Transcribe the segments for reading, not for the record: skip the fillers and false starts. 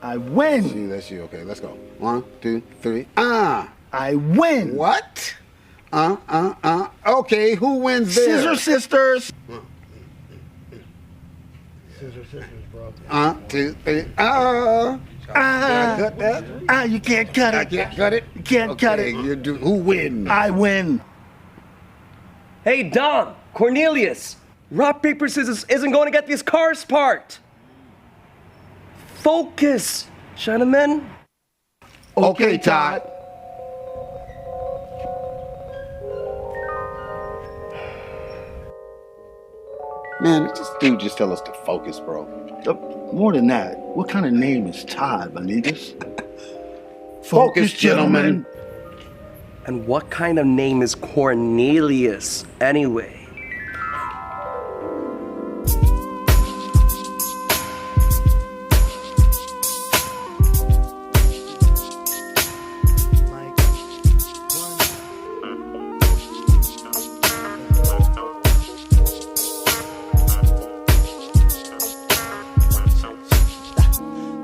I win. See, that's you. Okay, let's go. 1, 2, 3. Ah. I win. What? Okay, who wins there? Scissor Sisters. Scissor Sisters, bro. 1, 2, 3. Ah. Cut that? You can't cut it. I can't cut it? You can't cut it. Who wins? I win. Hey, Dom, Cornelius, rock, paper, scissors isn't going to get this car's part. Focus, gentlemen. Okay, Todd. Man, this dude just tell us to focus, bro. More than that, what kind of name is Todd, Bonitas? Focus, gentlemen. And what kind of name is Cornelius, anyway?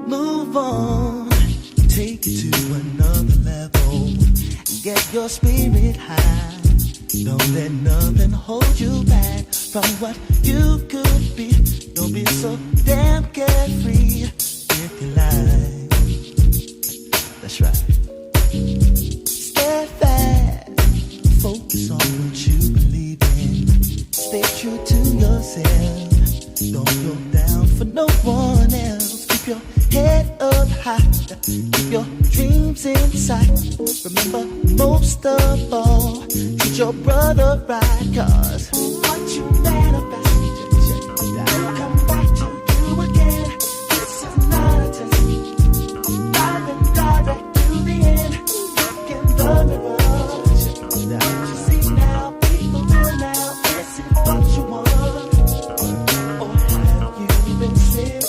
Move on, take it to another level. Get your spirit high. Don't let nothing hold you back from what you could be. Don't be so damn carefree with your life. That's right. Steadfast, focus on what you believe in. Stay true to yourself. Don't go down for no one else. Keep your head up high. Keep your dreams in sight. Remember, most of all, treat your brother right. Cause what you manifest, will come back to you again. This is not a test. Dive and direct to the end. Look in the mirror. What you see now, be for real now. This is what you want. Or have you been sipping?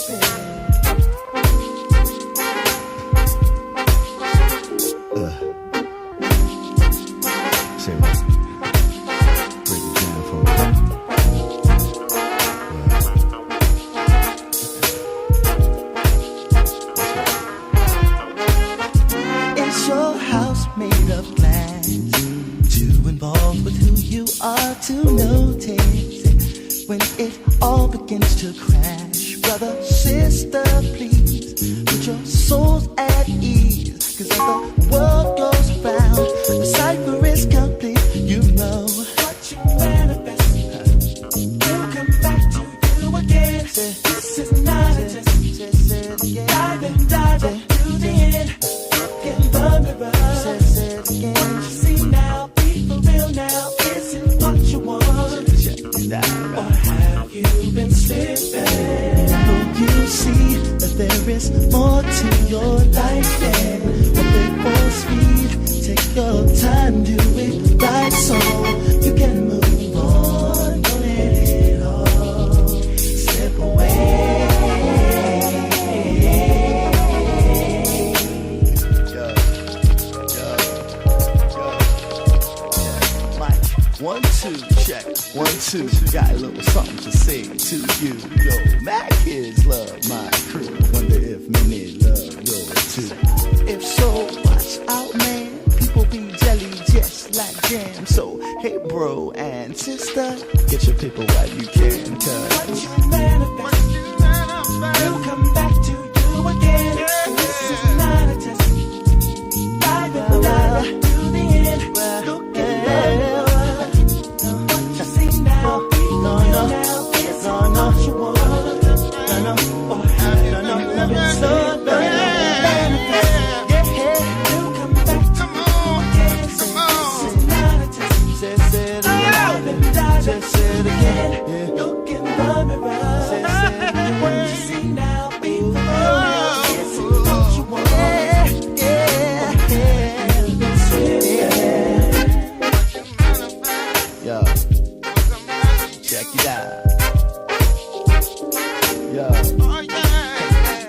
Say what? Break it down for me. Is your house made of glass? Too involved with who you are to notice when it all begins to crash. Brother, sister, please put your souls at ease. Cause as the world goes round, the cipher is complete. You know what you manifest will come back to you again. This is not a test. Dive and to the end. Look in the mirror. What you see now, be for real now. Is it what you want? Or have you been slipping? You see that there is more to your life than what they force feed. Take your time, do it right so you can move on. Don't let it all slip away. Mike, 1, 2, check. 1, 2, got a little something to say to you. Yo, my kids love my crew. Wonder if many love yours too. If so, watch out, man. People be jelly just like jam. So, hey, bro and sister, get your paper while you can. Cause what you manifest will come back to you again. This is not a test. Dive and to the end. Look at the what you see now. Now it's what you want. Or have you been so manifest? Will come back to you again. This is not a test. Say it again. Say it again. Look in the mirror. What you see now, be for real now. Is it what you want? Yo, check it out. Yo,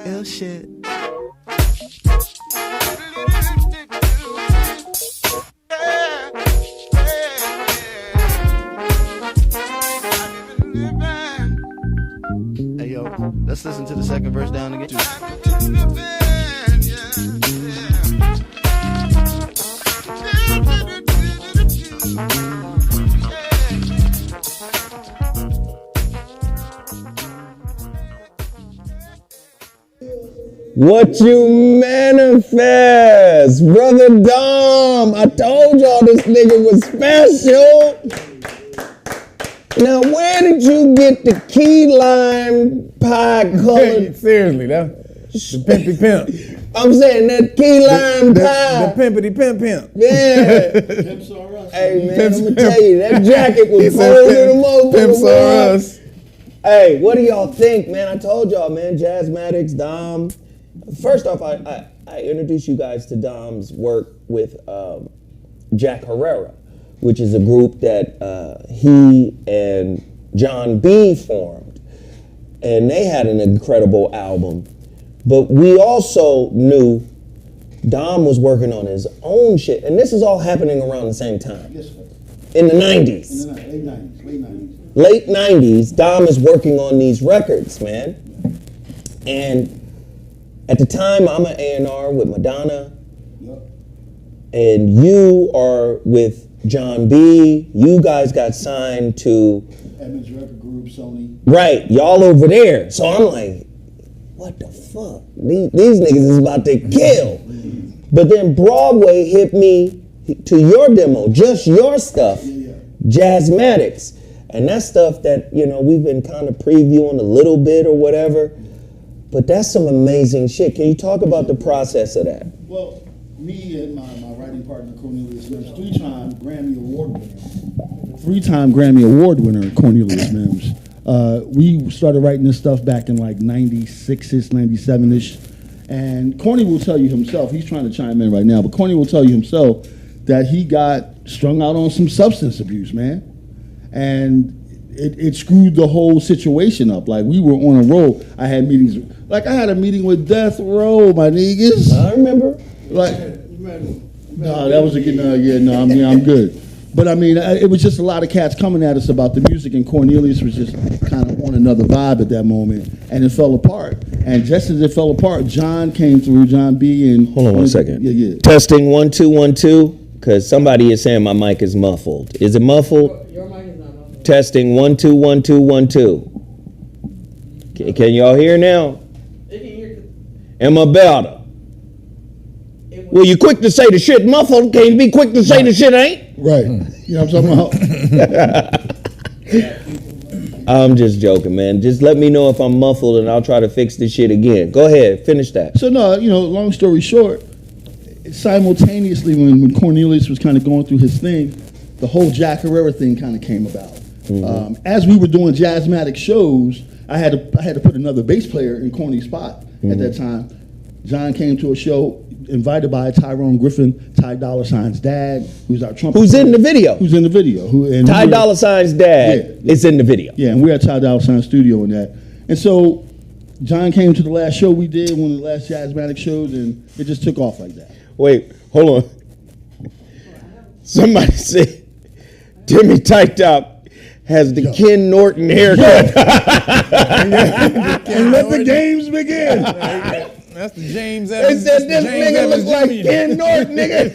ill shit. Hey yo, let's listen to the second verse down again. What you manifest, brother Dom? I told y'all this nigga was special. Now, where did you get the key lime pie colored? Seriously, that's the pimpy pimp. I'm saying that key lime pie. The pimpity pimp. Yeah. Pimps are us. Hey man, I'm gonna tell you, that jacket was cold in the motherfucker. Pimps are us. Hey, what do y'all think, man? I told y'all, man, Jasmatics, Dom. First off, I introduced you guys to Dom's work with Jack Herrera, which is a group that he and John B formed. And they had an incredible album. But we also knew Dom was working on his own shit. And this is all happening around the same time. Yes, sir. In the 90s. In the late 90s. Late 90s, Dom is working on these records, man. And at the time, I'm an A&R with Madonna. Yep. And you are with John B. You guys got signed to... Edmonds Record Group, Sony. Right, y'all over there. So I'm like, what the fuck? These niggas is about to kill. But then Broadway hit me to your demo, just your stuff, Jasmatics. And that's stuff that, you know, we've been kind of previewing a little bit or whatever. But that's some amazing shit. Can you talk about the process of that? Well, me and my writing partner, Cornelius Mims, three-time Grammy Award winner, Cornelius Mims. We started writing this stuff back in like 96-ish, 97-ish. And Corny will tell you himself, he's trying to chime in right now, but Corny will tell you himself that he got strung out on some substance abuse, man. And it screwed the whole situation up. Like, we were on a roll. I had meetings, like I had a meeting with Death Row, my niggas. I remember. Like, no, that was a good, I'm good. But I mean, it was just a lot of cats coming at us about the music, and Cornelius was just kind of on another vibe at that moment, and it fell apart. And just as it fell apart, John came through, John B. and... Hold on one second. Yeah. Testing 1 2 1 2, because somebody is saying my mic is muffled. Is it muffled? Your mic is not muffled. Testing 1 2 1 2 1 2. Can y'all hear now? They can hear. Am I better? Well, you quick to say the shit muffled, can't you be quick to say the shit ain't? Right. You know what I'm talking about? I'm just joking, man. Just let me know if I'm muffled and I'll try to fix this shit again. Go ahead, finish that. So, no, long story short, simultaneously when Cornelius was kind of going through his thing, the whole Jack Herrera thing kind of came about. Mm-hmm. As we were doing Jasmatic shows, I had to put another bass player in Corny's spot at that time. John came to a show invited by Tyrone Griffin, Ty Dolla $ign's dad, who's our trumpet Who's player. in the video? Who's in the video. Ty Dolla $ign's dad is in the video. Yeah, and we're at Ty Dolla $ign's studio in that. And so John came to the last show we did, one of the last Jasmatic shows, and it just took off like that. Wait, hold on. Somebody said Timmy Tight Top has the Ken Norton haircut. And let the games begin. That's the James They Evans. said this nigga looks like Ken Norton, nigga.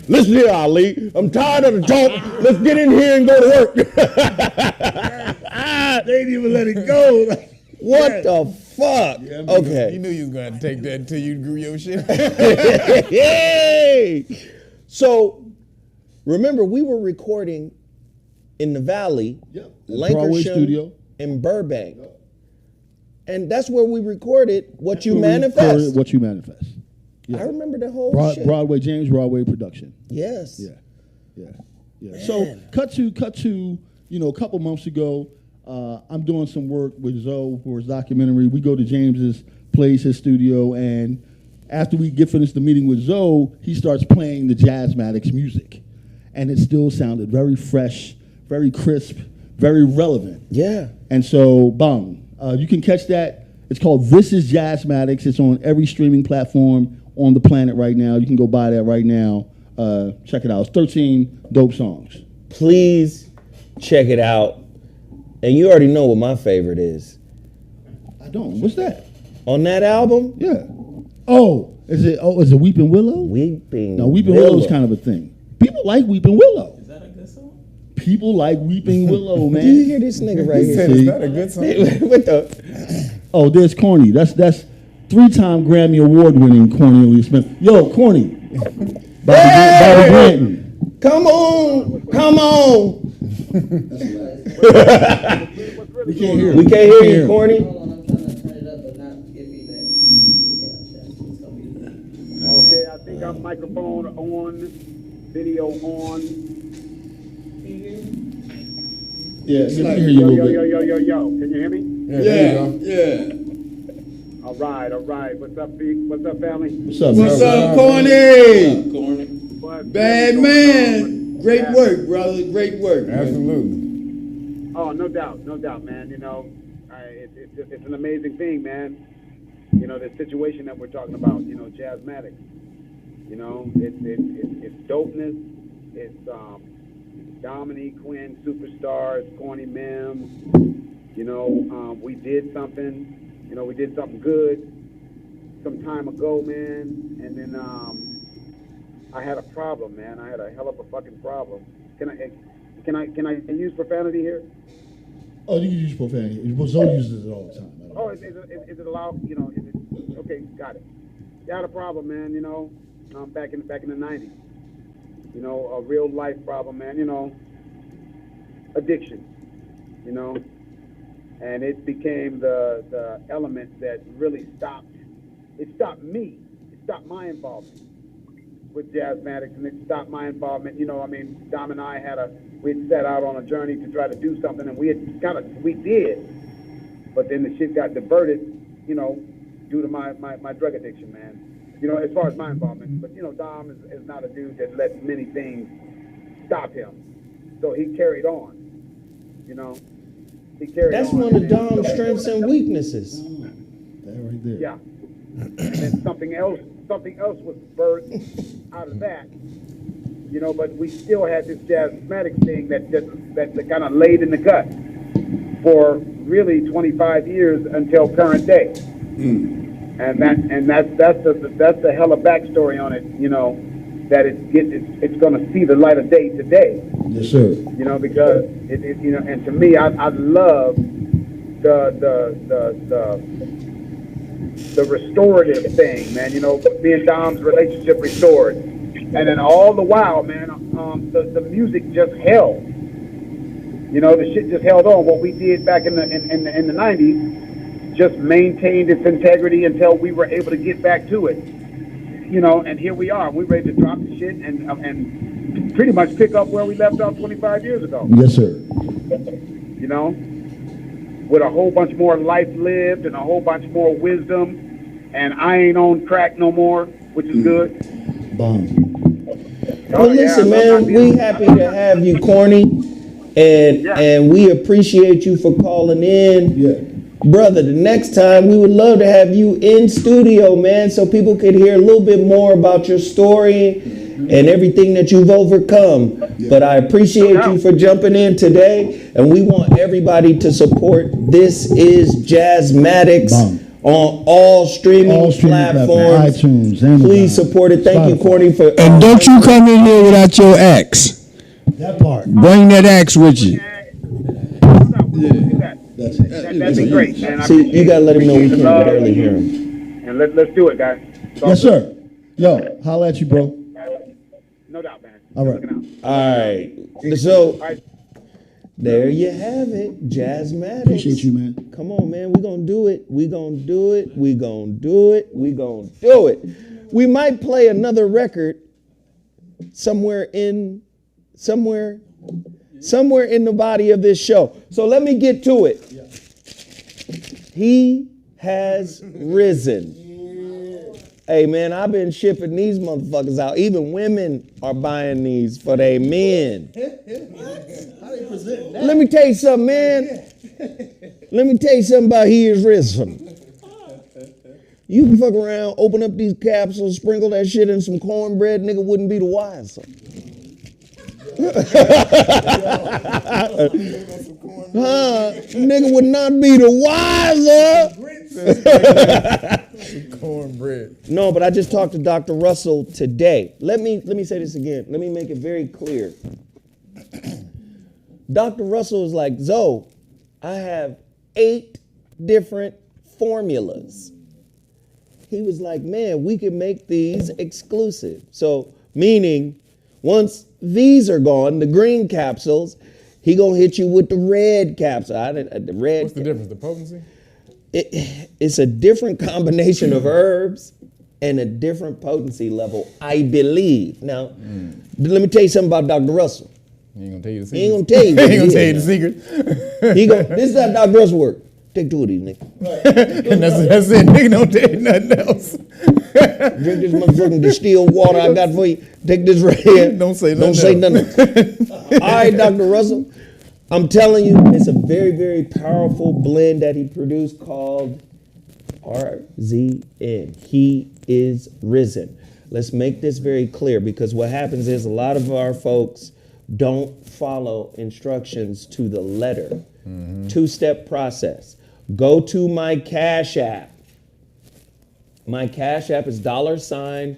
Listen here, Ali. I'm tired of the talk. Let's get in here and go to work. They didn't even let it go. What the fuck? Yeah, Okay. You knew you was going to take that until you grew your shit. Hey! So, remember, we were recording in the Valley, Broadway Lancashire, studio. in Burbank. And that's where we recorded What You Manifest. What You Manifest. Yeah. I remember the whole shit. James Broadway production. Yes. Yeah. So cut to a couple months ago, I'm doing some work with Zoe for his documentary. We go to James's place, his studio, and after we get finished the meeting with Zoe, he starts playing the Jasmatics music. And it still sounded very fresh, very crisp, very relevant. Yeah. And so, bang. You can catch that. It's called This Is Jasmatics. It's on every streaming platform on the planet right now. You can go buy that right now. Check it out. It's 13 dope songs. Please check it out. And you already know what my favorite is. I don't. What's that? On that album? Yeah. Is it Weeping Willow? Weeping Willow is kind of a thing. People like Weeping Willow. Is that a good song? People like Weeping Willow, man. Do you hear this nigga right here? Is that a good song? What the? Oh, there's Corny. That's 3-time Grammy Award-winning Cornelius Smith. Yo, Corny. Bobby Blanton. Come on, come on. We can't hear. We can't hear you, Corny. Hold on, I'm trying to turn it up but not get feedback. Yeah, that's it's gonna be. Okay, I think I'm microphone on, video on. Yeah, we can hear you a little bit. Yo. Can you hear me? Yeah. All right. What's up, B? What's up, family? What's up, What's man? up, Corny? What's Bad going man. on? Great work, brother. Great work. Absolutely. Oh, no doubt, man. You know, it's an amazing thing, man. You know, the situation that we're talking about. You know, Jasmatics. You know, it's dopeness. It's Dominique, Quinn, Superstars, Corny Mims. You know, we did something. You know, we did something good some time ago, man. And then I had a problem, man. I had a hell of a fucking problem. Can I use profanity here? Oh, you can use profanity. Zoe uses it all the time. Oh, is it allowed? You know, is it okay? Got it. You had a problem, man. You know, back in the '90s. You know, a real life problem, man. You know, addiction. You know, and it became the element that really stopped. It stopped me. It stopped my involvement with Jasmatics, and it stopped my involvement. You know, I mean, Dom and I we'd set out on a journey to try to do something, and we did, but then the shit got diverted, you know, due to my drug addiction, man. You know, as far as my involvement. But, you know, Dom is not a dude that lets many things stop him. So he carried on, you know. He carried That's on. one of Dom's strengths and weaknesses. That right there. Yeah. And then something else was birthed out of that. You know, but we still had this Jasmatics thing that kind of laid in the gut for really 25 years until current day. And that's the hella backstory on it, you know, that it's going to see the light of day today. Yes, sir. You know, because it you know, and to me, I love the restorative thing, man. You know, me and Dom's relationship restored, and then all the while, man, the music just held. You know, the shit just held on. What we did back in the '90s just maintained its integrity until we were able to get back to it. You know, and here we are. We're ready to drop the shit and pretty much pick up where we left off 25 years ago. Yes, sir. You know, with a whole bunch more life lived and a whole bunch more wisdom, and I ain't on crack no more, which is good. Bomb. Well, listen, man, we happy to have you, Corny, and we appreciate you for calling in. Yeah. Brother, the next time we would love to have you in studio, man, so people could hear a little bit more about your story and everything that you've overcome. Yeah. But I appreciate you for jumping in today, and we want everybody to support This Is Jasmatics on all streaming platforms. iTunes, Amazon, please support it. Thank you, Corny, for. And don't you come in here without your axe. That part. Bring that axe with you. That'd be great, man. See, you gotta let him know we can barely hear him. And let's do it, guys. Yes, sir. Yo, holla at you, bro. No doubt, man. All right. All right. So there you have it, Jasmatics. Appreciate you, man. Come on, man. We're gonna do it. We're gonna do it. We're gonna do it. We're gonna do it. We might play another record somewhere in the body of this show. So let me get to it. He has risen. Hey, man, I've been shipping these motherfuckers out. Even women are buying these for their men. Let me tell you something, man. Let me tell you something about He is risen. You can fuck around, open up these capsules, sprinkle that shit in some cornbread, nigga wouldn't be the wiser. Nigga would not be the wiser. Cornbread. No, but I just talked to Dr. Russell today. Let me say this again. Let me make it very clear. Dr. Russell is like, Zoe, I have 8 different formulas. he was like, man, we can make these exclusive. So, meaning, once these are gone, the green capsules, he gonna hit you with the red capsule. The red. What's the difference? The potency? It's a different combination of herbs and a different potency level, I believe. Now, let me tell you something about Dr. Russell. He ain't gonna tell you the secret. He ain't gonna tell you. He ain't gonna tell you the secret. This is how Dr. Russell work. Take two of these, nigga. And that's it. Nigga don't tell you nothing else. Drink this motherfucking distilled water I got for you. Take this right here. Don't say nothing. Don't say nothing. All right, Dr. Russell. I'm telling you, it's a very, very powerful blend that he produced called RZN. He is risen. Let's make this very clear, because what happens is a lot of our folks don't follow instructions to the letter. Two-step process. Go to my Cash App. My Cash App is $Zowhatnetter.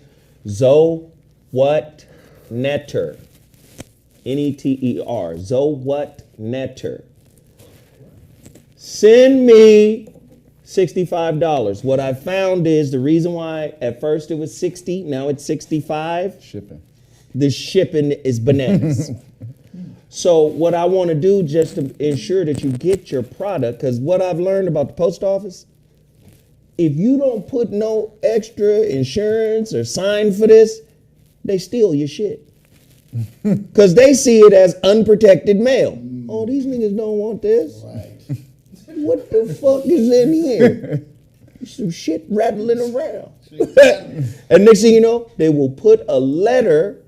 N-E-T-E-R. Zowhatnetter. Send me $65. What I found is the reason why at first it was $60, now it's $65. Shipping. The shipping is bananas. So what I want to do just to ensure that you get your product, because what I've learned about the post office, if you don't put no extra insurance or sign for this, they steal your shit. Because they see it as unprotected mail. Oh, these niggas don't want this. Right. What the fuck is in here? Some shit rattling around. And next thing you know, they will put a letter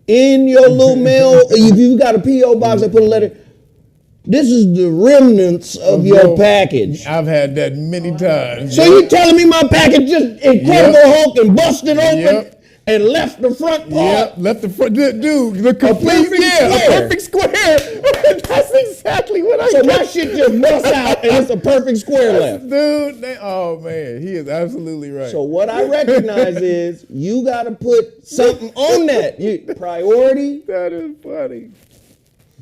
in your little mail. If you got a P.O. box, they put a letter. This is the remnants of your package. I've had that many times. So you telling me my package just Incredible Hulk and busted open and left the front part? Yep, left the front. Dude, the complete, a perfect square. That's exactly what I So my shit just busts out and it's a perfect square left. Dude, oh man, he is absolutely right. So what I recognize is you got to put something on that. Priority. That is funny.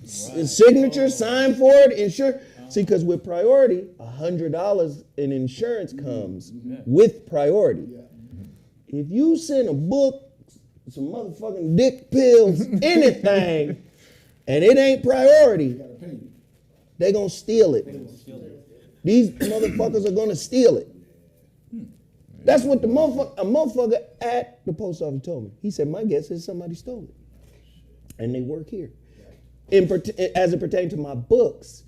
Signature, sign for it, insure. See, because with priority, $100 in insurance comes with priority. If you send a book, some motherfucking dick pills, anything, and it ain't priority, they gonna steal it. These motherfuckers are gonna steal it. That's what a motherfucker at the post office told me. He said, my guess is somebody stole it. And they work here. As it pertains to my books.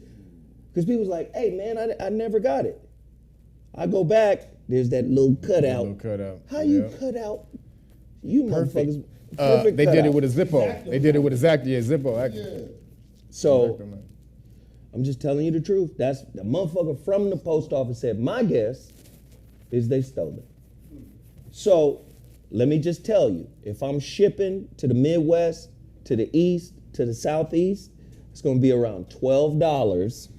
Because people was like, hey man, I never got it. I go back, there's that little cutout. How you cut out? You motherfuckers. They did it with a Zippo. They did it with a Zippo. So, I'm just telling you the truth. That's the motherfucker from the post office said, my guess is they stole it. So, let me just tell you, if I'm shipping to the Midwest, to the East, to the Southeast, it's going to be around $12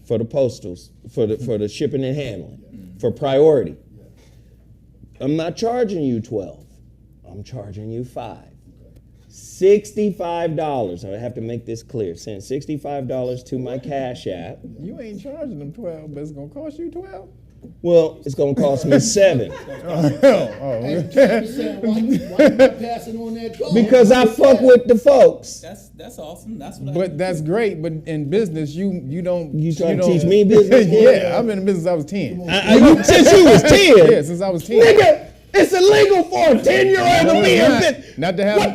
for the postals, for the shipping and handling, for priority. I'm not charging you $12. I'm charging you $5. $65. I have to make this clear. Send $65 to my Cash App. You ain't charging them $12, but it's gonna cost you $12. Well, it's gonna cost me $7. Because I fuck with the folks. That's awesome. That's what. But that's great. But in business, you don't. You trying to teach me business? Yeah, I've been in business. I was 10. Since you was 10. Yeah, since I was 10. Nigga, it's illegal for a 10-year-old to be in business. Not to have.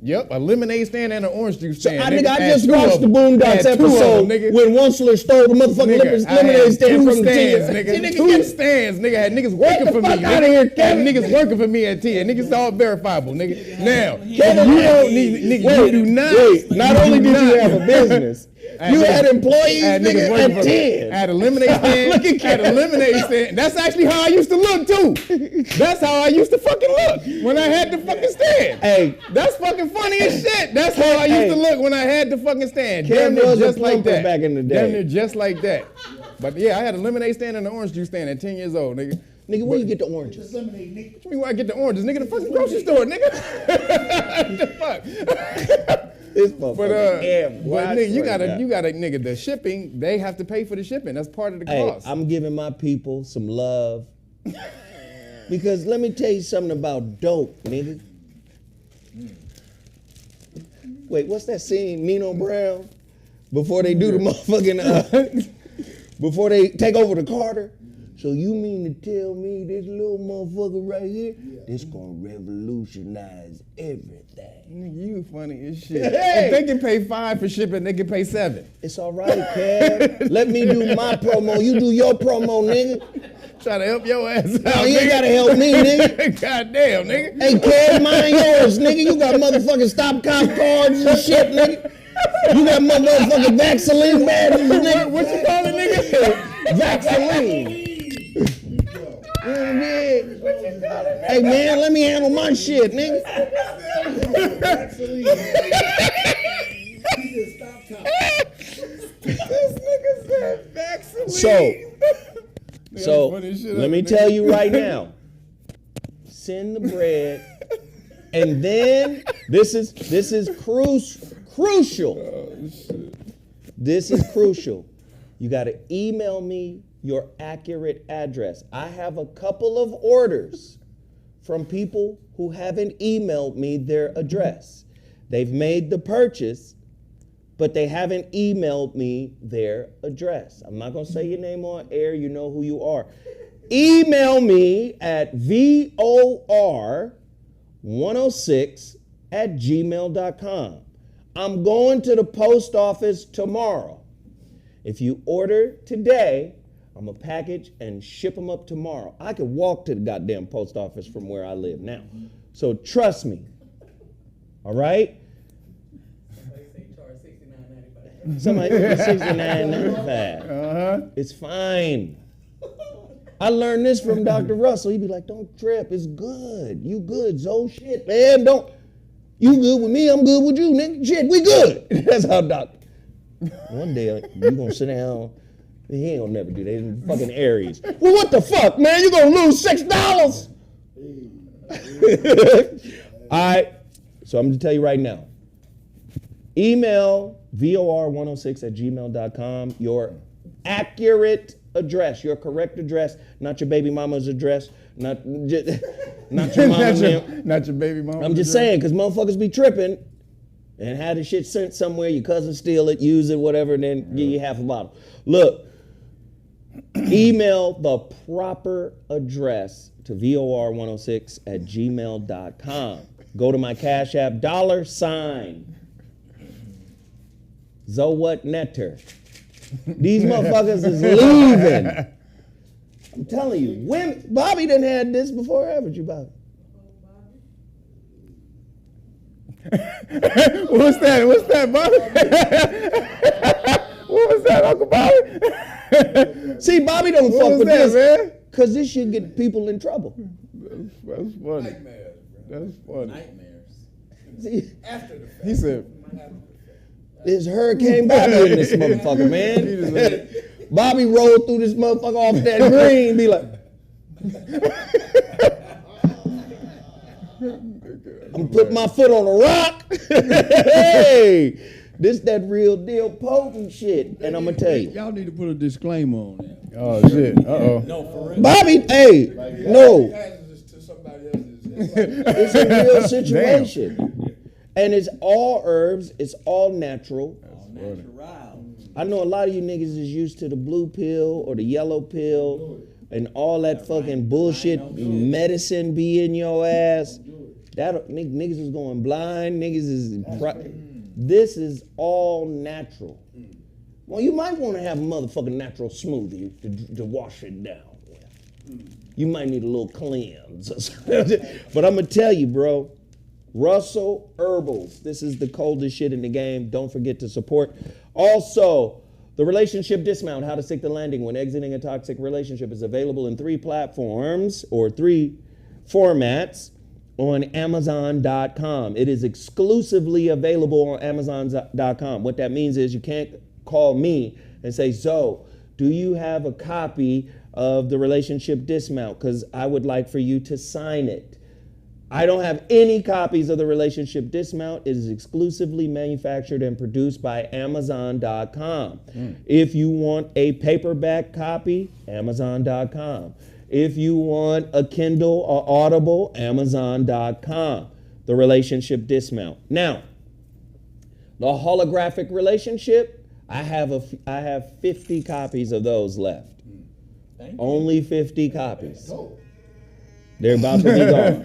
Yep, a lemonade stand and an orange juice stand. I just watched the Boondocks episode when Wunsler stole the motherfucking lemonade stand from the 10. Two stands, nigga. Had niggas working for me. Out of here, had niggas working for me at 10. Niggas all verifiable, nigga. Now, you don't need, nigga, you do not. Wait, not only did you have a business, you had employees, nigga, at 10. At a lemonade stand. At a lemonade stand. That's actually how I used to look, too. That's how I used to fucking look when I had the fucking stand. Hey. That's fucking funny as shit. That's how I used to look when I had the fucking stand. Damn near just like that. Back in the day. Damn near just like that. But yeah, I had a lemonade stand and an orange juice stand at 10 years old, nigga. Nigga, where you get the oranges? What you mean where I get the oranges? Nigga, the fucking grocery store, nigga. The fuck? This motherfucker. But nigga, you gotta, nigga, the shipping, they have to pay for the shipping. That's part of the cost. I'm giving my people some love. Because let me tell you something about dope, nigga. Wait, what's that scene, Nino Brown? Before they do the motherfucking, before they take over the Carter? So you mean to tell me this little motherfucker right here, this gonna revolutionize everything? Nigga, you funny as shit. Hey! If they can pay $5 for shipping, they can pay $7. It's all right, Kev. Let me do my promo. You do your promo, nigga. Try to help your ass out. No, you ain't gotta help me, nigga. Goddamn, nigga. Hey, Kev, mine yours, nigga. You got motherfucking stop cop cards and shit, nigga. You got motherfucking Vaseline badges, nigga. What you call it, nigga? Vaseline. Hey, man, let me handle my shit, nigga. This nigga said Vaseline. So let me tell you right now. Send the bread, and then this is crucial. This is crucial. You got to email me your accurate address. I have a couple of orders from people who haven't emailed me their address. They've made the purchase, but they haven't emailed me their address. I'm not gonna say your name on air, you know who you are. Email me at vor106@gmail.com. I'm going to the post office tomorrow. If you order today, I'm gonna package and ship them up tomorrow. I could walk to the goddamn post office from where I live now. So trust me, all right? Somebody $69.95. It's fine. I learned this from Dr. Russell. He'd be like, don't trip, it's good. You good, Zoe, shit, man, don't. You good with me, I'm good with you, nigga. Shit, we good. That's how Doctor. One day, you gonna sit down, he ain't gonna never do that. He's fucking Aries. Well, what the fuck, man? You gonna lose $6? All right, so I'm gonna tell you right now. Email vor106@gmail.com your accurate address, your correct address, not your baby mama's address, not your mama's not your baby mama. I'm just saying, because motherfuckers be tripping and had the shit sent somewhere, your cousin steal it, use it, whatever, and then give you half a bottle. Look, email the proper address to vor106@gmail.com. Go to my Cash App, $. Zowat Netter. These motherfuckers is leaving. I'm telling you, women. Bobby done had this before, haven't you, Bobby? What's that? What's that, Bobby? What was that, Uncle Bobby? See, Bobby don't What fuck was with that, this, man? because this shit get people in trouble. That's funny. Nightmares, bro. That's funny. Nightmares. See, After the fact. He said, there's Hurricane Bobby in this motherfucker, man. Bobby rolled through this motherfucker off that green, be like, I'm putting my foot on a rock. Hey, this that real deal potent shit. And I'm gonna tell you. Y'all need to put a disclaimer on that. oh shit, uh-oh. No, for real. Bobby, hey, no. Passes to somebody else's. It's a real situation. And it's all herbs, it's all natural. I know a lot of you niggas is used to the blue pill or the yellow pill and all that fucking bullshit medicine be in your ass. That niggas is going blind, niggas is this is all natural. Well, you might want to have a motherfucking natural smoothie to wash it down. You might need a little cleanse. But I'm gonna tell you, bro, Russell Herbals. This is the coldest shit in the game. Don't forget to support. Also, the relationship dismount, how to stick the landing when exiting a toxic relationship, is available in 3 platforms or 3 formats on Amazon.com. It is exclusively available on Amazon.com. What that means is you can't call me and say, Zoe, do you have a copy of the relationship dismount? Because I would like for you to sign it. I don't have any copies of the relationship dismount. It is exclusively manufactured and produced by Amazon.com. If you want a paperback copy, Amazon.com. If you want a Kindle or Audible, Amazon.com. The relationship dismount. Now, the holographic relationship, I have 50 copies of those left. Only 50 copies. They're about to be gone.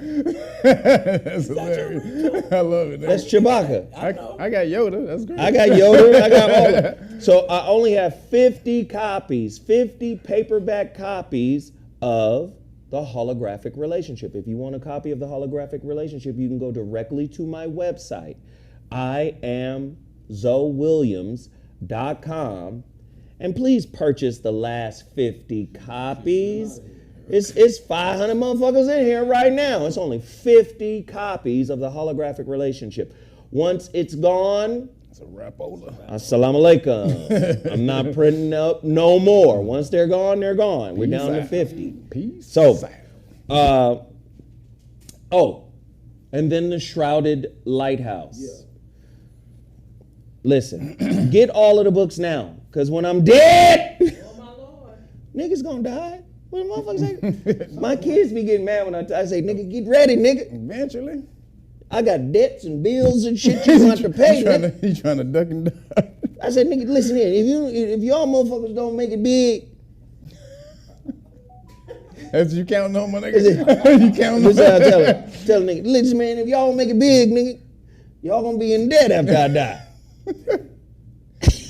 That's hilarious. I love it. That's Chewbacca. I got Yoda. That's great. I got Yoda. I got all of it. So I only have 50 copies, 50 paperback copies of the holographic relationship. If you want a copy of the holographic relationship, you can go directly to my website, IamZoeWilliams.com, and please purchase the last 50 copies. It's 500 motherfuckers in here right now. It's only 50 copies of the holographic relationship. Once it's gone, It's a rapola. assalamu alaikum. I'm not printing up no more. Once they're gone, they're gone. We're down to 50. Peace. So, and then the Shrouded Lighthouse. Yeah. Listen, get all of the books now, because when I'm dead, niggas gonna die. What the motherfuckers say? My kids be getting mad when I say, nigga, get ready, nigga. Eventually. I got debts and bills and shit you want to pay. He's trying to duck and duck. I said, nigga, listen here. If y'all motherfuckers don't make it big, as you counting on my nigga. You counting on. Listen, I tell nigga, listen, man, if y'all don't make it big, nigga, y'all gonna be in debt after I die.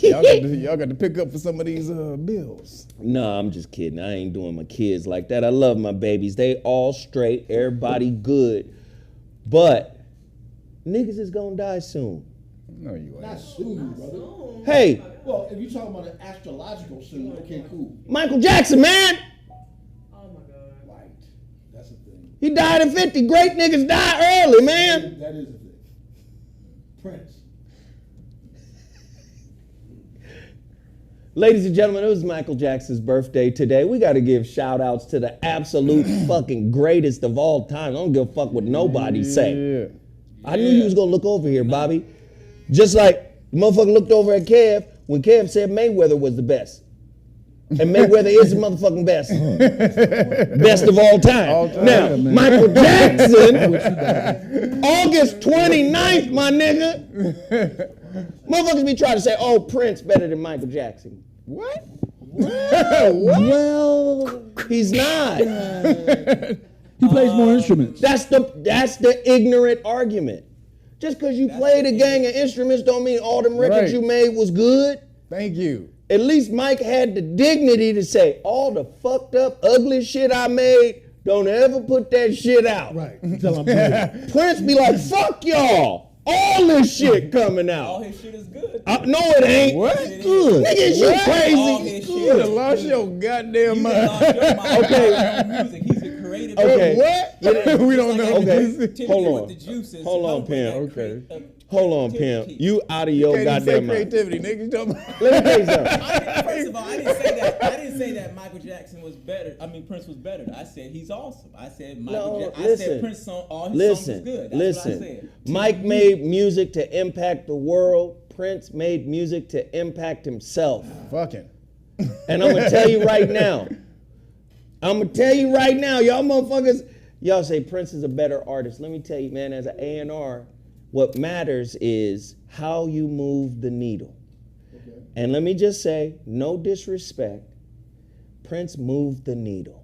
Y'all got to pick up for some of these bills. No, I'm just kidding. I ain't doing my kids like that. I love my babies. They all straight, everybody good. But niggas is gonna die soon. No, you ain't. Not soon, brother. Hey. Well, if you're talking about an astrological soon, okay, cool. Michael Jackson, man. Oh my God. Right. That's a thing. He died at 50. Great niggas die early, man. That is a thing. Prince. Ladies and gentlemen, it was Michael Jackson's birthday today. We got to give shout outs to the absolute fucking greatest of all time. I don't give a fuck what nobody say. I knew you was going to look over here, Bobby. Just like the motherfucker looked over at Kev when Kev said Mayweather was the best. And Mayweather is the motherfucking best. Best of all time. Now, Michael Jackson, August 29th, my nigga. Motherfuckers be trying to say, oh, Prince better than Michael Jackson. What? Well, he's not. He plays more instruments. That's the ignorant argument. Just because you played a gang of instruments don't mean all them records you made was good. Thank you. At least Mike had the dignity to say, all the fucked up, ugly shit I made, don't ever put that shit out. Right. Until I'm dead. Prince be like, fuck y'all. All this shit coming out. All his shit is good. No, it ain't. What? Good. Nigga, is you crazy? All his shit You is done lost good. your goddamn You mind. lost your mind. Okay. Music. He's a creative. Okay. What? We don't know. Okay. Hold on. With the juices, Hold on, help with Pimp. that Hold on, Pimp. You out of your Can't even say goddamn mind. creativity, nigga. You talking about- Let me tell you something. First of all, I didn't say that Michael Jackson was better. I mean, Prince was better. I said he's awesome. I said I said Prince song. All his songs was good. That's what I said. Mike made music to impact the world. Prince made music to impact himself. Fucking. And I'm gonna tell you right now. Y'all motherfuckers. Y'all say Prince is a better artist. Let me tell you, man. As an A&R, what matters is how you move the needle. Okay. And let me just say, no disrespect, Prince moved the needle.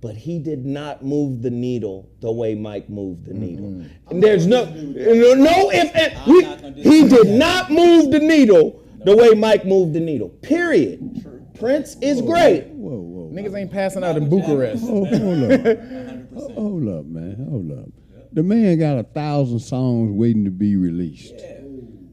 But he did not move the needle the way Mike moved the needle. And there's no if he did not move the needle the way Mike moved the needle. Period. True. Prince is great. Whoa. Niggas ain't passing out in Bucharest. Hold up, man. Hold up. The man got 1,000 songs waiting to be released. Yeah.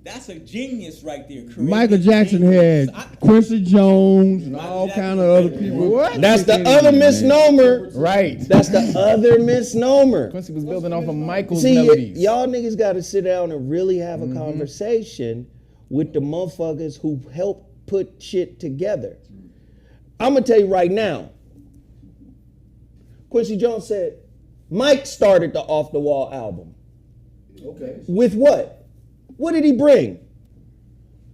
That's a genius right there. Michael Jackson had Quincy Jones and all kind of other people. What? That's the other misnomer. Right. That's the other misnomer. Quincy was building off of Michael's See, melodies. y'all niggas got to sit down and really have a conversation with the motherfuckers who help put shit together. I'm going to tell you right now. Quincy Jones said, Mike started the Off the Wall album. Okay. With what? What did he bring?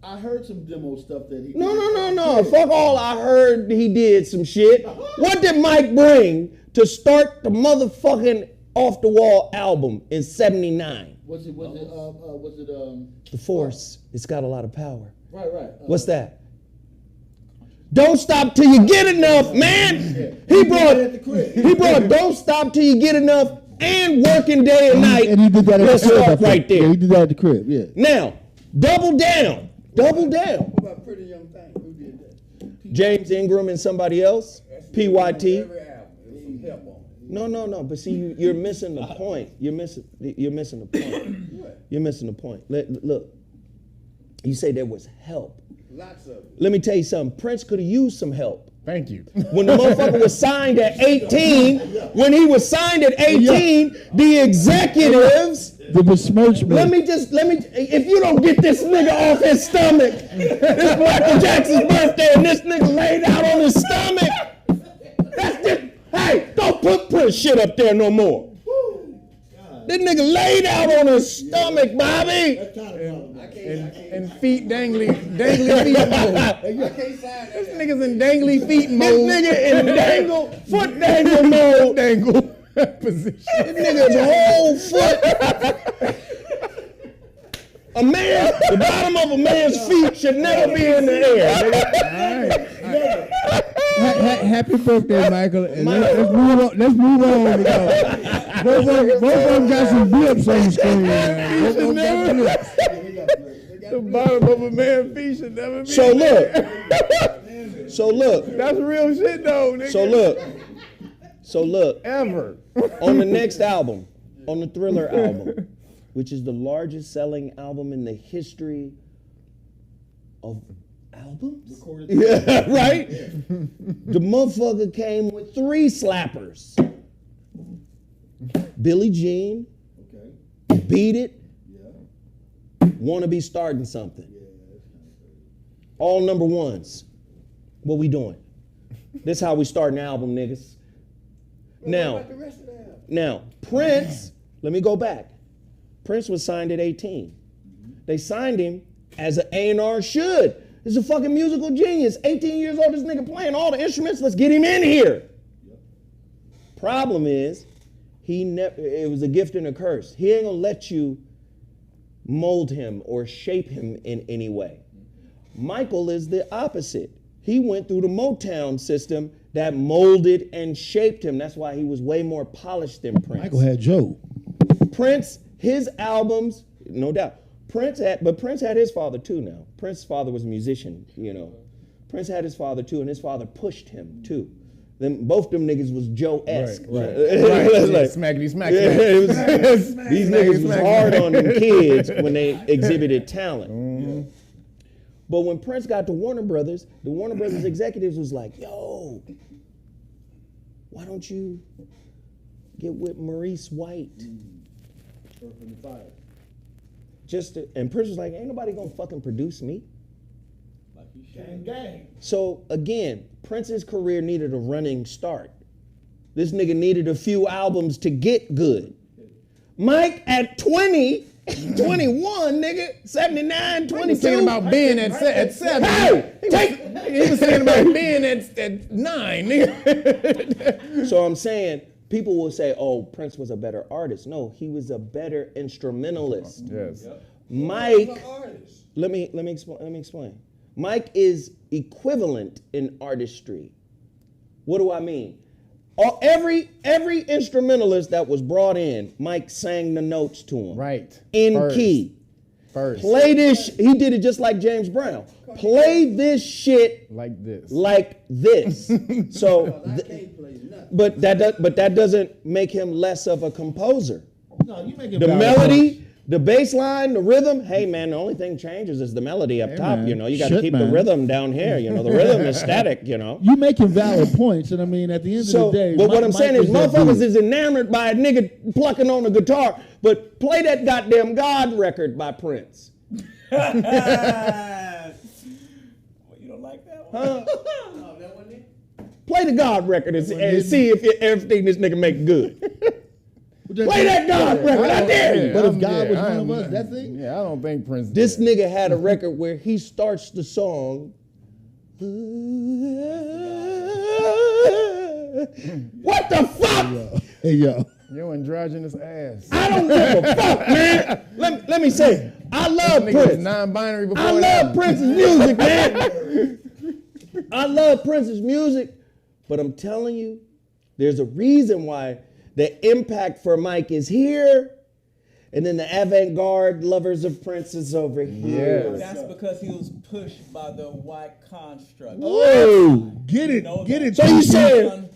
I heard some demo stuff that he did. No. Fuck all I heard he did some shit. What did Mike bring to start the motherfucking Off the Wall album in '79? Was it The Force. It's got a lot of power. Right. What's that? Don't Stop Till You Get Enough, man. He brought Don't Stop Till You Get Enough and Working Day and Night. And he did that at Let's the crib. start right there. Yeah, he did that at the crib, yeah. Now, double down. What about Pretty Young Thing? Who did that? James Ingram and somebody else. PYT. Every album. There's some help on it. No. But see, you're missing the point. You're missing the point. What? You're missing the point. Look, you say there was help. Lots of it. Let me tell you something. Prince could have used some help. Thank you. When the motherfucker was signed at 18, the executives. The besmirchment. Let me, if you don't get this nigga off his stomach, it's Michael Jackson's birthday and this nigga laid out on his stomach. That's just, hey, don't put shit up there no more. This nigga laid out on his stomach, Bobby. And feet dangly feet mode. I can't sign that. This nigga's in dangly feet mode. This nigga in foot dangle mode. Dangle position. This nigga's whole foot. The bottom of a man's feet should never be in the air, nigga. All right. Happy birthday, Michael. And let's move on. Both of them got some blips on the screen. Man. Both of them got blips. The bottom of a man's feet should never be. So look. That's real shit though, nigga. So look. Ever. On the next album, on the Thriller album, which is the largest selling album in the history of albums? Yeah, right? The motherfucker came with 3 slappers. Billie Jean, Beat It, Wanna Be Starting Something. All number ones. What we doing? This how we start an album, niggas. Now, Prince, let me go back. Prince was signed at 18. They signed him as an A&R should. He's a fucking musical genius. 18 years old, this nigga playing all the instruments. Let's get him in here. Problem is, it was a gift and a curse. He ain't gonna let you mold him or shape him in any way. Michael is the opposite. He went through the Motown system that molded and shaped him. That's why he was way more polished than Prince. Michael had Joe. Prince, his albums, no doubt. Prince had his father too now. Prince's father was a musician, you know. Prince had his father too, and his father pushed him too. Then both them niggas was Joe-esque. Right. Like, Smackety smack. These niggas was hard on them kids when they exhibited talent. Mm-hmm. But when Prince got to Warner Brothers, the Warner Brothers executives was like, yo, why don't you get with Maurice White? And Prince was like, ain't nobody gonna fucking produce me. Gang. So again, Prince's career needed a running start. This nigga needed a few albums to get good. Mike at 20, 21, nigga, 79, 22. He was saying about being at 7. Hey, he was saying about being at 9, nigga. So I'm saying, people will say, oh, Prince was a better artist. No, he was a better instrumentalist. Yes. Mike, let me explain. Mike is equivalent in artistry. What do I mean? Every instrumentalist that was brought in, Mike sang the notes to him. Right. In key. First. Play this. He did it just like James Brown. Play this shit like this. So, but that doesn't make him less of a composer. No, you make it the melody. The bass line, the rhythm, hey man, the only thing changes is the melody up top, man. You know. You got to keep the rhythm down here, you know. The rhythm is static, you know. You making valid points, and I mean, at the end of the day. But what I'm saying is, motherfuckers is enamored by a nigga plucking on a guitar, but play that goddamn God record by Prince. Well, you don't like that one? Huh? No, that wasn't it. Play the God record and see if everything this nigga make good. Play that God record. I dare you. But if God was one of us, that's it. Yeah, I don't think Prince. This nigga had a record where he starts the song. What the fuck? Hey, yo. Yo, androgynous ass. I don't give a fuck, man. Let me say, I love Prince. Non-binary before I love Prince's music, man. I love Prince's music, but I'm telling you, there's a reason why the impact for Mike is here, and then the avant-garde lovers of Prince is over here. Yes. That's because he was pushed by the white construct. Oh, get it, get it. So you saying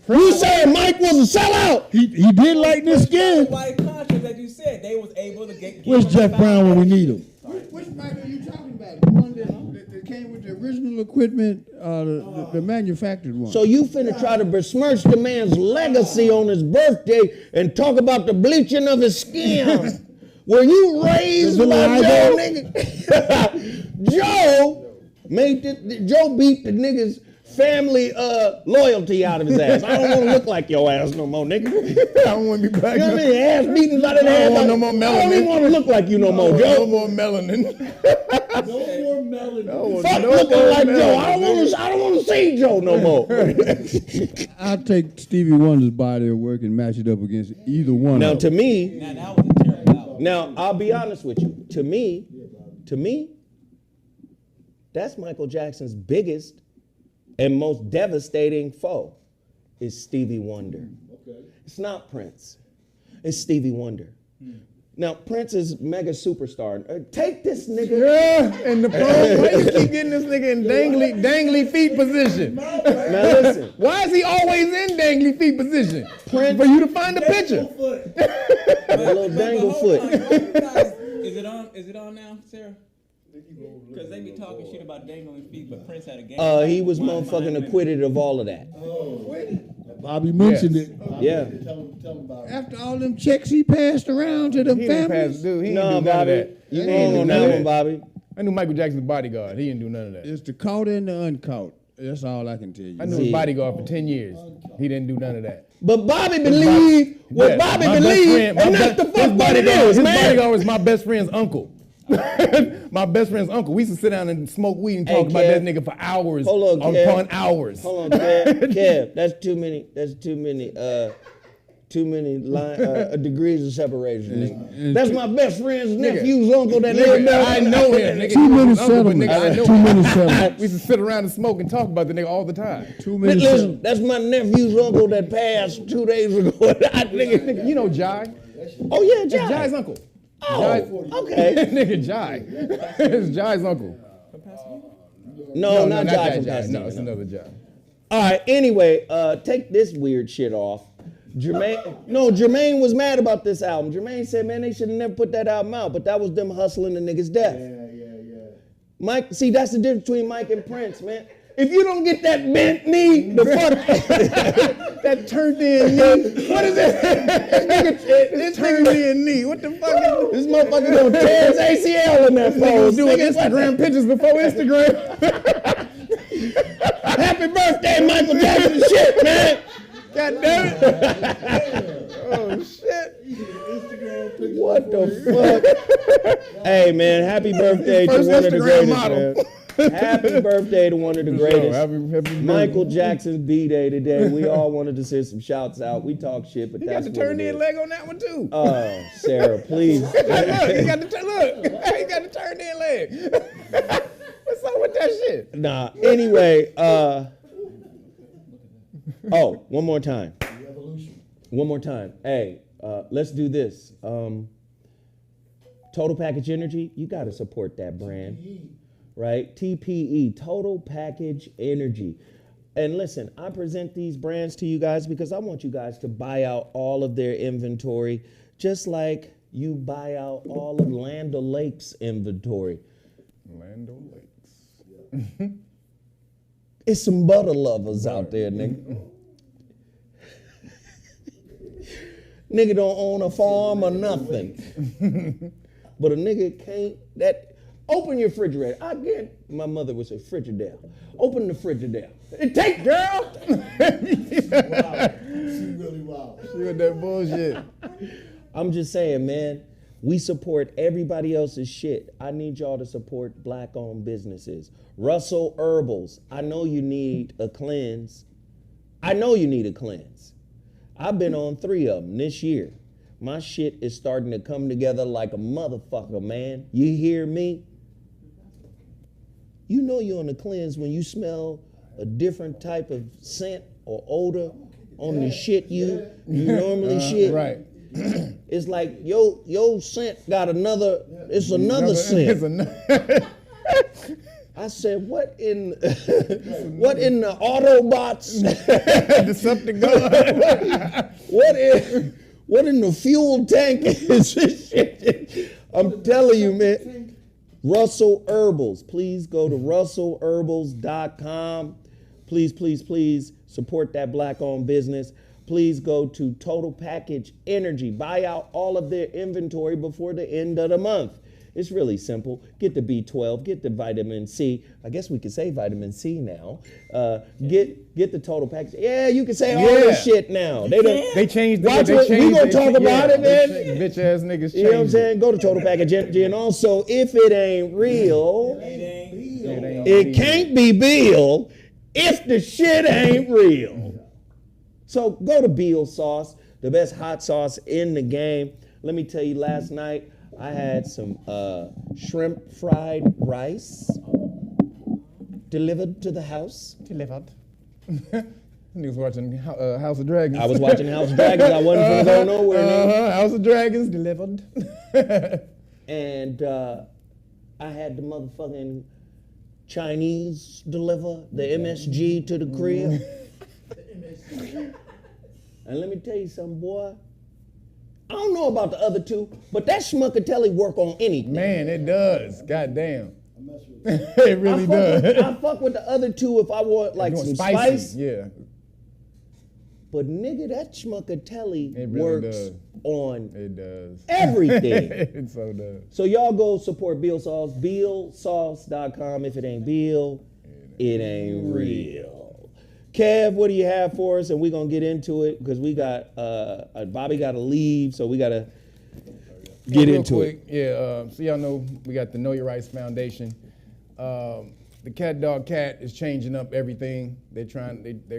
Mike was a sellout? He did like this skin. The white construct that you said, they was able to get. Where's Jeff Brown when we need him? Which Michael are you talking about? The one that came with the original equipment, the manufactured one. So you finna try to besmirch the man's legacy on his birthday and talk about the bleaching of his skin. Were you raised by Joe, nigga? Joe beat the nigga's family loyalty out of his ass. I don't want to look like your ass no more, nigga. I don't want to be back. You know what I mean? Ass beatings out of the ass. No more melanin. I don't even want to look like you no more, Joe. No more melanin. No more melanin. Fuck looking like Joe. I don't want to see Joe no more. I'll take Stevie Wonder's body of work and match it up against either one. Now, of to them. me, Now that was a terrible album. now I'll be honest with you. To me, that's Michael Jackson's biggest and most devastating foe is Stevie Wonder. Okay. It's not Prince. It's Stevie Wonder. Now, Prince is mega superstar. Take this nigga. Yeah, and the problem, why you keep getting this nigga in dangly feet position? Now listen. Why is he always in dangly feet position? Prince, For you to find a picture. a little dangle foot. Is it on now, Sarah? Because they be talking shit about dangling feet, but Prince had a game. He was motherfucking acquitted of all of that. Bobby mentioned it. Yeah. Tell him about it. After all them checks he passed around to them He didn't families. pass, dude. He No, didn't do none of Bobby. that. You He didn't wrong do on none that of one, Bobby. I knew Michael Jackson's bodyguard. He didn't do none of that. It's the caught and the uncaught. That's all I can tell you. I knew his bodyguard for 10 years. He didn't do none of that. But Bobby believed what Bobby my best believed, friend- and my that's the be- fuck his what it bodyguard- is, His man. bodyguard was my best friend's uncle. My best friend's uncle. We used to sit down and smoke weed and talk about Kev. that nigga for hours Hold on, Kev. upon hours. Hold on, Kev. That's too many degrees of separation, nigga. That's my best friend's nephew's uncle that lived Nigga, there. I know him. Nigga, Too he was many his uncle, but settlements. nigga, I know Too him. many settlements. We used to sit around and smoke and talk about the nigga all the time. Too many Listen, settlements. that's my nephew's uncle that passed 2 days ago. Nigga, you know Jai. Oh yeah, That's Jai. Jai's uncle. Oh, Jai- okay. Nigga, Jai. It's Jai's uncle. No, not Jai from Jai. Pasadena. No, it's another Jai. All right. Anyway, take this weird shit off. Jermaine was mad about this album. Jermaine said, man, they should have never put that album out, but that was them hustling the nigga's death. Yeah. Mike, see, that's the difference between Mike and Prince, man. If you don't get that bent knee, the fuck, that turned in knee. What is it? This turned in knee. What the fuck is this motherfucker gonna tear his ACL in that pose? Doing Instagram pictures before Instagram. Happy birthday, Michael Jackson shit, man. God damn it. Oh shit. What the fuck? Hey man, happy birthday to First one of the Instagram greatest, model. man. Happy birthday to one of the greatest. Happy Michael Jackson's B-Day today. We all wanted to send some shouts out. We talk shit, but You that's got the what turn it in is. leg on that one too. Oh, Sarah, please. Look, he got the turn in leg. What's up with that shit? Nah. Anyway, one more time. One more time. Hey, let's do this. Total Package Energy, you got to support that brand. Right? TPE, Total Package Energy. And listen, I present these brands to you guys because I want you guys to buy out all of their inventory, just like you buy out all of Land O'Lakes inventory. Land O'Lakes. It's some butter lovers out there, nigga. Nigga don't own a farm or nothing. But a nigga can't, open your refrigerator. I get, my mother would say, Frigidaire. Open the Frigidaire. It take, girl. Wow. She really wild. She with that bullshit. I'm just saying, man, we support everybody else's shit. I need y'all to support black-owned businesses. Russell Herbals, I know you need a cleanse. I've been on 3 of them this year. My shit is starting to come together like a motherfucker, man. You hear me? You know you're on a cleanse when you smell a different type of scent or odor on the shit you normally shit. Right. It's like your scent got another scent. I said, what in the Autobots? Decepticon. What in the fuel tank is this shit? I'm telling you, man. Russell Herbals. Please go to russellherbals.com. Please support that black-owned business. Please go to Total Package Energy. Buy out all of their inventory before the end of the month. It's really simple. Get the B12, get the vitamin C. I guess we could say vitamin C now. Get the Total Package. Yeah, you can say all this shit now. They changed it. We gonna talk about it, man. Bitch ass niggas changed it. You know what I'm saying? Go to Total Package Energy. And also, if it ain't real, it can't be Bill if the shit ain't real. So go to Beal Sauce, the best hot sauce in the game. Let me tell you, last night I had some shrimp fried rice delivered to the house. Niggas watching House of Dragons. I was watching House of Dragons. I wasn't gonna go nowhere. House of Dragons delivered. And I had the motherfucking Chinese deliver the MSG to the crib. And let me tell you something, boy. I don't know about the other two, but that schmuckatelli work on anything. Man, it does. Goddamn. It really does. I fuck with the other two if I want like some spice. Yeah. But nigga, that schmuckatelli really works on does. everything. It so does. So y'all go support Beal Sauce. BealSauce.com. If it ain't Beal, it ain't real. Kev, what do you have for us? And we're going to get into it because we got, Bobby got to leave, so we got to get into it. Yeah, so y'all know we got the Know Your Rights Foundation. The Cat Dog Cat is changing up everything. They're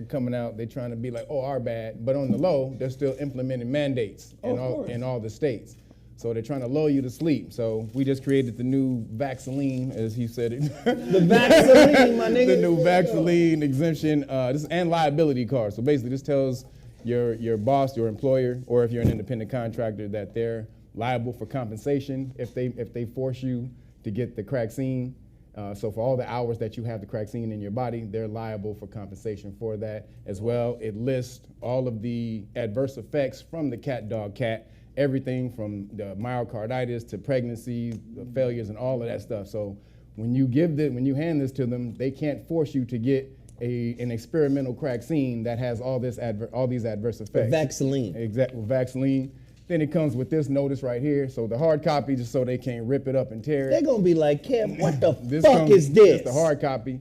coming out, they're trying to be like, oh, our bad. But on the low, they're still implementing mandates in all the states. So they're trying to lull you to sleep. So we just created the new Vaxaline, as he said it. The Vaxaline, my nigga. The new Vaxaline exemption, and liability card. So basically this tells your boss, your employer, or if you're an independent contractor, that they're liable for compensation if they force you to get the vaccine. So for all the hours that you have the vaccine in your body, they're liable for compensation for that as well. It lists all of the adverse effects from the cat, dog, cat. Everything from the myocarditis to pregnancy, failures, and all of that stuff. So when you hand this to them, they can't force you to get an experimental vaccine that has all these adverse effects. Vaxaline. Exactly, Vaxaline. Then it comes with this notice right here. So the hard copy, just so they can't rip it up and tear it. They're gonna be like, Kev, what the fuck is this? It's the hard copy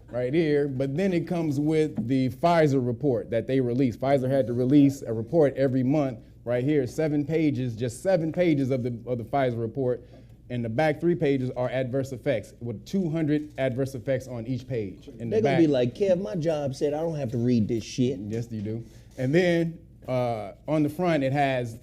right here. But then it comes with the Pfizer report that they released. Pfizer had to release a report every month. Right here, 7 pages, just 7 pages of the Pfizer report, and the back 3 pages are adverse effects with 200 adverse effects on each page. They're gonna be like, Kev, my job said I don't have to read this shit. Yes, you do. And then on the front, it has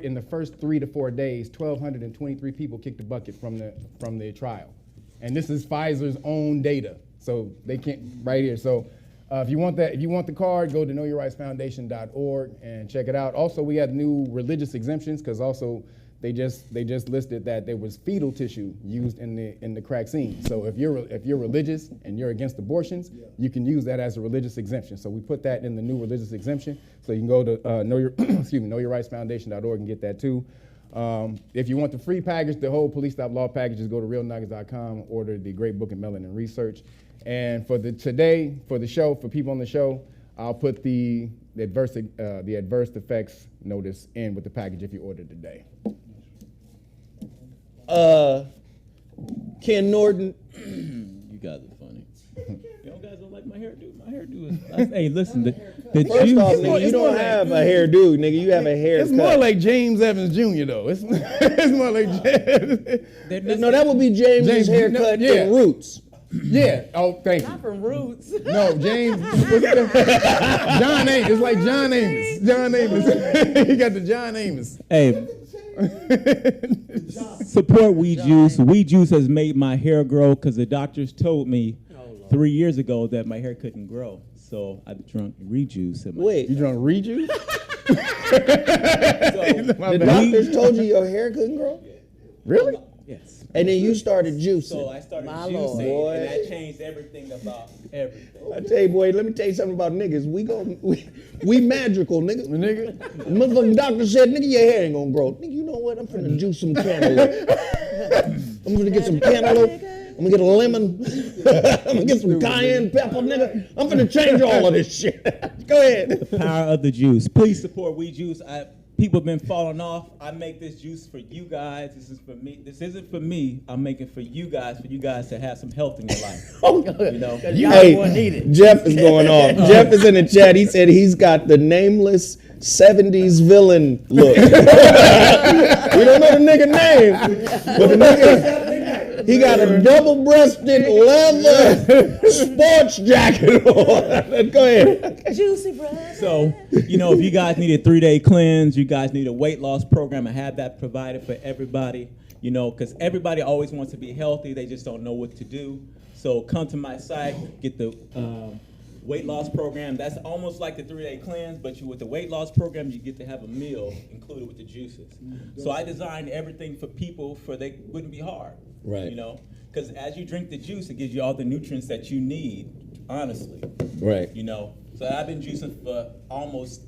in the first 3 to 4 days, 1,223 people kicked the bucket from the trial, and this is Pfizer's own data, so they can't right here. So. If you want the card, go to knowyourrightsfoundation.org and check it out. Also, we have new religious exemptions because also they just listed that there was fetal tissue used in the vaccine. So if you're religious and you're against abortions, you can use that as a religious exemption. So we put that in the new religious exemption. So you can go to knowyourrightsfoundation.org and get that too. If you want the free package, the whole police stop law package, just go to realnuggets.com, order the Great Book of Melanin Research. And for the show, for people on the show, I'll put the adverse effects notice in with the package if you order today. Ken Norton. You guys are funny. You guys don't like my hairdo? My hairdo is. Hey, listen. The First juice. off, nigga, you don't have a hairdo, nigga. You have a haircut. It's more like James Evans Jr. though. It's more like James. No, that would be James's haircut in Roots. Yeah. Oh, thank you. Not from Roots. No, James. John Amos. It's like John Amos. John Amos. He got the John Amos. Hey. Support Weed Juice. Weed Juice has made my hair grow because the doctors told me 3 years ago that my hair couldn't grow. So I drunk Rejuice. Wait. You drunk Rejuice? The doctors told you your hair couldn't grow? Really? Yes. And then you started juicing. So I started My juicing, Lord. Boy. and that changed everything about everything. I tell you, boy, let me tell you something about niggas. We magical, nigga. The motherfucking doctor said, nigga, your hair ain't gonna grow. Nigga, you know what? I'm finna juice some cantaloupe. I'm gonna get some cantaloupe. I'm gonna get a lemon. I'm gonna get some cayenne pepper, nigga. I'm finna change all of this shit. Go ahead. The power of the juice. Please support Weed Juice. People have been falling off. I make this juice for you guys. This is for me. This isn't for me. I'm making for you guys to have some health in your life. You know? Hey, Jeff is going off. Jeff is in the chat. He said he's got the nameless 70s villain look. We don't know the nigga name, but the nigga, he got a double-breasted leather sports jacket on. Go ahead. Juicy bread. So, you know, if you guys need a 3-day cleanse, you guys need a weight loss program, I have that provided for everybody, you know, because everybody always wants to be healthy. They just don't know what to do. So come to my site, get the weight loss program. That's almost like the 3-day cleanse, but with the weight loss program, you get to have a meal included with the juices. So I designed everything for people they wouldn't be hard. Right. You know, because as you drink the juice, it gives you all the nutrients that you need, honestly. Right. You know, so I've been juicing for almost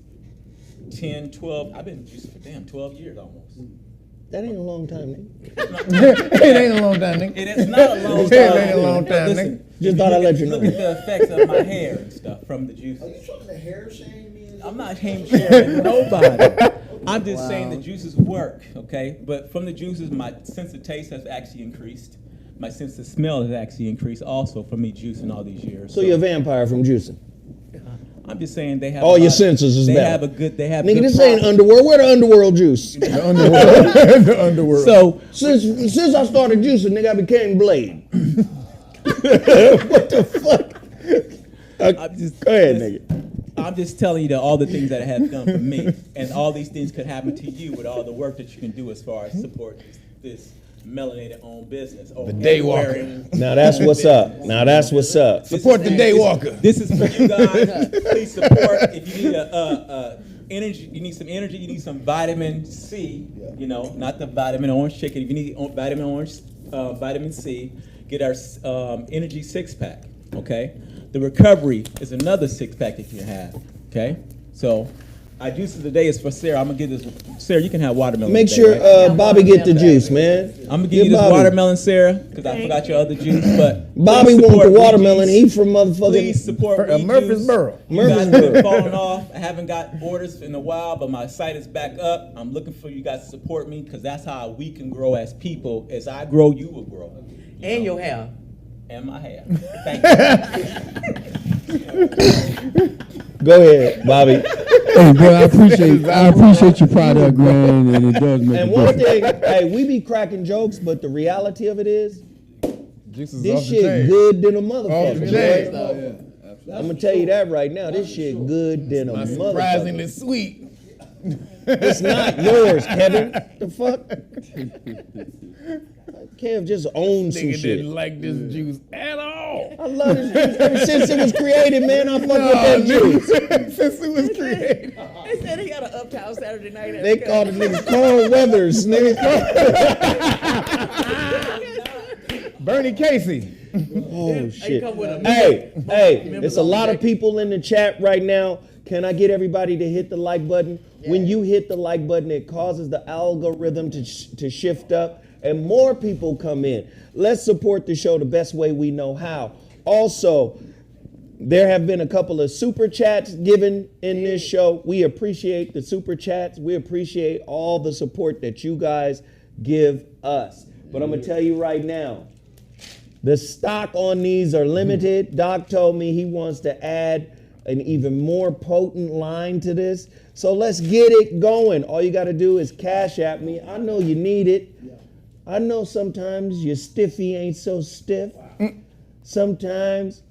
10, 12, I've been juicing for 12 years almost. That ain't a long time, nigga. It ain't a long time, nigga. It is not a long time. It ain't a long time, Listen, nigga. Just thought I'd let you know. Look at the effects of my hair and stuff from the juices. Are you trying to hair shame me? I'm not shaming nobody. I'm just saying the juices work, okay? But from the juices, my sense of taste has actually increased. My sense of smell has actually increased also from me juicing all these years. So you're a vampire from juicing. I'm just saying they have all your senses is they better. have a good. They have. Nigga, good this ain't products. underworld. Where the underworld juice? The underworld. The underworld. So since I started juicing, nigga, I became Blade. What the fuck? Go ahead, nigga. I'm just telling you that all the things that have done for me, and all these things could happen to you with all the work that you can do as far as support this melanated-owned business. The Daywalker. Now that's what's up. Now that's what's up. Support the Daywalker. This is for you guys. Please support. If you need energy, you need some energy. You need some vitamin C. You know, not the vitamin orange chicken. If you need vitamin C, get our energy 6-pack. Okay. The recovery is another 6-pack that you can have. Okay. So, our juice of the day is for Sarah. I'm gonna give this. Sarah, you can have watermelon. Make today, sure right? Bobby get the juice, man. I'm gonna give you this watermelon, Sarah, because I forgot your other juice. But Bobby want the watermelon. He from motherfucking. Please support Murfreesboro. You guys have been falling off. I haven't got orders in a while, but my site is back up. I'm looking for you guys to support me because that's how we can grow as people. As I grow, you will grow. And your hair. And my hair. Thank you. Go ahead, Bobby. Hey, bro, I appreciate your product, man, and it does make And a one difference. thing, hey, we be cracking jokes, but the reality of it is, Juice is this off the shit chain. good than a Off motherfucker. the boy. chain. I'm gonna tell you that right now. This shit good than a motherfucker. Surprisingly sweet. It's not yours, Kevin. The fuck? Kev just owns some Nigga shit. didn't like this juice at all. I love this juice. Ever since it was created, man, I fuck with that juice. Since it was created. They said he got an Uptown Saturday night. They called the niggas Carl Weathers, nigga. Bernie Casey. Oh shit. Hey, it's a lot of people in the chat right now. Can I get everybody to hit the like button? Yeah. When you hit the like button, it causes the algorithm to shift up and more people come in. Let's support the show the best way we know how. Also, there have been a couple of super chats given in this show. We appreciate the super chats. We appreciate all the support that you guys give us. But I'm going to tell you right now, The stock on these are limited. Doc told me he wants to add an even more potent line to this. So let's get it going. All you got to do is cash at me. I know you need it. I know sometimes your stiffy ain't so stiff. Sometimes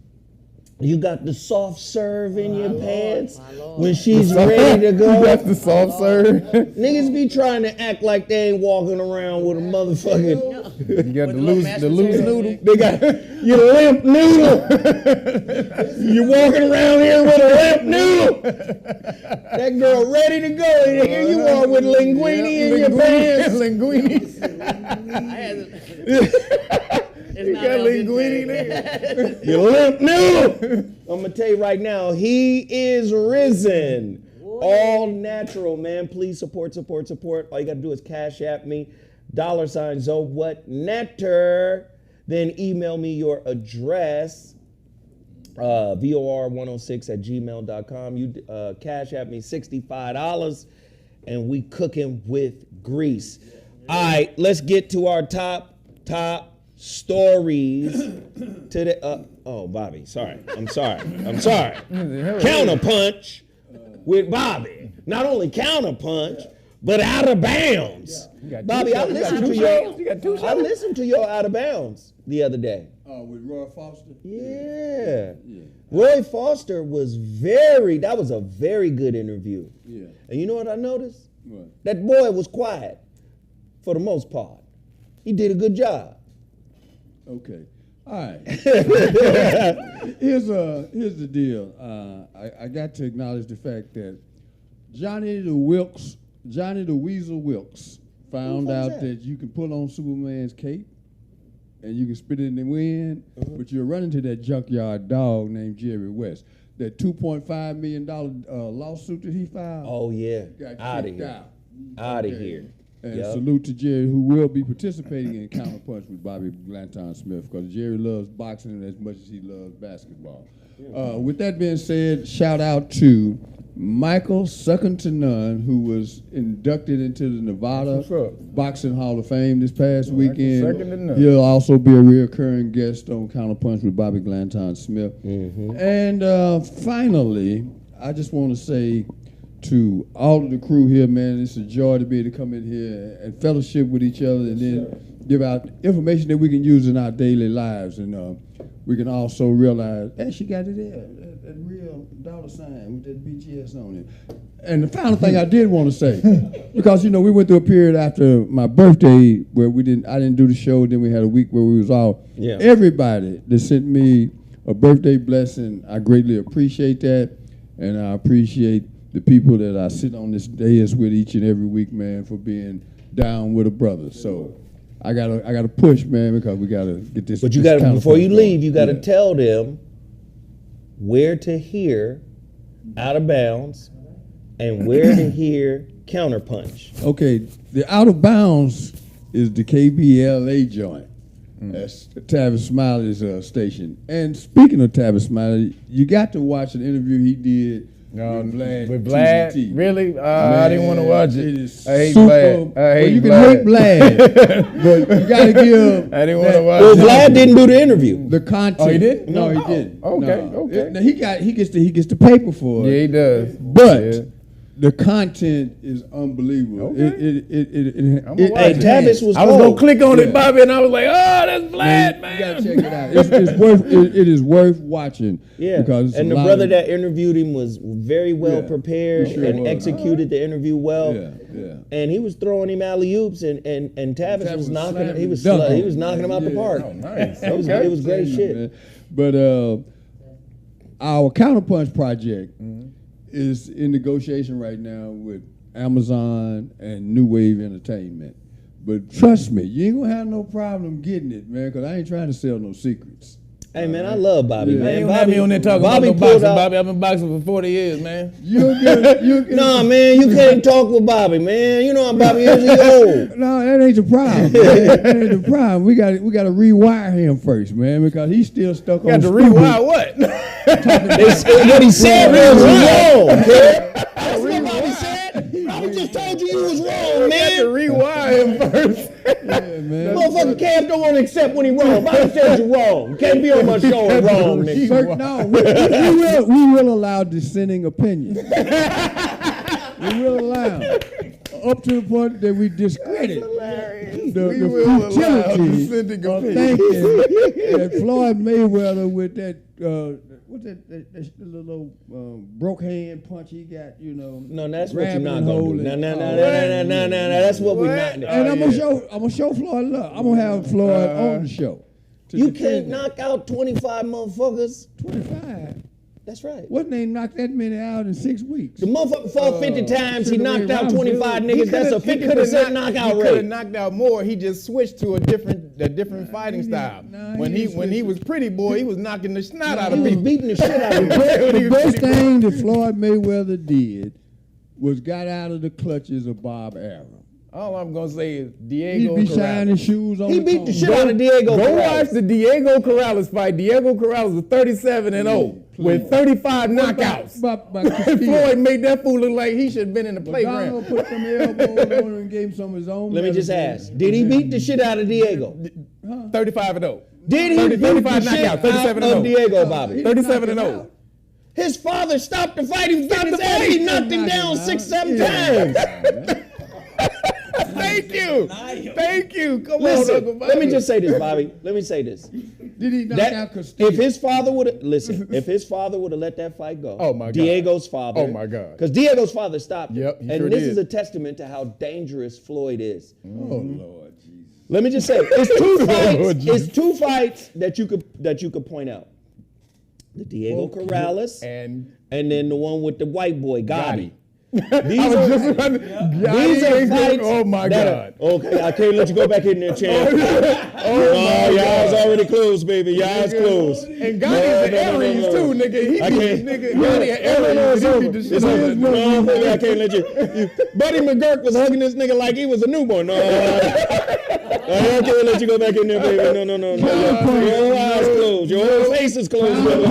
you got the soft serve in your pants when she's ready to go. You got the soft serve. Niggas be trying to act like they ain't walking around with a motherfucking. You got the loose noodle. They got your limp noodle. You're walking around here with a limp noodle. That girl ready to go. And here you are with linguine in your pants. You got linguine there. You limp noodle. I'm gonna tell you right now, he is risen. All natural, man. Please support. All you gotta do is cash at me. $ Zo what netter. Then email me your address. VOR106@gmail.com. You cash at me $65 and we cooking with grease. All right, let's get to our top stories to the Bobby, sorry. I'm sorry. Counterpunch with Bobby. Not only counterpunch, but out of bounds. Bobby, I listened to your Out of Bounds the other day. With Roy Foster? Yeah. Roy Foster that was a very good interview. Yeah. And you know what I noticed? What? That boy was quiet for the most part. He did a good job. Okay. All right. Here's the deal. I got to acknowledge the fact that Johnny the Weasel Wilkes found out that you can pull on Superman's cape and you can spit it in the wind, but you're running to that junkyard dog named Jerry West. That $2.5 million lawsuit that he filed. Oh yeah, got out of kicked here. out. Out of here. And Yep. salute to Jerry, who will be participating in Counterpunch with Bobby Blanton Smith, because Jerry loves boxing as much as he loves basketball. With that being said, shout out to Michael Second to None, who was inducted into the Nevada Boxing Hall of Fame this past weekend. Second to none. He'll also be a recurring guest on Counterpunch with Bobby Blanton Smith. And finally, I just want to say to all of the crew here, man, it's a joy to be able to come in here and fellowship with each other and then give out information that we can use in our daily lives. And we can also realize, hey, she got it there, that real $ with that BGS on it. And the final thing I did want to say, because, we went through a period after my birthday where I didn't do the show, then we had a week where we was off. Yeah. Everybody that sent me a birthday blessing, I greatly appreciate that, and I appreciate the people that I sit on this dais with each and every week, man, for being down with a brother. So I gotta push, man, because we gotta get this. But you gotta, before you leave, you gotta tell them where to hear Out of Bounds and where to hear Counterpunch. Okay, the Out of Bounds is the KBLA joint. That's Tavis Smiley's station. And speaking of Tavis Smiley, you got to watch an interview he did with Vlad. TNT. Really? I didn't want to watch it. It is I hate super. Vlad. I hate You can Vlad. hate Vlad, but you got to give. I didn't want to watch Well, it. Vlad didn't do the interview. The content. Oh, he did? No, he didn't. Okay, No. okay. Now, he gets the paper for it. Yeah, he does. But the content is unbelievable. Okay. Hey, Tavis was I was cold. gonna click on it, Bobby, and I was like, "Oh, that's Vlad, man." You gotta check it out. It is worth watching. Yeah, because and the brother that interviewed him was very well prepared he sure and was. executed the interview well. Yeah. And he was throwing him alley oops, and Tavis was knocking. slamming He was dunking. he was knocking him out the park. Oh, nice. It was great shit. Man. But our Counterpunch project is in negotiation right now with Amazon and New Wave Entertainment. But trust me, you ain't gonna have no problem getting it, man, because I ain't trying to sell no secrets. Hey man, I love Bobby, man. You have me on there talking Bobby about no pulled boxing, out. Bobby. I've been boxing for 40 years, man. You get Nah, man, you can't talk with Bobby, man. You know how Bobby is. He old. No, that ain't the problem. That ain't the problem. We got to rewire him first, man, because he's still stuck Got on to stupid. rewind what? What he said was wrong. That's what Bobby said. Bobby just told you was wrong, Got to man. rewind him first. man. Motherfucker Cam don't want to accept when he wrong. Bobby said you wrong. You can't be on my show and wrong, nigga. But no, we will allow dissenting opinion. We will allow. Up to the point that we discredit the futility of thinking that Floyd Mayweather with that what's that little broke hand punch he got, you know. No, that's what you're not gonna do. No, that's what we're not doing. And I'm gonna show Floyd love. I'm gonna have Floyd on the show. You can't knock out 25 motherfuckers. 25. That's right. What name knocked that many out in 6 weeks? The motherfucker fought 50 times. He knocked out 25 niggas. That's a 50% knockout rate. He could have knocked out more. He just switched to a different fighting style. When he was pretty boy, he was knocking the snot out of people. He was beating the shit out of people. The best thing that Floyd Mayweather did was got out of the clutches of Bob Arum. All I'm gonna say is Diego He'd be Corrales. shining shoes on. He beat the shit out of Diego Go Corrales. watch the Diego Corrales fight. Diego Corrales was 37-0 with 35 knockouts. Floyd made that fool look like he should have been in the playground. Put some elbows on him and gave him some of his own. Let me just ask: did he beat the shit out of Diego? 35-0. Did he beat the 35 shit knockouts, out 37-0. of Diego, Bobby? 37-0. His father stopped the fight. He was getting his ass. He knocked him down 6-7 times. Thank you. Come Listen, on, Uncle Bobby. let me just say this, Bobby. Let me say this. Did he knock out Castillo? If his father would have if his father would have let that fight go, Oh, my God. Diego's father. Oh, my God. Because Diego's father stopped. Yep, he and sure this did. is a testament to how dangerous Floyd is. Oh Lord Jesus. Let me just say, it's two fights. Lord Jesus. It's two fights that you could point out. The Diego Corrales And and then the one with the white boy, Gotti. These I was are, just about to, these are fights. Oh my that God. are- okay, I can't let you go back in there, champ. Oh, y'all's already closed, baby. Y'all's closed. And Gotti's an Aries too, nigga. He I beat can't. nigga. Gotti an Aries. He beat the shit It's out over. of No, baby, I can't let you. Buddy McGurk was hugging this nigga like he was a newborn. No, I can't let you go back in there, baby. No. Your eyes closed. Your whole face is closed, brother.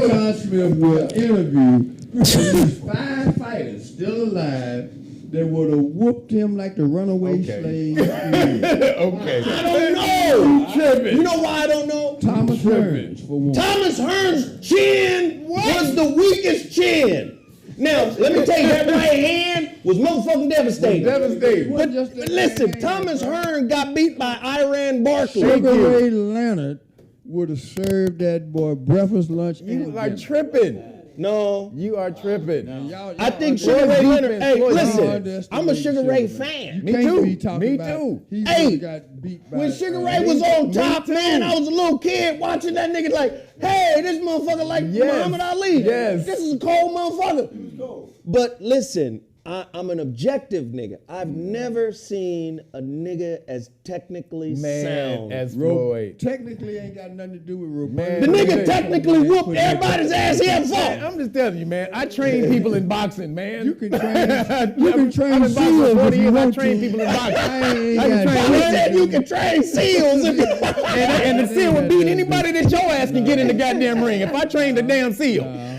John Smith will interview these 5 fighters still alive that would have whooped him like the runaway slave. Okay. I don't know. You know why I don't know? Thomas Hearns, for one. Thomas Hearns' chin was the weakest chin. Now, let me tell you, that right hand was motherfucking devastating. But listen, Thomas Hearns got beat by Iran Barkley. Sugar Ray Leonard would have served that boy breakfast, lunch, You and are dinner. tripping. No. You are tripping. I think Sugar Ray Leonard, hey, Floyd listen, I'm a Sugar Ray fan. Me Can't too. be talking Me about too. he Hey, got beat by, When Sugar Ray was on top, man, I was a little kid watching that nigga like, hey, this motherfucker like Muhammad Ali. Yes. This is a cold motherfucker. But listen, I'm an objective nigga. I've never seen a nigga as technically sound. as Floyd. Technically ain't got nothing to do with Roberto. Man, The nigga technically whooped everybody's ass he ever Man, fought. I'm just telling you, man. I train people in boxing, man. You can train I've seals been if boxing you 40 years. I want train to. people in boxing. I ain't I can got train He time. said you can train seals. and the seal would beat anybody that your ass can get in the goddamn ring. If I trained the damn seal.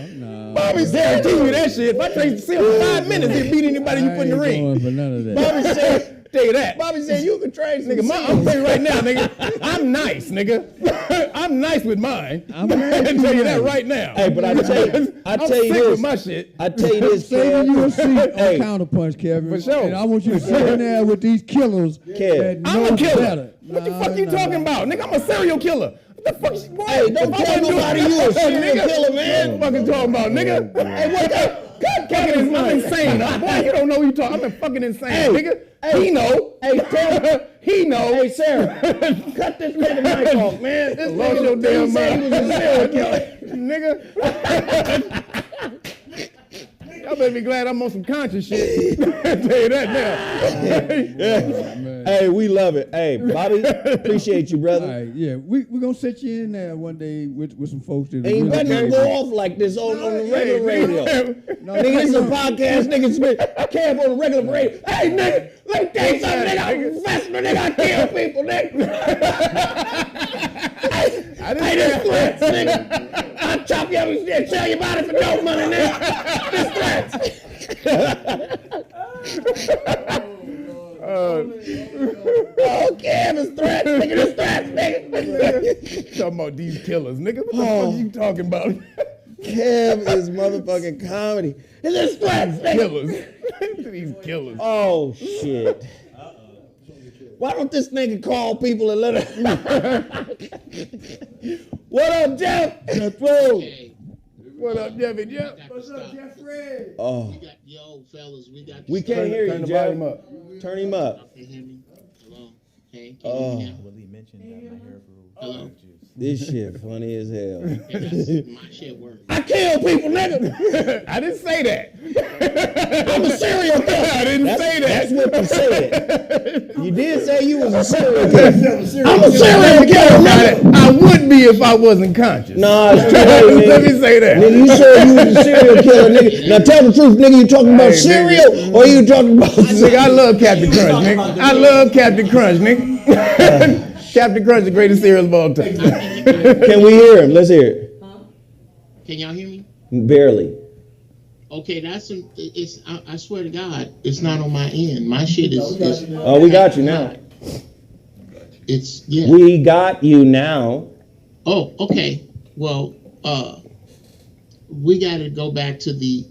Bobby guarantee you that shit. If I trained the seal for 5 minutes, he'd beat anybody you put in the I ain't ring. going for none of that. Bobby said, Tell you that. Bobby said you can train some Nigga, seals. I'm telling you right now, nigga. I'm nice, nigga. I'm nice with mine. I'm I glad can you tell you that nice. right now. Hey, but I tell you I'm this. sick with my shit. I tell you this, Saving you a seat on Hey. Counterpunch, Kevin. For sure. And I want you to sit in there with these killers that I'm know a killer. better. What the fuck you talking about? Nigga, I'm a serial killer. What the fuck? Boy, Hey, don't tell nobody you a serial killer, man. What the fuck you talking about, nigga? Hey, what the? I'm insane. Boy, you don't know who you talking. I'm fucking insane, nigga. He know. Hey, tell He know. Hey, Sarah, cut this nigga mic off, man. This Lost nigga your damn said he was a serial killer. Nigga. Y'all better be glad I'm on some conscious shit. I tell you that now. Hey, we love it. Hey, Bobby, appreciate you, brother. All right, yeah, we're going to set you in there one day with some folks that And you better not go off like this on the regular radio. Nigga, this is a podcast, nigga. I can't on the regular radio. Hey, nigga, let me tell you something, nigga. I'm a professional, nigga. I kill people, nigga. Hey, this threats, nigga. I'll chop you up and sell your body for no money, nigga. This threats. Oh Oh, Cam is threats, nigga. This threats, nigga. Talking about these killers, nigga. What the fuck are you talking about? Cam is motherfucking comedy. Is this threats, nigga? Killers. These killers. Oh, shit. Why don't this nigga call people and let her? What up, Jeff? That's What up, Jeffy? Jeff? What's up, Jeffrey? Oh, Yo, fellas, we got. we can't hear Turn you, the Jeff. volume up. Turn him up. Can you hear me? Hello? Hey, can Oh. you hear me? Willie mentioned that my hair grew. Hello? This shit funny as hell. My shit works. I kill people, nigga. I didn't say that. I'm a serial killer. I didn't say that. That's what you said. You did say you was a serial killer. I'm a serial killer, nigga. I would be if I wasn't conscious. Nah, it's too late, nigga. Let me say that. Nigga, you said you was a serial killer, nigga. Now tell the truth, nigga. You talking about Hey, cereal or you talking about? Nigga, I love Captain Crunch, nigga. I love Captain Crunch, nigga. Captain Crunch, the greatest cereal of all time. Can we hear him? Let's hear it. Can y'all hear me? Barely. Okay, I swear to God, it's not on my end. My shit is. Oh, we got you now. It's, yeah. We got you now. Oh, okay. Well, we got to go back to the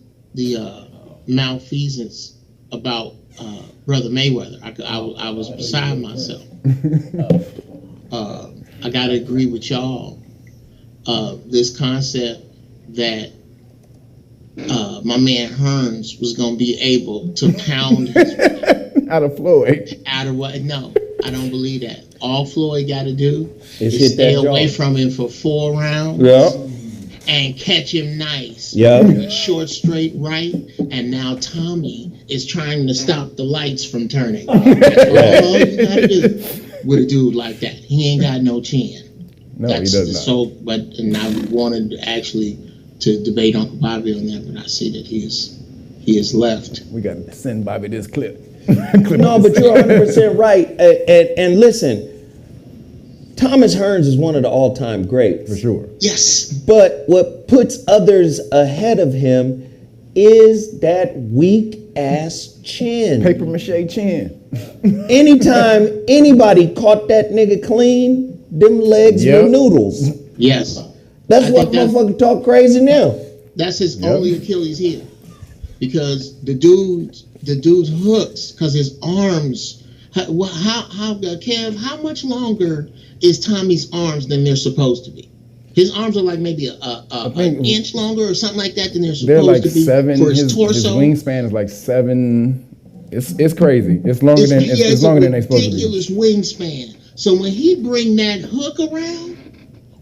malfeasance about Brother Mayweather. I was beside myself. I got to agree with y'all. This concept that my man Hearns was going to be able to pound his Out of Floyd. out of what? No, I don't believe that. All Floyd got to do Is is hit stay that away jaw. from him for 4 rounds. Yeah. And catch him nice. Yeah. Short, straight right. And now Tommy is trying to stop the lights from turning. That's all you gotta do with a dude like that. He ain't got no chin. No, he does not. So, and I wanted actually to debate Uncle Bobby on that, but I see that he is left. We got to send Bobby this clip. No, but you're 100% right. And listen, Thomas Hearns is one of the all-time greats. For sure. Yes. But what puts others ahead of him is that weak-ass chin. Paper mache chin. Anytime anybody caught that nigga clean, them legs were noodles. Yes. That's I why think that's- motherfucker talk crazy now. That's his only Achilles heel, because the dude's hooks, because his arms. Kev, how much longer is Tommy's arms than they're supposed to be? His arms are like maybe an inch longer or something like that than they're They're supposed like to be 7. for his His torso. wingspan is like 7. It's crazy. It's longer than He has it's a longer than they're supposed to be. ridiculous wingspan. So when he bring that hook around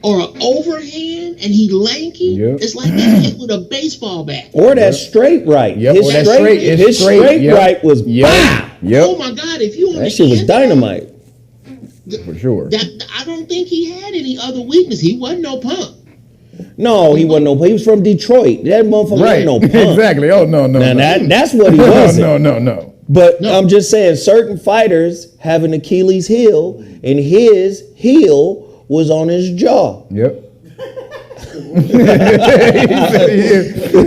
or an overhand and he lanky, it's like getting hit with a baseball bat. Or that straight right. Yep. His Or that straight, straight- his straight yep. right was Yep. Oh my God! If you on That the shit was end, dynamite. For sure. I don't think he had any other weakness. He wasn't no punk. No, he wasn't no. He was from Detroit. That motherfucker Right. wasn't no punk. Exactly. Oh no. Now no. that's what he was. No. But I'm just saying, certain fighters have an Achilles heel, and his heel was on his jaw. Yep.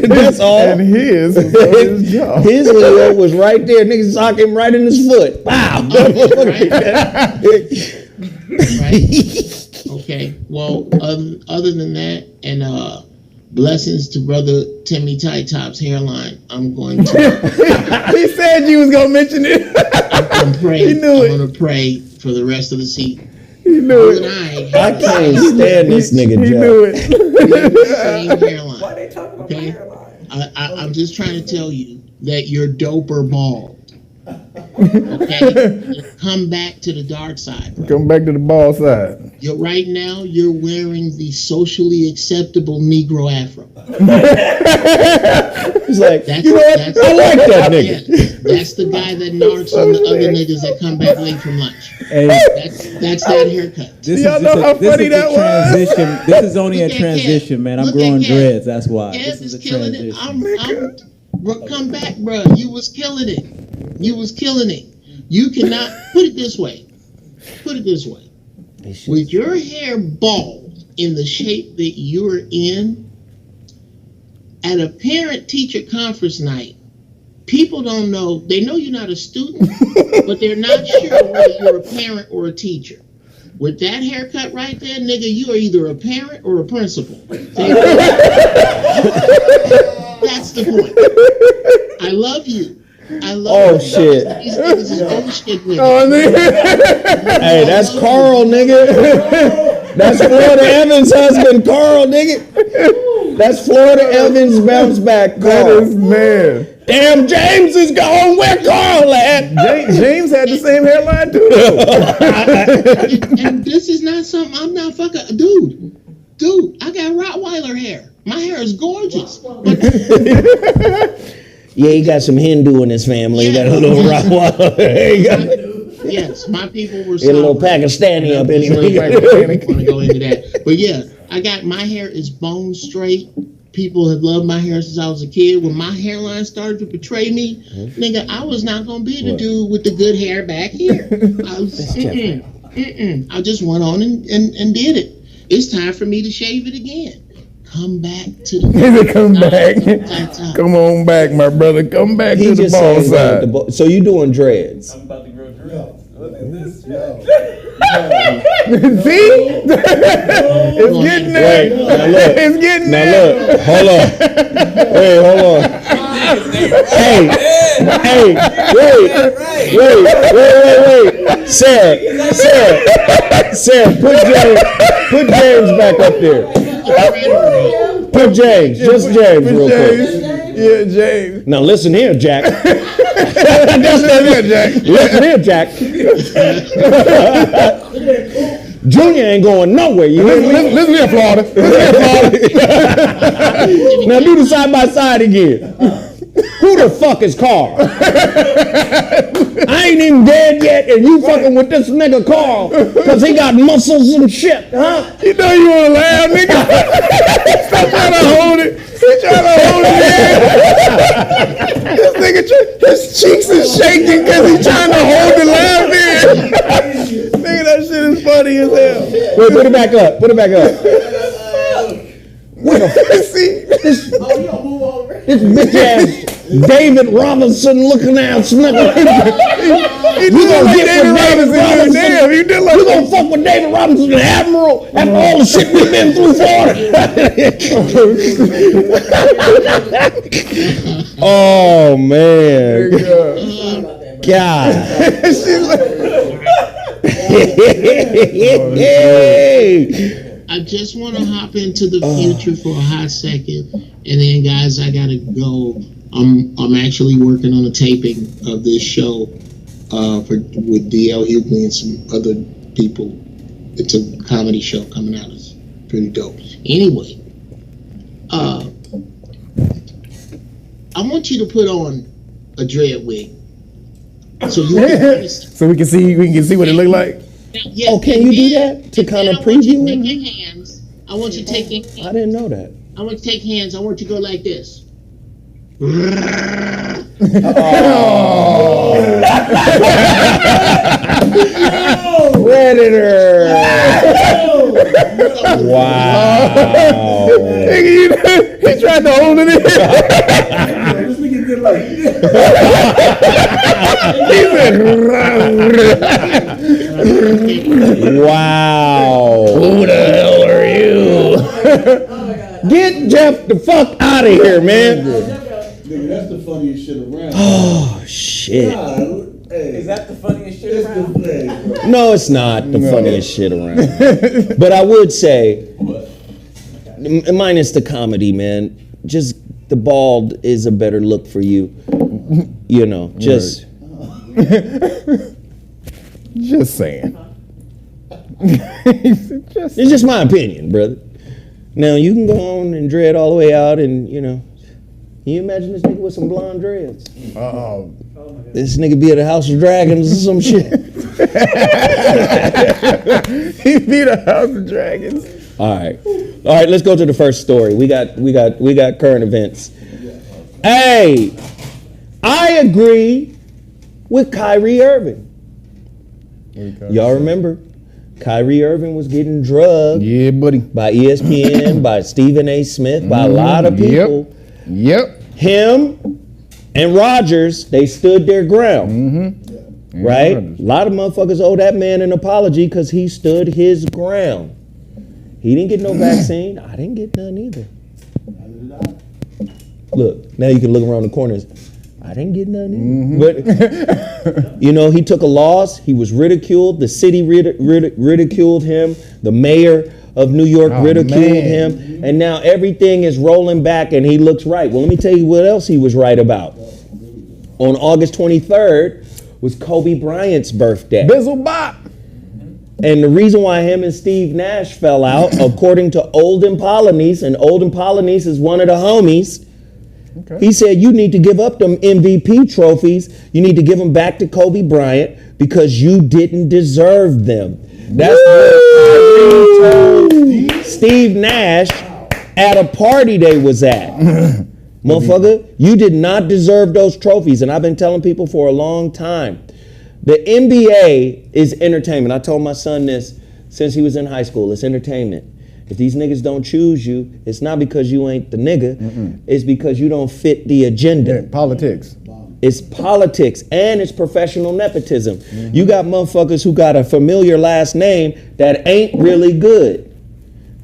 That's all. And his was on his jaw. His heel was right there. Niggas sock him right in his foot. Wow. Okay. Well, other than that, and blessings to brother Timmy Tight Top's hairline. I'm going to. He said you was gonna mention it. I'm praying. He knew it. I'm gonna pray for the rest of the season. He knew it. I can't stand this nigga, He Jeff. knew it. Same hairline. Why they talking about my hairline? I'm just trying to tell you that you're dope or bald. Okay, come back to the dark side. Bro. Come back to the ball side. Right now, you're wearing the socially acceptable Negro afro. He's like, you know what? I like that nigga. Yeah, that's the guy that narcs on the other niggas that come back late from lunch. Hey, that's that haircut. this Y'all is know how this funny is that a was? transition. This is only a Look at transition, man. I'm Look at growing Kev. dreads. That's why. Kev This is a killing it. transition. Bro, come back, bro. You was killing it. You was killing it. You cannot put it this way. Put it this way. With your hair bald in the shape that you're in, at a parent-teacher conference night, people don't know. They know you're not a student, but they're not sure whether you're a parent or a teacher. With that haircut right there, nigga, you are either a parent or a principal. That's the point. I love you. I love you. Shit. These niggas is bullshit with Hey, that's Carl, nigga. That's Florida Evans' husband, Carl, nigga. That's Florida Evans' bounce back, Carl. That is, man. Damn, James is gone. Where Carl at? James had the same hairline too. and this is not something I'm not fucking. Dude, I got Rottweiler hair. My hair is gorgeous. Yeah, he got some Hindu in his family. He got a little Rottweiler. Yes, my people were. Get a little Pakistani up in here. I don't want to go into that, but yeah, my hair is bone straight. People have loved my hair since I was a kid. When my hairline started to betray me, nigga, I was not gonna be the dude with the good hair back here. I just went on and did it. It's time for me to shave it again. Come back to the. Come back. Come on back, my brother. Come back to the ball side. So you doing dreads? I'm about to grow dreads. Look at this. See? It's getting there. It's getting there. Now look. Hold on. Wait, hold on. Hey, wait. Sarah, put James back up there. Put James, just James, real quick. Yeah, James. Now listen here, Jack. Listen here, Jack. Junior ain't going nowhere. You listen here, Florida. Now do the side by side again. Who the fuck is Carl? I ain't even dead yet, and you fucking with this nigga Carl, cause he got muscles and shit, huh? You know you wanna laugh, nigga. Stop trying to hold it. He trying to hold it in. This nigga, his cheeks is shaking cause he's trying to hold the laugh in. Nigga, that shit is funny as hell. Wait, put it back up. What the See? this bitch ass David Robinson looking ass nigga. You gonna get David Robinson? Damn, you did like you gonna fuck with David Robinson, the Admiral, after all the shit we've been through, Florida. Oh man, God. I just want to hop into the future for a hot second, and then, guys, I gotta go. I'm actually working on a taping of this show with D.L. Hughley and some other people. It's a comedy show coming out. It's pretty dope. Anyway, I want you to put on a dread wig so you can so we can see what it look like. Yeah, oh, can you do that to kind of preview it? Take your hands. I want you to take your hands. I didn't know that. I want you to take hands. I want you to go like this. Predator. Wow. He tried to hold it in. This nigga did like Wow. Who the hell are you? Get Jeff the fuck out of here, man. Nigga, that's the funniest shit around. Oh, shit. God, hey, Is that the funniest shit around? No, it's not the funniest shit around. But I would say, minus the comedy, man, just the bald is a better look for you. You know, just... Just saying. It's just my opinion, brother. Now, you can go on and dread all the way out and, you know... Can you imagine this nigga with some blonde dreads? This nigga be at a House of Dragons or some shit. He beat a House of Dragons. All right, let's go to the first story. We got current events. Hey, I agree with Kyrie Irving. Y'all remember? Kyrie Irving was getting drugged. Yeah, buddy. By ESPN, by Stephen A. Smith, by a lot of people. Yep. Him and Rodgers, they stood their ground. Right? A lot of motherfuckers owe that man an apology because he stood his ground. He didn't get no vaccine. I didn't get none either. Look, now you can look around the corners. I didn't get none either. But, you know, he took a loss. He was ridiculed. The city ridiculed him. The mayor of New York ridiculed him. And now everything is rolling back and he looks right. Well, let me tell you what else he was right about. On August 23rd was Kobe Bryant's birthday. Bizzle bop. And the reason why him and Steve Nash fell out, according to Olden Polynice, and Olden Polynice is one of the homies, he said, you need to give up them MVP trophies. You need to give them back to Kobe Bryant because you didn't deserve them. That's what Kyrie told Steve Nash at a party they was at. Motherfucker, you did not deserve those trophies. And I've been telling people for a long time. The NBA is entertainment. I told my son this since he was in high school. It's entertainment. If these niggas don't choose you, it's not because you ain't the nigga. It's because you don't fit the agenda. Yeah, politics. It's politics and it's professional nepotism. You got motherfuckers who got a familiar last name that ain't really good,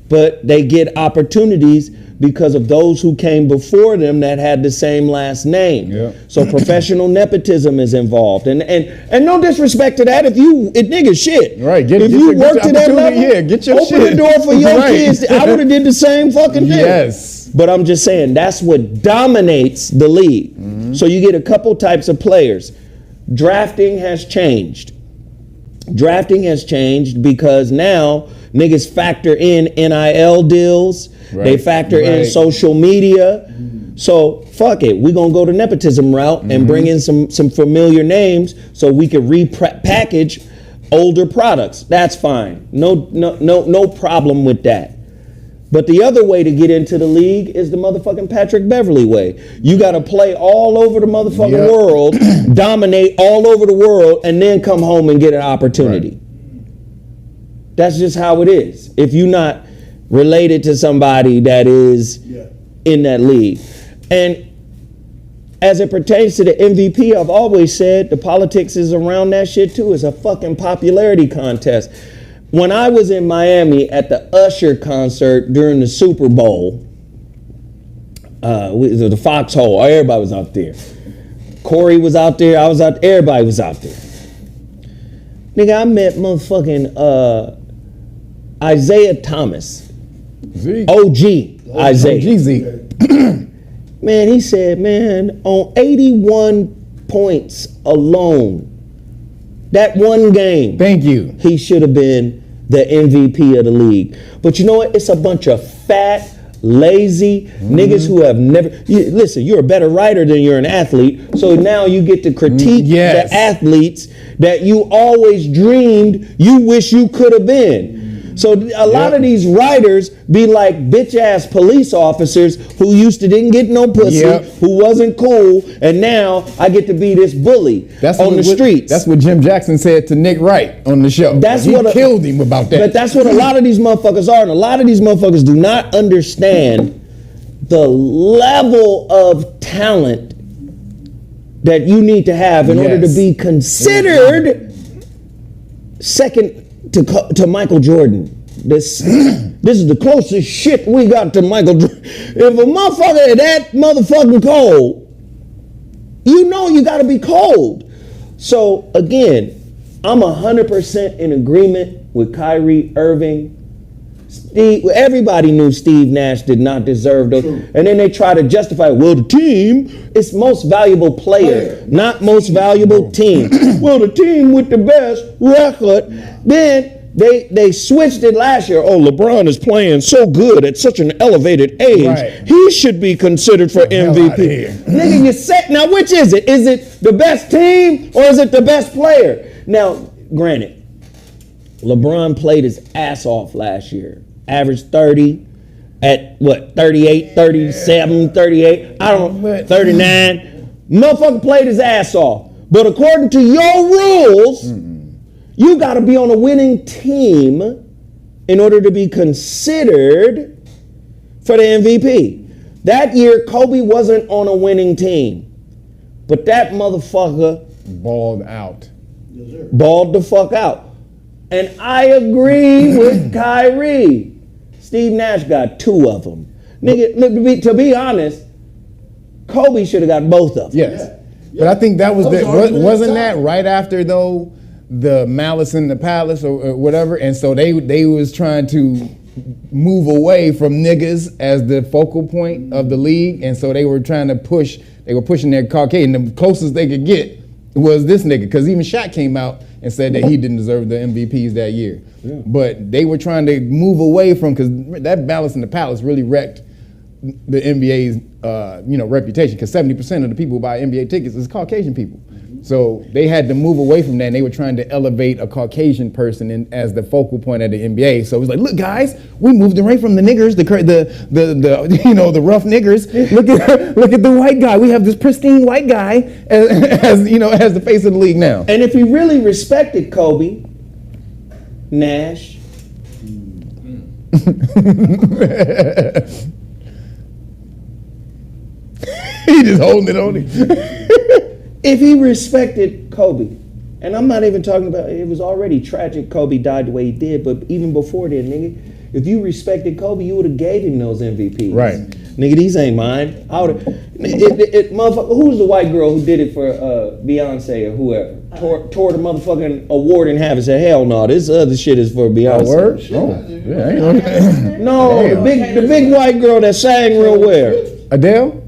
but they get opportunities because of those who came before them that had the same last name. So professional nepotism is involved. And no disrespect to that, if nigga shit. Right. If you worked to that level, get your open shit. the door for your kids. I would have did the same fucking thing. Yes. But I'm just saying, that's what dominates the league. So you get a couple types of players. Drafting has changed. Drafting has changed because now niggas factor in NIL deals. They factor in social media. So fuck it, we're gonna go the nepotism route and bring in some familiar names so we can repackage older products. That's fine. No problem with that. But the other way to get into the league is the motherfucking Patrick Beverly way. You gotta play all over the motherfucking world, dominate all over the world, and then come home and get an opportunity. That's just how it is. If you're not related to somebody that is in that league. And as it pertains to the MVP, I've always said the politics is around that shit too. It's a fucking popularity contest. When I was in Miami at the Usher concert during the Super Bowl, the Foxhole, everybody was out there. Corey was out there, I was out there, everybody was out there. Nigga, I met motherfucking Isaiah Thomas. OG Isaiah. OG Zeke. Man, he said, man, on 81 points alone, that one game. Thank you. He should have been the MVP of the league. But you know what? It's a bunch of fat, lazy niggas who have never. Listen, you're a better writer than you're an athlete. So now you get to critique the athletes that you always dreamed you wish you could have been. So a lot of these writers be like bitch ass police officers who used to didn't get no pussy, who wasn't cool, and now I get to be this bully on the streets. That's what Jim Jackson said to Nick Wright on the show. He killed him about that. But that's what a lot of these motherfuckers are, and a lot of these motherfuckers do not understand the level of talent that you need to have in order to be considered second to Michael Jordan. This is the closest shit we got to Michael Jordan. If a motherfucker is that motherfucking cold, you know you got to be cold. So again, I'm 100% in agreement with Kyrie Irving. Everybody knew Steve Nash did not deserve those. And then they try to justify, well, the team is most valuable player, not most valuable team. Well, the team with the best record, then they switched it last year. Oh, LeBron is playing so good at such an elevated age. He should be considered for MVP. Nigga, you set, now which is it? Is it the best team or is it the best player? Now, granted, LeBron played his ass off last year. Averaged 30 at what, 38, 37, 38, I don't know, 39. Motherfucker played his ass off. But according to your rules, you got to be on a winning team in order to be considered for the MVP. That year, Kobe wasn't on a winning team. But that motherfucker Balled out. balled the fuck out. And I agree with Kyrie. Steve Nash got 2 of them. Nigga, look, to be honest, Kobe should have got both of them. Yes. But I think that was wasn't that right after though the Malice in the Palace or whatever, and so they was trying to move away from niggas as the focal point of the league, and so they were pushing their Caucasian. The closest they could get was this nigga, because even Shaq came out and said that he didn't deserve the MVPs that year. Yeah. But they were trying to move away from, because that Malice in the Palace really wrecked the NBA's reputation, because 70% of the people who buy NBA tickets is Caucasian people. So they had to move away from that, and they were trying to elevate a Caucasian person as the focal point of the NBA. So it was like, look, guys, we moved away from the niggers, the rough niggers. Look at the white guy. We have this pristine white guy as the face of the league now. And if he really respected Kobe, Nash. He just holding it on him. If he respected Kobe, and I'm not even talking about, it was already tragic Kobe died the way he did, but even before then, nigga, if you respected Kobe, you would have gave him those MVPs. Right. Nigga, these ain't mine. I would have, motherfucker, who was the white girl who did it for Beyonce or whoever? Tore the motherfucking award in half and said, hell no, this other shit is for Beyonce. Word? Oh, yeah. No, the big white girl that sang real well. Adele.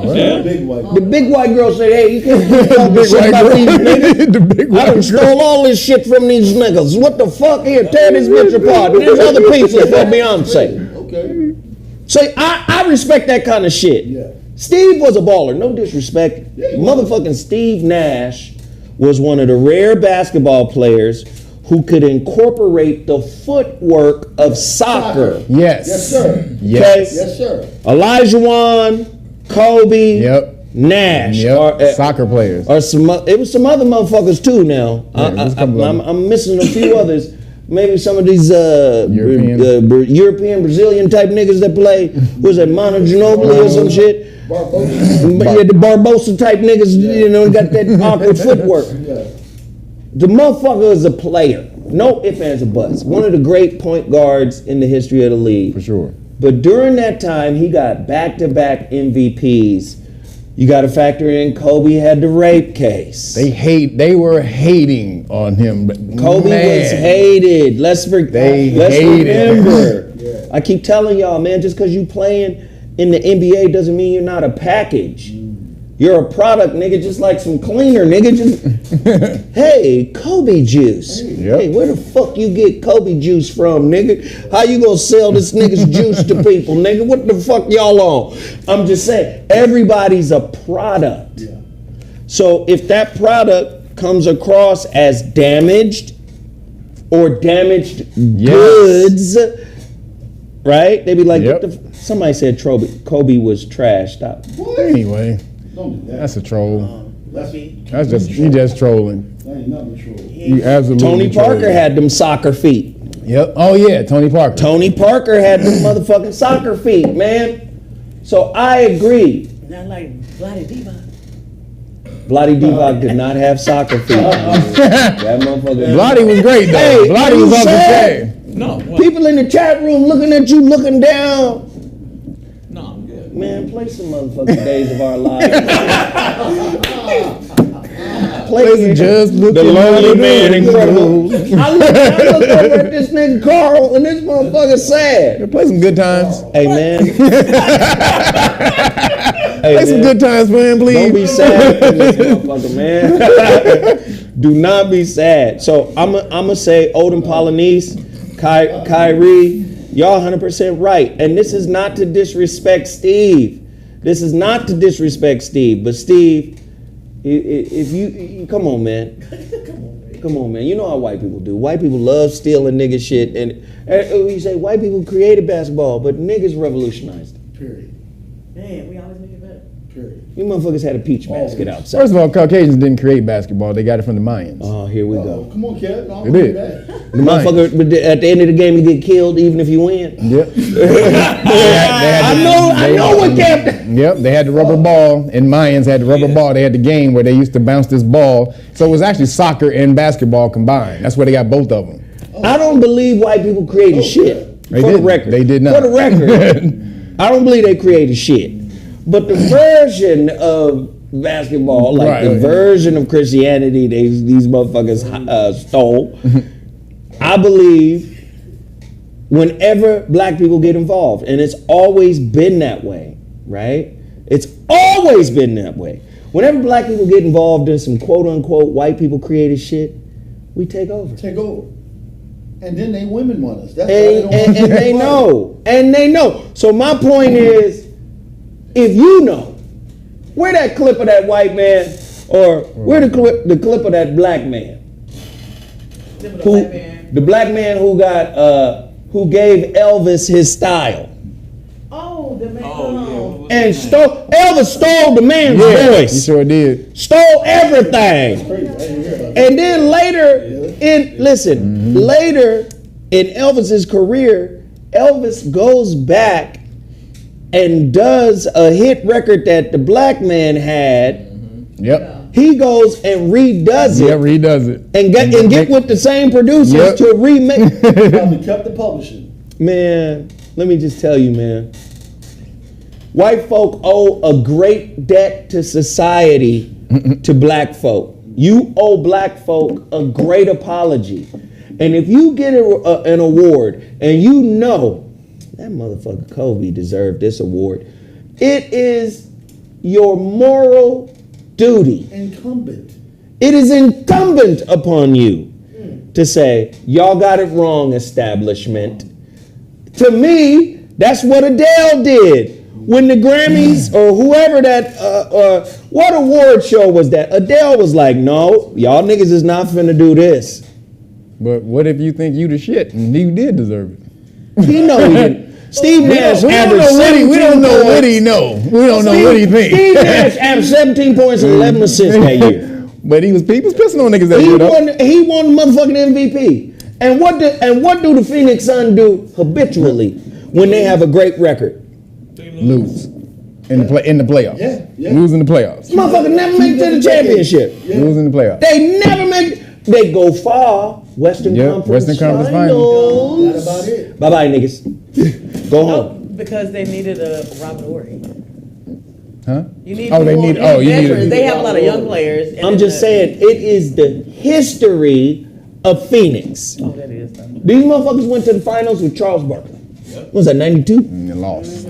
The big white girl said, hey, you can't talk this shit about these niggas. I done stole all this shit from these niggas. What the fuck? Here, tear this bitch apart. There's other pieces for Beyonce. Okay. So I respect that kind of shit. Yeah. Steve was a baller, no disrespect. Motherfucking Steve Nash was one of the rare basketball players who could incorporate the footwork of soccer. Yes. Yes, sir. Yes. Okay? Yes, sir. Elijah Kobe, Nash, soccer players, or it was some other motherfuckers too. Now I'm missing a few others. Maybe some of these European, Brazilian type niggas that play. Was it Mono Ginobili or some shit? Yeah, the Barbosa type niggas. Got that awkward footwork. The motherfucker is a player. No ifs, ands, or buts. One of the great point guards in the history of the league. For sure. But during that time, he got back-to-back MVPs. You got to factor in Kobe had the rape case. They were hating on him. Kobe was hated. Let's remember. Yeah. I keep telling y'all, man, just because you playing in the NBA doesn't mean you're not a package. You're a product, nigga, just like some cleaner, nigga. Just hey, Kobe juice. Hey, where the fuck you get Kobe juice from, nigga? How you gonna sell this nigga's juice to people, nigga? What the fuck y'all on? I'm just saying, everybody's a product. Yeah. So if that product comes across as damaged or damaged goods, right? They be like, somebody said Kobe was trash. Stop. Anyway. That's a troll. That's just trolling. That ain't nothing troll. You absolutely Tony Parker had them soccer feet. Yep. Oh yeah, Tony Parker. Tony Parker had them motherfucking soccer feet, man. So I agree. Not like Bloody Diva. Bloody Diva did not have soccer feet. That motherfucker. Bloody was great though. Hey, Bloody was off the chain. No. People in the chat room looking at you, looking down. No, I'm good. Man, play some motherfucking Days of Our Lives. Play just look the Lonely Man Incredible. I look over at this nigga Carl, and this motherfucker sad. Play some Good Times. Hey man. Play some Good Times, man, please. Don't be sad for this motherfucker, man. Do not be sad. So I'm gonna say Odin Polynice, Kyrie. Y'all 100% right. And this is not to disrespect Steve. This is not to disrespect Steve. But Steve, if you come on, man. Come on, man. You know how white people do. White people love stealing nigga shit. And you say white people created basketball, but niggas revolutionized it. Period. Man, we always make it better. Period. You motherfuckers had a peach basket outside. First of all, Caucasians didn't create basketball. They got it from the Mayans. Oh, here we go. Come on, kid. No, They did. The motherfucker, at the end of the game, he get killed even if you win. Yep. I know what can't. Yep, they had the rubber ball, and Mayans had the rubber ball. They had the game where they used to bounce this ball. So it was actually soccer and basketball combined. That's where they got both of them. I don't believe white people created shit. They For didn't. the record. They did not. For the record, I don't believe they created shit. But the version of basketball, like the version of Christianity these motherfuckers stole, I believe whenever black people get involved, and it's always been that way, right? It's always been that way. Whenever black people get involved in some quote unquote white people created shit, we take over. Take over. And then they women want us. That's And they know. And they know. So my point is, if you know, where that clip of that white man, or where the clip of that black man? The black man who got who gave Elvis his style. Oh, the man. And Elvis stole the man's voice. He sure did. Stole everything. And then later later in Elvis's career, Elvis goes back and does a hit record that the black man had. Yep. He goes and redoes it. Yeah, redoes it. And get with the same producers to remake. Probably kept the publishing. Man, let me just tell you, man. White folk owe a great debt to society to black folk. You owe black folk a great apology. And if you get an award and you know that motherfucker Kobe deserved this award, it is your moral duty. Incumbent. It is incumbent upon you to say, y'all got it wrong, establishment. To me, that's what Adele did. When the Grammys or whoever that, what award show was that? Adele was like, no, y'all niggas is not finna do this. But what if you think you the shit and you did deserve it? He know he didn't. Steve Nash averaged 17 We don't know points. what he know. We don't know what he thinks. Steve Nash averaged 17 points and 11 assists that year. But he was pissing on niggas that year, though. He won the motherfucking MVP. And what do the Phoenix Suns do habitually when they have a great record? Lose in the playoffs. Yeah. Lose in the playoffs. Motherfucker never make it to the championship. Lose in the playoffs. They never make. They go far. Western Conference Conference Finals. That's about it. Bye bye niggas. Go home. Because they needed a Robert Ory. Huh? You need they need. Oh, you need. veterans. They have a lot of young players. I'm just saying, it is the history of Phoenix. Oh, that is. These motherfuckers went to the finals with Charles Barkley. What was that, 92? And lost.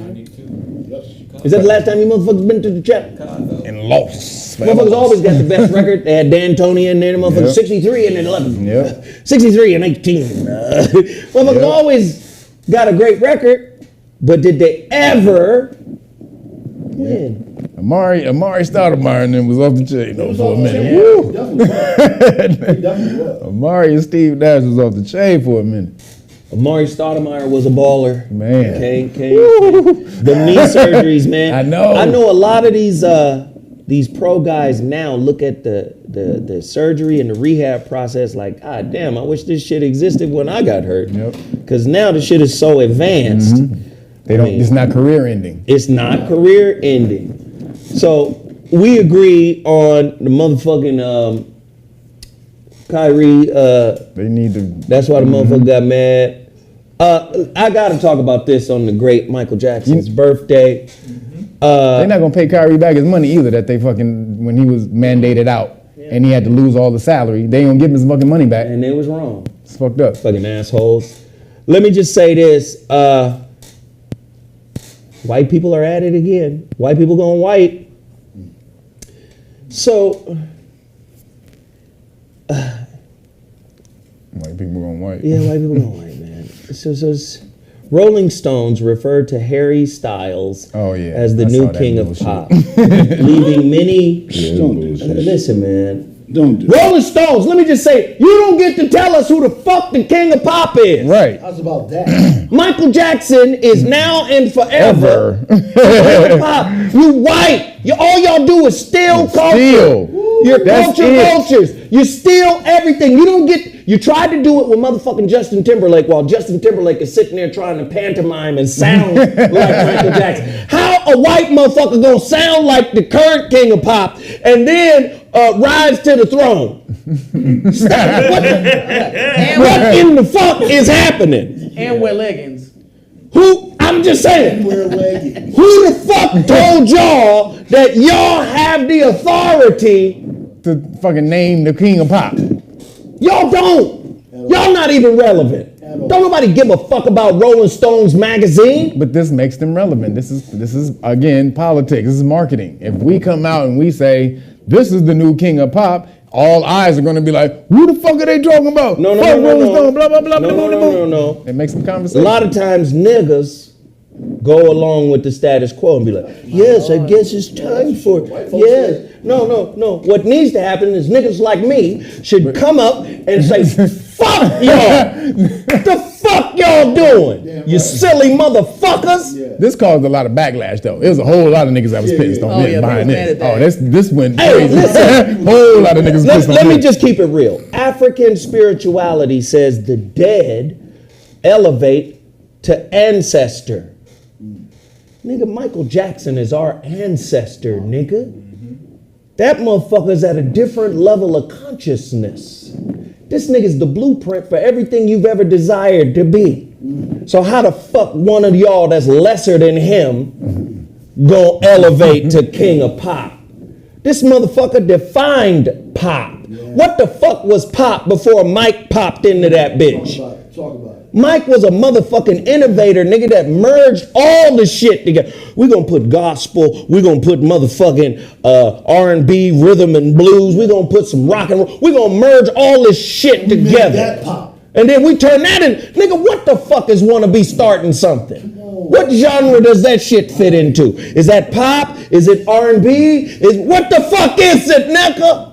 Is that the last time you motherfuckers been to the champ? And lost. Motherfuckers always got the best record. They had Dan Tony in there. The motherfuckers 63 and 11. Yep. 63 and 18. Motherfuckers always got a great record, but did they ever win? Amari Stoudemire and them was off the chain though for a minute. Woo. Definitely was. Amari and Steve Nash was off the chain for a minute. Amari Stoudemire was a baller. Man. The knee surgeries, man. I know. I know a lot of these pro guys now look at the surgery and the rehab process like, God damn, I wish this shit existed when I got hurt. Yep. Because now the shit is so advanced. It's not career ending. It's not career ending. So we agree on the motherfucking Kyrie. They need to. That's why the motherfucker got mad. I gotta talk about this on the great Michael Jackson's birthday. They're not gonna pay Kyrie back his money either. That they fucking when he was mandated out and he had to lose all the salary. They ain't gonna give him his fucking money back. And they was wrong. It's fucked up. Fucking assholes. Let me just say this. White people are at it again. White people going white. So, White people going white. yeah, white people going white, man. So Rolling Stones referred to Harry Styles as the new king of pop, leaving many. Listen, man. Don't do Rolling Stones, let me just say, you don't get to tell us who the fuck the king of pop is. Right. How's about that? Michael Jackson is now and forever the king of pop. You white. All y'all do is steal culture. You're cultures. You steal everything. You don't get. You tried to do it with motherfucking Justin Timberlake while Justin Timberlake is sitting there trying to pantomime and sound like Michael Jackson. How a white motherfucker gonna sound like the current king of pop and then rise to the throne? Stop. What in the fuck is happening? And wear leggings. Who? I'm just saying. Who the fuck told y'all that y'all have the authority to fucking name the king of pop? Y'all don't. Y'all not even relevant. Don't nobody give a fuck about Rolling Stones magazine. But this makes them relevant. This is again politics. This is marketing. If we come out and we say this is the new king of pop, all eyes are going to be like, who the fuck are they talking about? No. Blah blah blah. No. It makes some conversation. A lot of times niggas go along with the status quo and be like, yes, I guess it's time for, yes. No. What needs to happen is niggas like me should come up and say, fuck y'all. The fuck y'all doing? You silly motherfuckers. This caused a lot of backlash though. It was a whole lot of niggas that was pissed on this behind this. Oh, this went crazy. Listen, whole lot of niggas pissed on this. Let me just keep it real. African spirituality says the dead elevate to ancestor. Nigga, Michael Jackson is our ancestor, nigga. That motherfucker's at a different level of consciousness. This nigga's the blueprint for everything you've ever desired to be. So how the fuck one of y'all that's lesser than him gonna elevate to king of pop? This motherfucker defined pop. What the fuck was pop before Mike popped into that bitch? Talk about it. Mike was a motherfucking innovator, nigga, that merged all the shit together. We're gonna put gospel, we're gonna put motherfucking R&B, rhythm and blues, we're gonna put some rock and roll, we're gonna merge all this shit together. That pop. And then we turn that in. Nigga, what the fuck is wanna be starting something? What genre does that shit fit into? Is that pop? Is it R&B? What the fuck is it, nigga?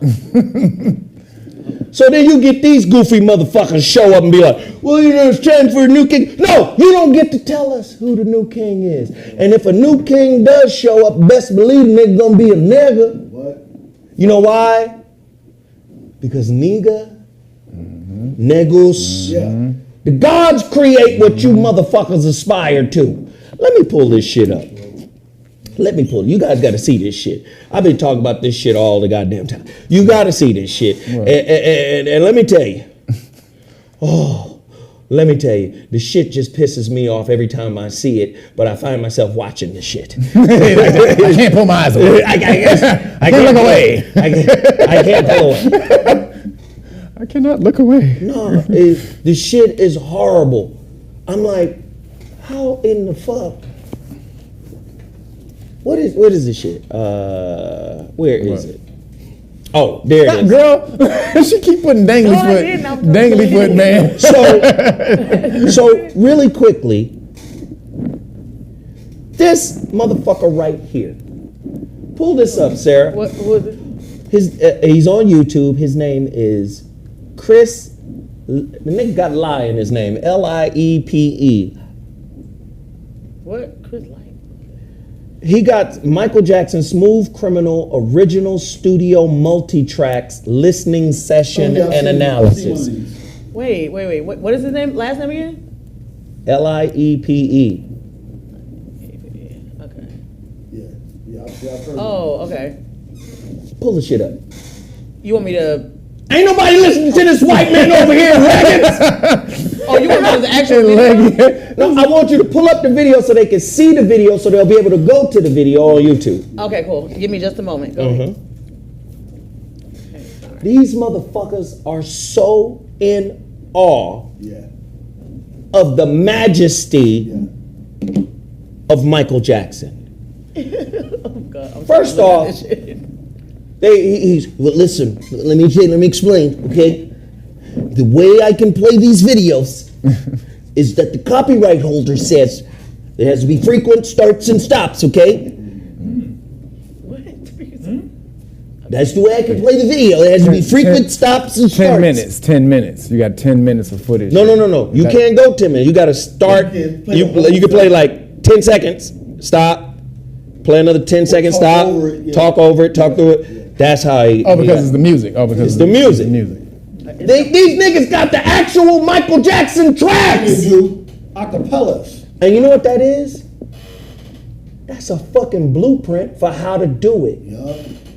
So then you get these goofy motherfuckers show up and be like, well, you know, it's time for a new king. No, you don't get to tell us who the new king is. And if a new king does show up, best believe nigga gonna be a nigga. What? You know why? Because nigga, negus, the gods create what you motherfuckers aspire to. Let me pull this shit up. You guys got to see this shit. I've been talking about this shit all the goddamn time. You got to see this shit. Right. And let me tell you. Let me tell you. The shit just pisses me off every time I see it, but I find myself watching the shit. I can't pull my eyes away. I can't look away. I can't pull away. I cannot look away. No, the shit is horrible. I'm like, how in the fuck? What is this shit? Where is it? Oh, there it is. Girl, she keep putting dangly foot, man. So really quickly, this motherfucker right here. Pull this up, Sarah. What was it? He's on YouTube. His name is Chris. The nigga got lie in his name. Liepe. What? Chris Light. He got Michael Jackson Smooth Criminal Original Studio Multitracks Listening Session and Analysis. Wait. What is his name? Last name again? Liepe. Okay. Yeah, I've heard Oh, okay. Pull the shit up. You want me to? Ain't nobody listening to this white man over here in leggings. Oh, you want me to the actual video? No, I want you to pull up the video so they can see the video so they'll be able to go to the video on YouTube. Okay, cool. Give me just a moment. Go ahead. Okay, these motherfuckers are so in awe of the majesty of Michael Jackson. Oh, God. First off, listen, let me explain, okay? The way I can play these videos is that the copyright holder says there has to be frequent starts and stops, okay? What? That's the way I can play the video. There has to be frequent stops and starts. 10 minutes. You got 10 minutes of footage. No. You can't go 10 minutes. You got to start. You can play like 10 seconds, stop, play another 10 seconds, stop, talk over it, talk through it. That's how he... because it's the music. It's the music. These niggas got the actual Michael Jackson tracks. They do acapellas. And you know what that is? That's a fucking blueprint for how to do it.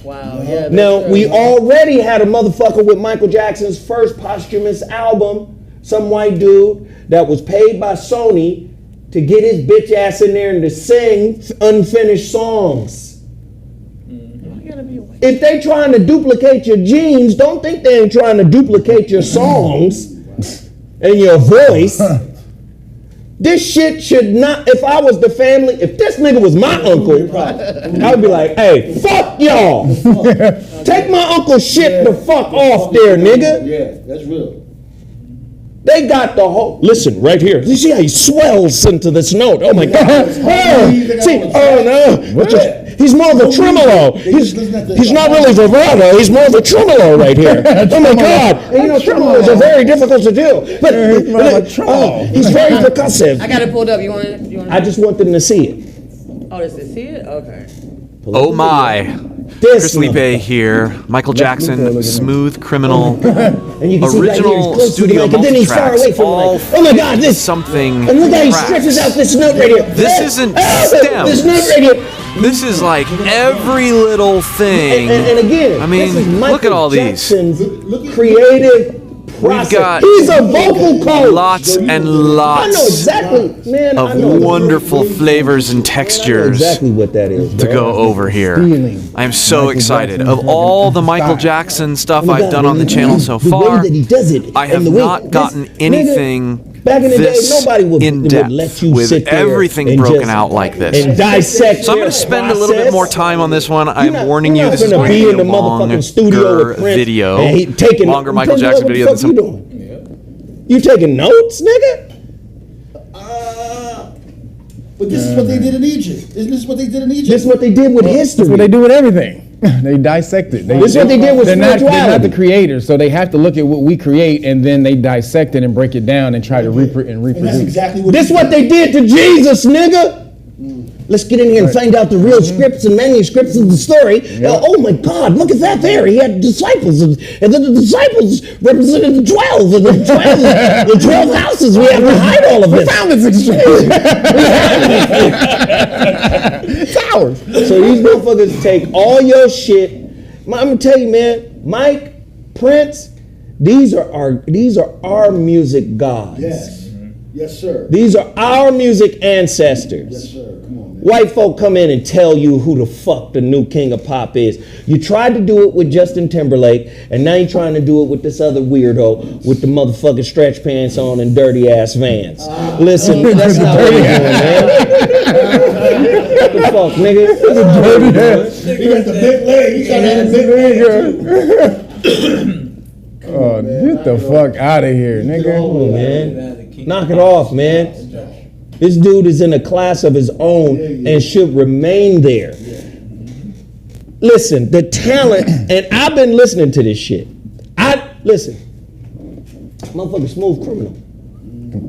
Wow. Yeah. Now, we already had a motherfucker with Michael Jackson's first posthumous album, some white dude that was paid by Sony to get his bitch ass in there and to sing unfinished songs. If they trying to duplicate your genes, don't think they ain't trying to duplicate your songs and your voice. This shit should not, if I was the family, if this nigga was my uncle, I would be like, hey, fuck y'all. Take my uncle's shit the fuck off there, nigga. Yeah, that's real. They got the whole, listen, right here. You see how he swells into this note? Oh my God. See, oh no. He's more of a tremolo. He's not really vibrato. He's more of a tremolo right here. Oh my God. And you know, tremolos are very difficult to do. But he's very percussive. I got it pulled up. You want it? I just want them to see it. Oh, does it see it? Okay. Oh my. Chris Lipe here. Michael Jackson, Smooth Criminal, original studio multi-tracks, all oh my God, this something. And look how he stretches out this note right here. This isn't stems. This note right here. This is like every little thing. And again, I mean, look at all these. Creative We've got he's a vocal coach. Lots and I know lots exactly, man, of wonderful flavors and textures exactly what that is, to go over here. I am so excited. Of all the Michael Jackson stuff I've done on the channel so far, I have not gotten anything back in the day, nobody would in let depth you with sit there everything and broken just- out like this. and dissect So I'm going to their spend a little bit process. more time on this one. I'm warning you, You're not this is gonna going be to in be the a motherfucking studio longer with Prince video, and he taking longer Michael Jackson video than some. You taking notes, nigga? But this is what they did in Egypt. Isn't this what they did in Egypt? This is what they did with history. That's what they do with everything. They dissect it. This is what they did with they're not spirituality. the creators, so they have to look at what we create and then they dissect it and break it down and try to reproduce. And that's exactly what This is what they did to Jesus, nigga. Let's get in here and find out the real scripts and manuscripts of the story. Oh my God, look at that there. He had disciples, and then the disciples represented the 12, and the 12 houses. We have to hide all of this. We found this exchange. Towers. So these motherfuckers take all your shit. I'm gonna tell you, man, Mike, Prince, these are our music gods. Yes. Yes, sir. These are our music ancestors. Yes, sir. Come on, man. White folk come in and tell you who the fuck the new king of pop is. You tried to do it with Justin Timberlake, and now you're trying to do it with this other weirdo with the motherfucking stretch pants on and dirty ass Vans. Listen, that's not what we're doing, man. What the fuck, nigga? That's a dirty ass. He got the big leg. He trying to have a big leg. Oh, get the fuck out of here, nigga. Oh, man. Knock it off, man. This dude is in a class of his own and should remain there. Listen, the talent, and I've been listening to this shit. Listen, motherfucker, Smooth Criminal. And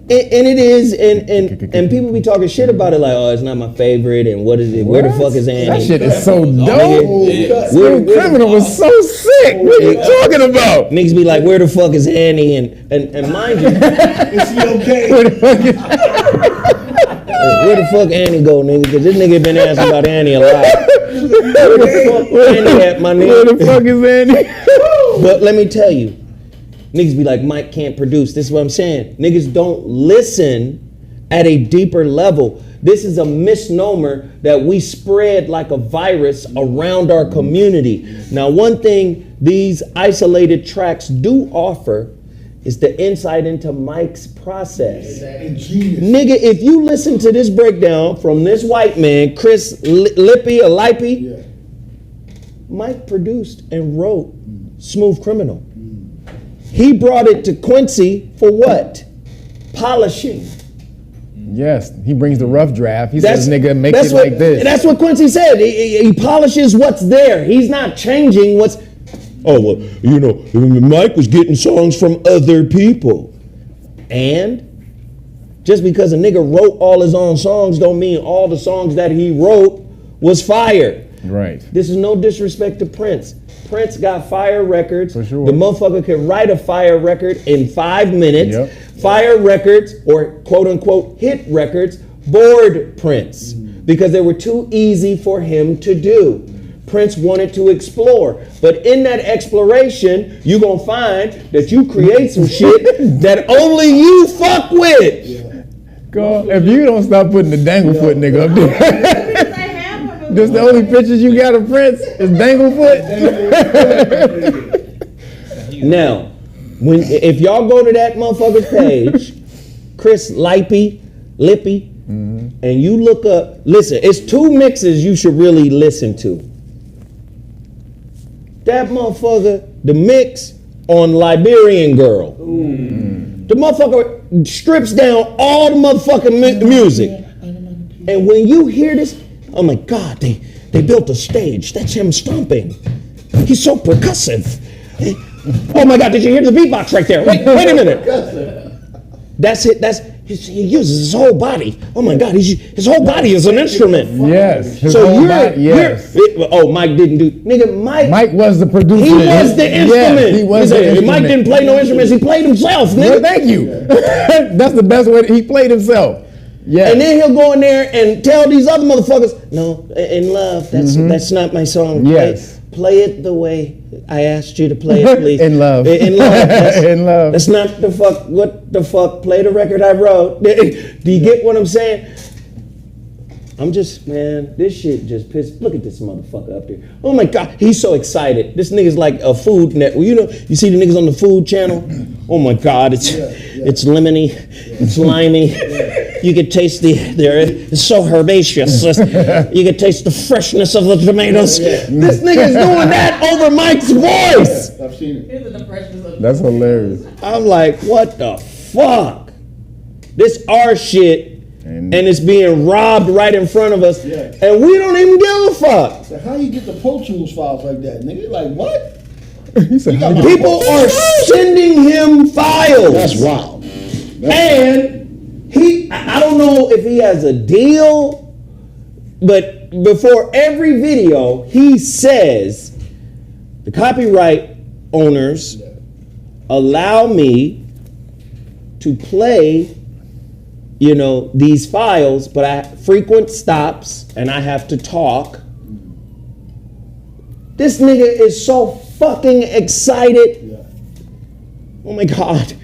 it is, and people be talking shit about it like, oh, it's not my favorite, and what is it? Where the fuck is Annie? That shit is so dope. Smooth Criminal was so sick. What are you talking about? Niggas be like, where the fuck is Annie? And mind you, Is he okay? where the fuck Annie go, nigga? Because this nigga been asking about Annie a lot. Where the fuck Annie at, my nigga? Where the fuck is Annie? But let me tell you, niggas be like, Mike can't produce. This is what I'm saying. Niggas don't listen at a deeper level. This is a misnomer that we spread like a virus around our community. Now, one thing these isolated tracks do offer is the insight into Mike's process. Nigga, if you listen to this breakdown from this white man, Chris Lippy or Lippy, Mike produced and wrote Smooth Criminal. He brought it to Quincy for what? Polishing. Yes, he brings the rough draft. He says, nigga, make it what, like this. That's what Quincy said. He polishes what's there. He's not changing what's... Oh, well, you know, Mike was getting songs from other people. And just because a nigga wrote all his own songs don't mean all the songs that he wrote was fire. Right. This is no disrespect to Prince. Prince got fire records. For sure. The motherfucker could write a fire record in 5 minutes. Yep. Fire records, or quote unquote hit records, bored Prince because they were too easy for him to do. Prince wanted to explore, but in that exploration, you're gonna find that you create some shit that only you fuck with. Girl, if you don't stop putting the Danglefoot nigga up there. Just the only pictures you got of Prince is Danglefoot. Now, if y'all go to that motherfucker's page, Chris Lippy, and you look up, listen, it's 2 mixes you should really listen to. That motherfucker, the mix on Liberian Girl. The motherfucker strips down all the motherfucking music. And when you hear this, oh my God, they built a stage. That's him stomping. He's so percussive. Oh my God, did you hear the beatbox right there? Wait a minute. That's it. He uses his whole body. Oh my God, his whole body is an instrument. Yes. Mike didn't do. Nigga, Mike was the producer. He was the instrument. Yes, he was the instrument. Mike didn't play no instruments. He played himself, nigga. Well, thank you. That's the best way. He played himself. Yeah. And then he'll go in there and tell these other motherfuckers, no, in love, that's not my song. Yes. Play it the way I asked you to play it, please. In love. In love. In love. That's not what the fuck, play the record I wrote. Do you get what I'm saying? I'm just, man, this shit just pissed. Look at this motherfucker up there. Oh my God, he's so excited. This nigga's like a food network. You know, you see the niggas on the food channel? Oh my God, it's lemony, it's limey. You could taste it's so herbaceous. You could taste the freshness of the tomatoes. This nigga's doing that over Mike's voice. I've seen it. That's hilarious. I'm like, what the fuck? This our shit. And it's being robbed right in front of us, and we don't even give a fuck. So how you get the Pro Tools files like that, nigga? Like what? People are sending him files. That's wild. And I don't know if he has a deal, but before every video, he says the copyright owners allow me to play, you know, these files, but I frequent stops and I have to talk. This nigga is so fucking excited. Oh my God.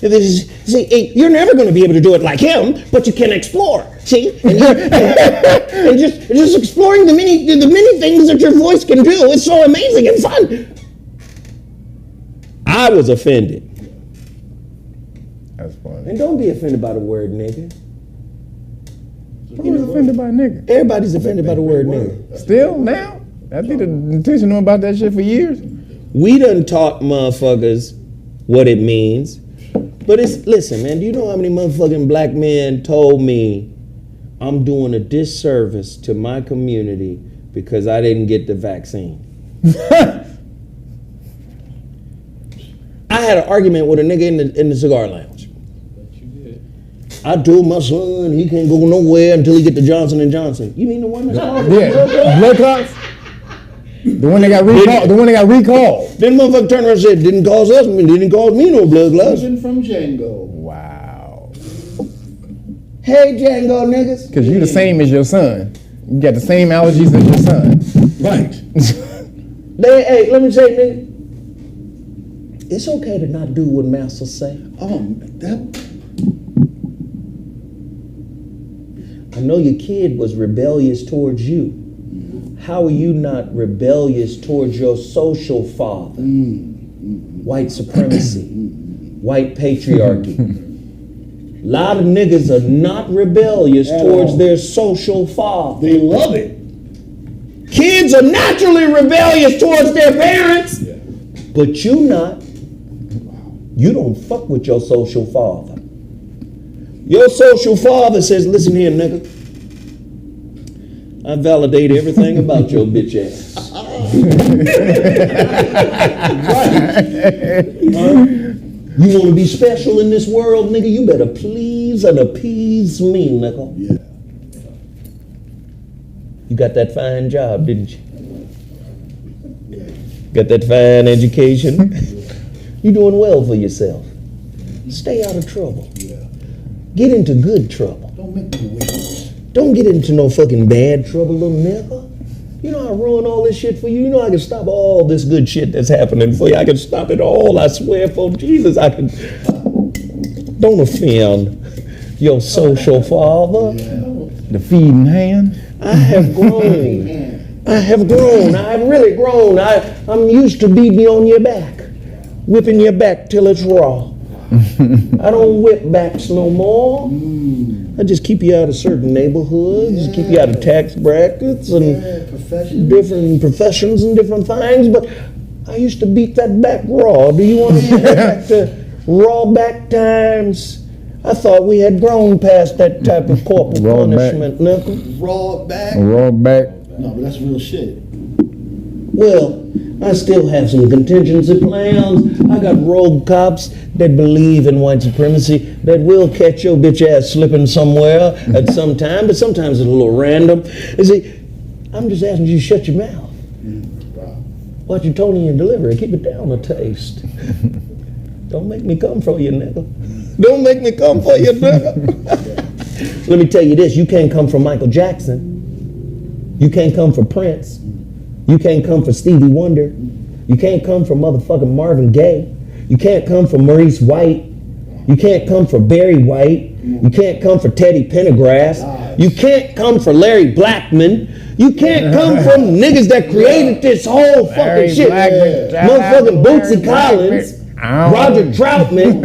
See, you're never going to be able to do it like him, but you can explore. See, and just exploring the many things that your voice can do. It's so amazing and fun. I was offended. That's funny. And don't be offended by the word nigga. Who's offended by nigga? Everybody's offended by the word nigga. Still now? I think the teacher knew about that shit for years. We done taught motherfuckers what it means. But listen, man, do you know how many motherfucking black men told me I'm doing a disservice to my community because I didn't get the vaccine? I had an argument with a nigga in the cigar lounge. I told my son he can't go nowhere until he get the Johnson & Johnson. You mean the one that's called? Yeah, blood clots? The one that got recalled. The one that got recalled. Then motherfucker turned around and said, didn't cause me no blood clots. From Django. Wow. Hey Django niggas. Because you the same as your son. You got the same allergies as your son. Right. Hey, let me say, nigga. It's okay to not do what masters say. I know your kid was rebellious towards you. How are you not rebellious towards your social father? White supremacy, white patriarchy. A lot of niggas are not rebellious towards their social father. They love it. Kids are naturally rebellious towards their parents, but you not. You don't fuck with your social father. Your social father says, listen here, nigga. I validate everything about your bitch ass. You want to be special in this world, nigga? You better please and appease me, nigga. Yeah. You got that fine job, didn't you? Got that fine education? You doing well for yourself. Stay out of trouble. Yeah. Get into good trouble. Don't make me wait. Don't get into no fucking bad trouble, little nigga. You know I ruin all this shit for you. You know I can stop all this good shit that's happening for you. I can stop it all. I swear for Jesus, I can. Don't offend your social father. The feeding hand. I have grown. I have grown. I have really grown. I'm used to beating on your back, whipping your back till it's raw. I don't whip backs no more. I just keep you out of certain neighborhoods, keep you out of tax brackets and different professions and different things. But I used to beat that back raw. Do you want to go back to raw back times? I thought we had grown past that type of corporal punishment, nickel. Raw back? Raw back. No, but that's real shit. Well, I still have some contingency plans. I got rogue cops that believe in white supremacy that will catch your bitch ass slipping somewhere at some time, but sometimes it's a little random. You see, I'm just asking you to shut your mouth. Watch your tone and your delivery. Keep it down a taste. Don't make me come for you, nigga. Don't make me come for you, nigga. Let me tell you this, you can't come for Michael Jackson. You can't come for Prince. You can't come for Stevie Wonder. You can't come for motherfucking Marvin Gaye. You can't come for Maurice White. You can't come for Barry White. You can't come for Teddy Pendergrass. You can't come for Larry Blackman. You can't come from niggas that created this whole fucking shit. Motherfucking Bootsy Collins, Roger Troutman,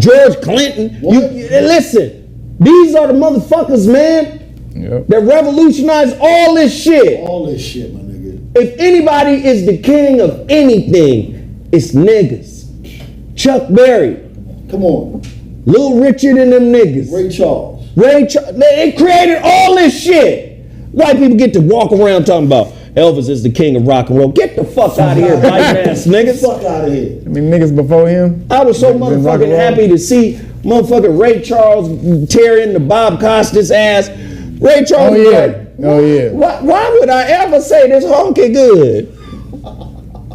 George Clinton. Listen, these are the motherfuckers, man. Yep. That revolutionized all this shit. All this shit, my nigga. If anybody is the king of anything, it's niggas. Chuck Berry. Come on. Little Richard and them niggas. Ray Charles. They created all this shit. White people get to walk around talking about Elvis is the king of rock and roll. Get the fuck out of here, white ass niggas. Fuck out of here. I mean, niggas before him. I was so motherfucking happy to see motherfucking Ray Charles tear into Bob Costas' ass. Ray Charles. Why would I ever say this honky good?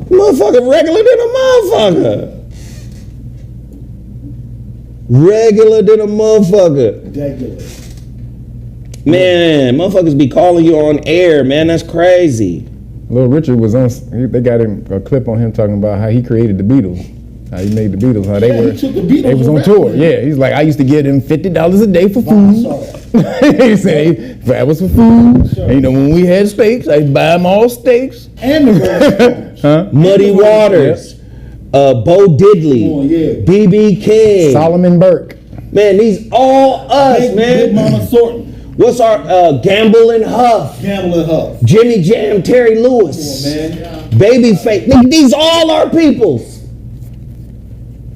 Motherfucker regular than a motherfucker. Regular than a motherfucker. Regular. Man, motherfuckers be calling you on air, man. That's crazy. Little Richard was on. They got a clip on him talking about how he created the Beatles. How he made the Beatles. How they was on tour. Yeah, he's like, I used to give them $50 a day for food. He said that was for food. And, you know, when we had steaks, I'd buy them all steaks. And the Muddy Waters, Bo Diddley, B.B. King, Solomon Burke. Man, these all us, man. Big Mama Thornton. What's our Gamble and Huff? Gamble and Huff. Jimmy Jam, Terry Lewis. Come on, man. Babyface. These all our peoples.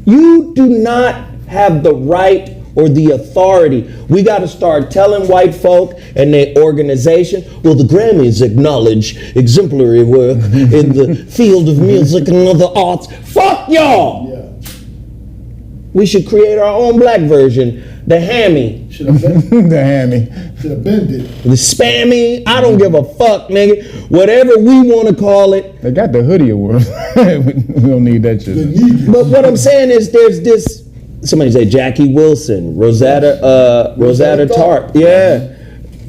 You do not have the right or the authority. We got to start telling white folk and their organization, well, the Grammys acknowledge exemplary work in the field of music and other arts. Fuck y'all! Yeah. We should create our own black version. The hammy. Should have been. The hammy. Should have been it. The spammy. I don't give a fuck, nigga. Whatever we want to call it. They got the hoodie award. We don't need that shit. But what I'm saying is there's this, somebody say Jackie Wilson, Rosetta Tarp. Yeah.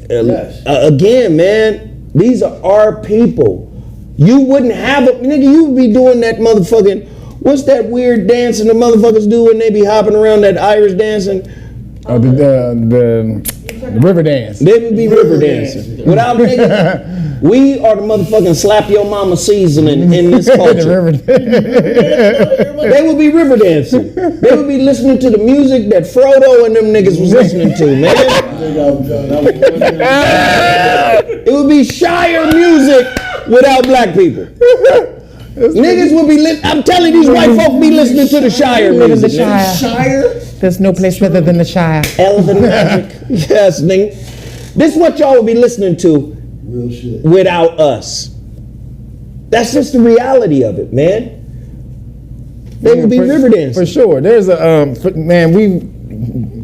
Yes. Again, man, these are our people. You wouldn't have a, nigga, you would be doing that motherfucking, what's that weird dancing the motherfuckers do when they be hopping around, that Irish dancing? Oh, the river dance. They would be river dancing. Without niggas, we are the motherfucking slap your mama seasoning in this culture. They would be river dancing. They would be listening to the music that Frodo and them niggas was listening to, man. It would be Shire music without black people. Niggas would be I'm telling you, these white folk be listening to the Shire music. Shire? There's no place rather than the Shire. Elven magic. Yes, nigga. This is what y'all would be listening to. Real shit. Without us. That's just the reality of it, man. They would be river dancing. For sure. There's a,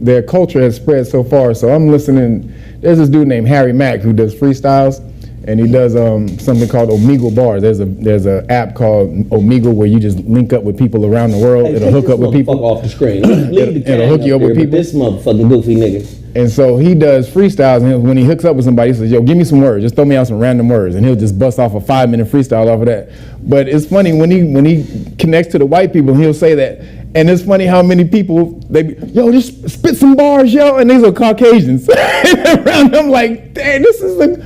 their culture has spread so far, so I'm listening. There's this dude named Harry Mack who does freestyles. And he does something called Omegle Bars. There's a app called Omegle where you just link up with people around the world. Hey, it'll hook up with people. Off the screen. It'll hook you up with people. This motherfucking goofy nigga. And so he does freestyles, and when he hooks up with somebody, he says, yo, give me some words. Just throw me out some random words. And he'll just bust off a 5-minute freestyle off of that. But it's funny, when he connects to the white people, he'll say that. And it's funny how many people, yo, just spit some bars, yo. And these are Caucasians. And around them like, dang, this is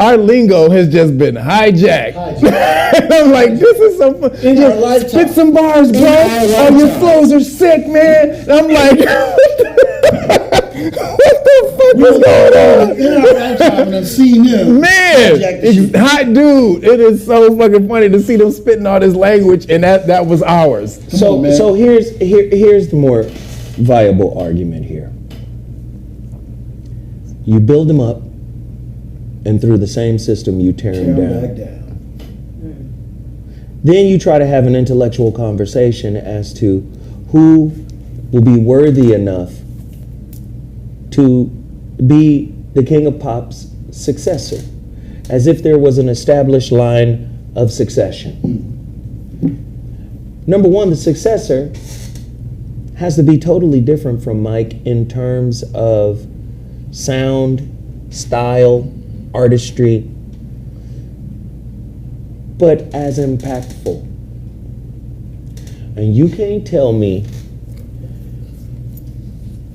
our lingo has just been hijacked. And I'm like, this is so fun. Just spit some bars, bro. Oh, your flows are sick, man. And I'm like, what the fuck is going on? In our lifetime, I've seen them. Man, hot dude. It is so fucking funny to see them spitting all this language, and that was ours. So here's the more viable argument here. You build them up, and through the same system you tear them down. Then you try to have an intellectual conversation as to who will be worthy enough to be the King of Pop's successor, as if there was an established line of succession. Number one, the successor has to be totally different from Mike in terms of sound, style, artistry, but as impactful. And you can't tell me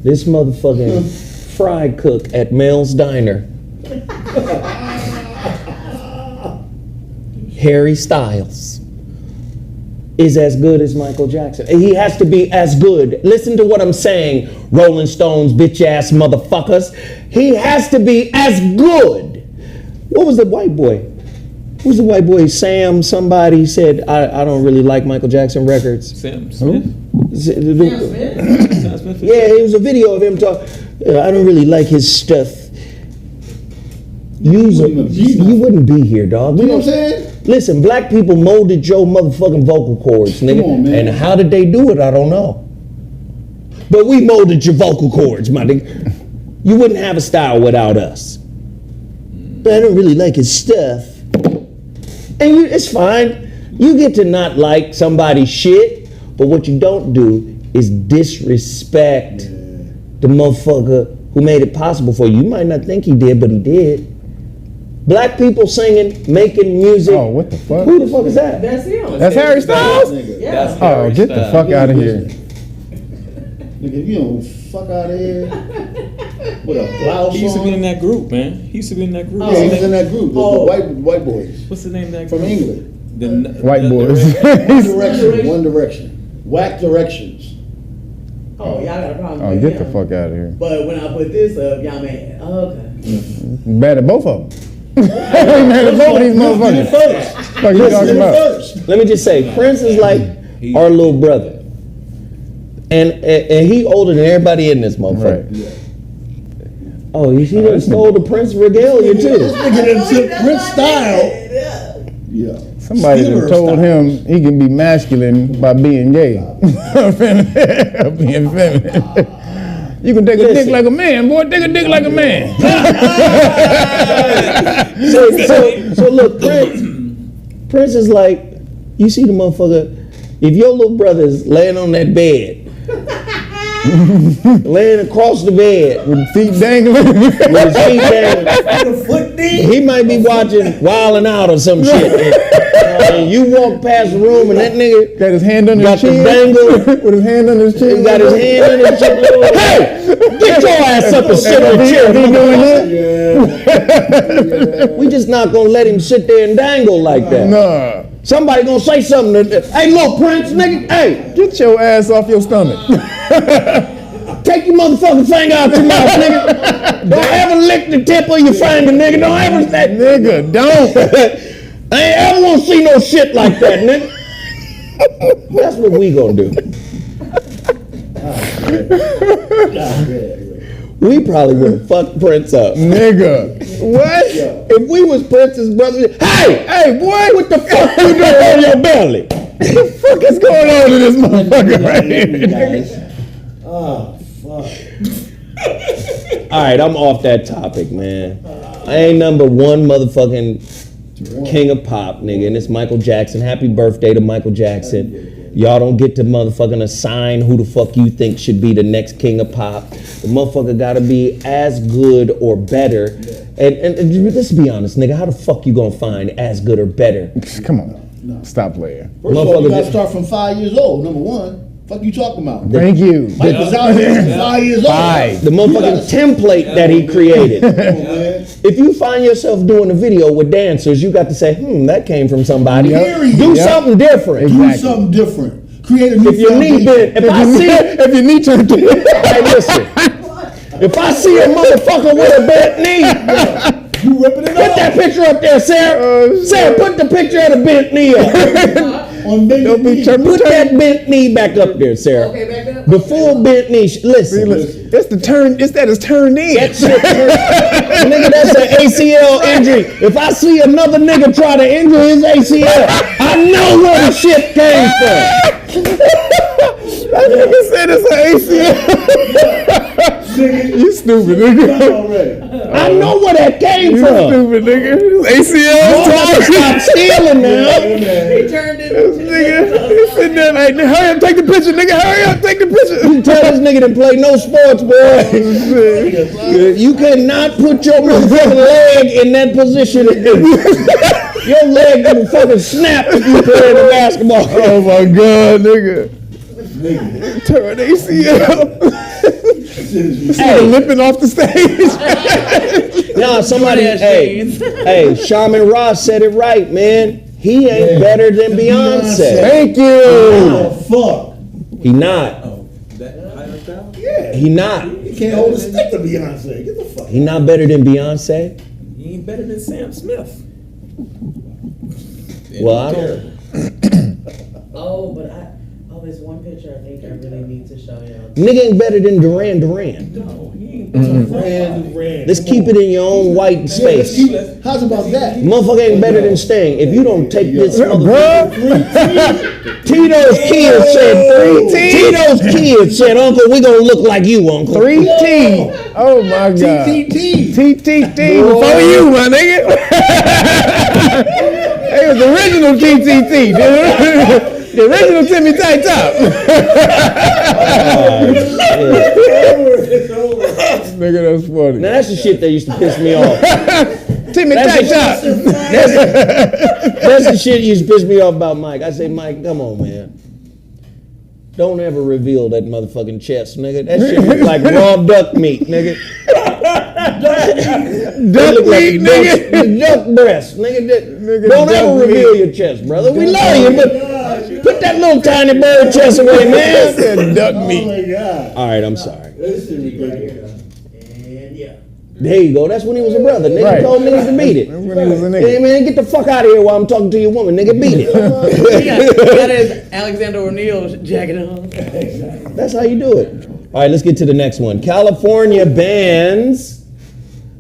this motherfucking fry cook at Mel's Diner, Harry Styles, is as good as Michael Jackson. He has to be as good. Listen to what I'm saying, Rolling Stones, bitch ass motherfuckers. He has to be as good. What was the white boy? Who's the white boy? Sam, somebody said, I don't really like Michael Jackson records. Sam Smith? Yeah, it was a video of him talking. I don't really like his stuff. You wouldn't be here, dog. You know what I'm saying? Listen, black people molded your motherfucking vocal cords, nigga. Come on, man. And how did they do it? I don't know. But we molded your vocal cords, my nigga. You wouldn't have a style without us. But I don't really like his stuff. And it's fine. You get to not like somebody's shit, but what you don't do is disrespect the motherfucker who made it possible for you. You might not think he did, but he did. Black people singing, making music. Oh, what the fuck? Who the fuck is that? That's him. That's Harry Styles? Yeah. Oh, get the fuck out of here. Nigga, if you don't fuck out of here with a blouse He used to on. be in that group, man. He used to be in that group. Yeah, he was in that group, the white boys. What's the name of that From group? England. White boys. One Direction. Whack Directions. Oh, y'all got a problem Oh, with get him. the fuck out of here. But when I put this up, y'all mad. Oh, okay. Bad at both of them. Mad at both of these motherfuckers. What you talking about? Let me just say, Prince is like our little brother. And he older than everybody in this motherfucker. Right. Oh, he done stole the Prince regalia too. This nigga done took Prince style. Yeah. Somebody Stealer done told style. him he can be masculine by being gay. Being feminine. You can take a dick like a man, boy. Take a dick like a man. So look, Prince is like, you see the motherfucker, if your little brother's laying on that bed, laying across the bed, with his feet dangling, he might be watching Wild 'N Out or some shit. And you walk past the room and that nigga got his hand under his chin, with his hand under his chin. He got his hand under his chin. Hey, get your ass up and sit on the chair. We just not gonna let him sit there and dangle like that. Nah. Somebody gonna say something. Hey, look, Prince, nigga. Hey, get your ass off your stomach. Take your motherfucking finger out your mouth, nigga. Don't ever lick the tip of your finger, nigga. Don't ever that. Nigga, don't. I ain't ever gonna see no shit like that, nigga. That's what we gonna do. We probably would have fucked Prince up. Nigga. What? If we was Prince's brother, hey, boy, what the fuck you doing on your belly? What the fuck is going on in this motherfucker right here? Oh, fuck. All right, I'm off that topic, man. I ain't number one motherfucking King of Pop, nigga, and it's Michael Jackson. Happy birthday to Michael Jackson. Y'all don't get to motherfucking assign who the fuck you think should be the next king of pop. The motherfucker gotta be as good or better. And let's be honest, nigga, how the fuck you gonna find as good or better? Come on. Stop playing. First of all, you gotta start from 5 years old, number one. Fuck you talking about? Thank you. Mike was out here from 5 years old. The motherfucking template that he created. If you find yourself doing a video with dancers, you got to say, that came from somebody. Do something different. Do something different. Create a new If your knee bent, if your knee turned, hey, listen. If I see a motherfucker with a bent knee, you ripping it put that picture up there, Sarah. Sarah, put the picture of the bent knee up. Put that bent knee back up there, Sarah. Okay, back up. The full bent knee. Listen. It's the turn. It's that it's turned in. That shit nigga, that's an ACL injury. If I see another nigga try to injure his ACL, I know where the shit came from. That nigga said it's an ACL. You stupid nigga. I know where that came from. You stupid nigga. ACL. Stop stealing now. He turned it. Nigga, he's sitting there like, hurry up, take the picture, nigga. Hurry up, take the picture. You tell this nigga to play no sports, boy. You cannot put your motherfucking leg in that position. Your leg gonna fucking snap if you play the basketball. Oh my god, nigga. Turn ACL. Hey, limping off the stage. Nah, somebody, hey, Shaman Ross said it right, man. He ain't better than Beyonce. Thank you. Oh, fuck. He not. Yeah. He not. He can't hold a stick to Beyonce. Get the fuck. He not better than Beyonce. He ain't better than Sam Smith. Well, I don't. There's one picture I think I really need to show y'all. Nigga ain't better than Duran Duran. No, he ain't. Duran. Let's keep it in your own white space. How's about that? Motherfucker ain't better than Sting. If you don't take this motherfucker. Tito's kids said 3T. Tito's kids said, Uncle, we gonna look like you, Uncle. 3T. Oh my god. TTT. TTT before you, my nigga. It was the original TTT, dude. The original Timmy Tight Top. Nigga, that's funny. Now that's the shit that used to piss me off. Timmy Tight Top. That's the shit used to piss me off about Mike. I say, Mike, come on, man. Don't ever reveal that motherfucking chest, nigga. That shit look like raw duck meat, nigga. Duck meat, nigga. Duck breast, nigga. Don't ever reveal your chest, brother. We love you, but put that little tiny bird chest away, man. Said duck meat. Oh my god. All right, I'm sorry. This is ridiculous. And yeah. There you go. That's when he was a brother. Nigga Right. told niggas to beat it. That's when he was a Hey, nigga. man, get the fuck out of here while I'm talking to your woman. Nigga, beat it. He got his Alexander O'Neal jacket on. That's how you do it. All right, let's get to the next one. California bans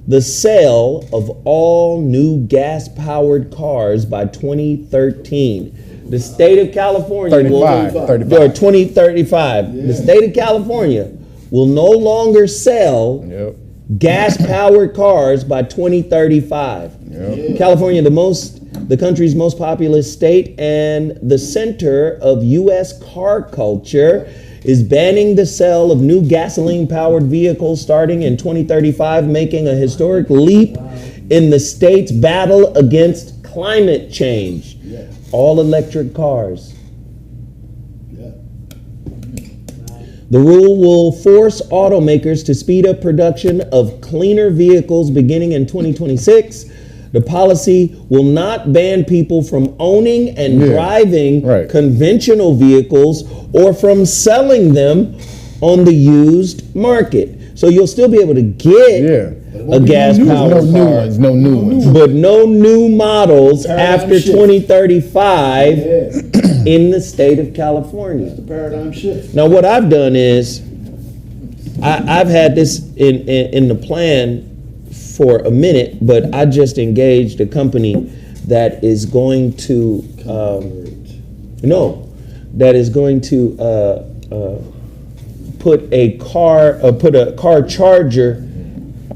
the sale of all new gas-powered cars by 2013. The state of California 35. or 2035. The state of California will no longer sell gas-powered cars by 2035. California, the country's most populous state and the center of U.S. car culture, is banning the sale of new gasoline-powered vehicles starting in 2035, making a historic leap in the state's battle against climate change. All electric cars. The rule will force automakers to speed up production of cleaner vehicles beginning in 2026. The policy will not ban people from owning and driving conventional vehicles or from selling them on the used market. So you'll still be able to get a gas-powered car. No new ones. But no new models after 2035 in the state of California. The paradigm shift. Now what I've done is I've had this in the plan for a minute, but I just engaged a company that is going to put a car charger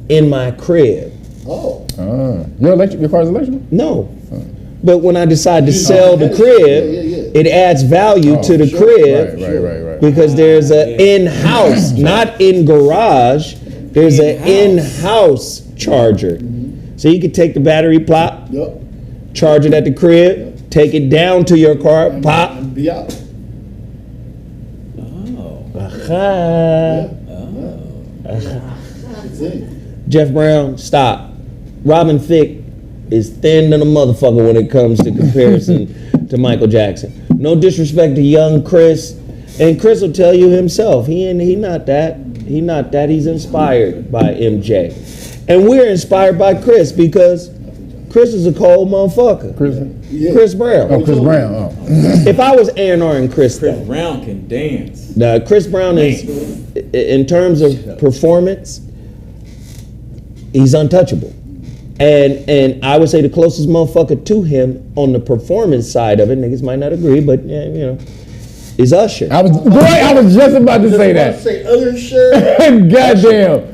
in my crib. Oh. Your car's electric? No. But when I decide to sell the crib, it adds value to the crib. Right. Because there's an in-house, not in garage. There's an in-house charger. So you can take the battery, plop, charge it at the crib, take it down to your car, pop. Be out. Jeff Brown, stop. Robin Thicke is thin than a motherfucker when it comes to comparison to Michael Jackson. No disrespect to young Chris, and Chris will tell you himself, he not that. He not that. He's inspired by MJ, and we're inspired by Chris because Chris is a cold motherfucker. Chris Brown. Oh, Chris Brown. Oh. If I was A&R and Chris Brown can dance. Now, Chris Brown is, in terms of performance, he's untouchable. And I would say the closest motherfucker to him on the performance side of it, niggas might not agree, but yeah, you know, is Usher. I was just about to say that. Say other shit. Goddamn.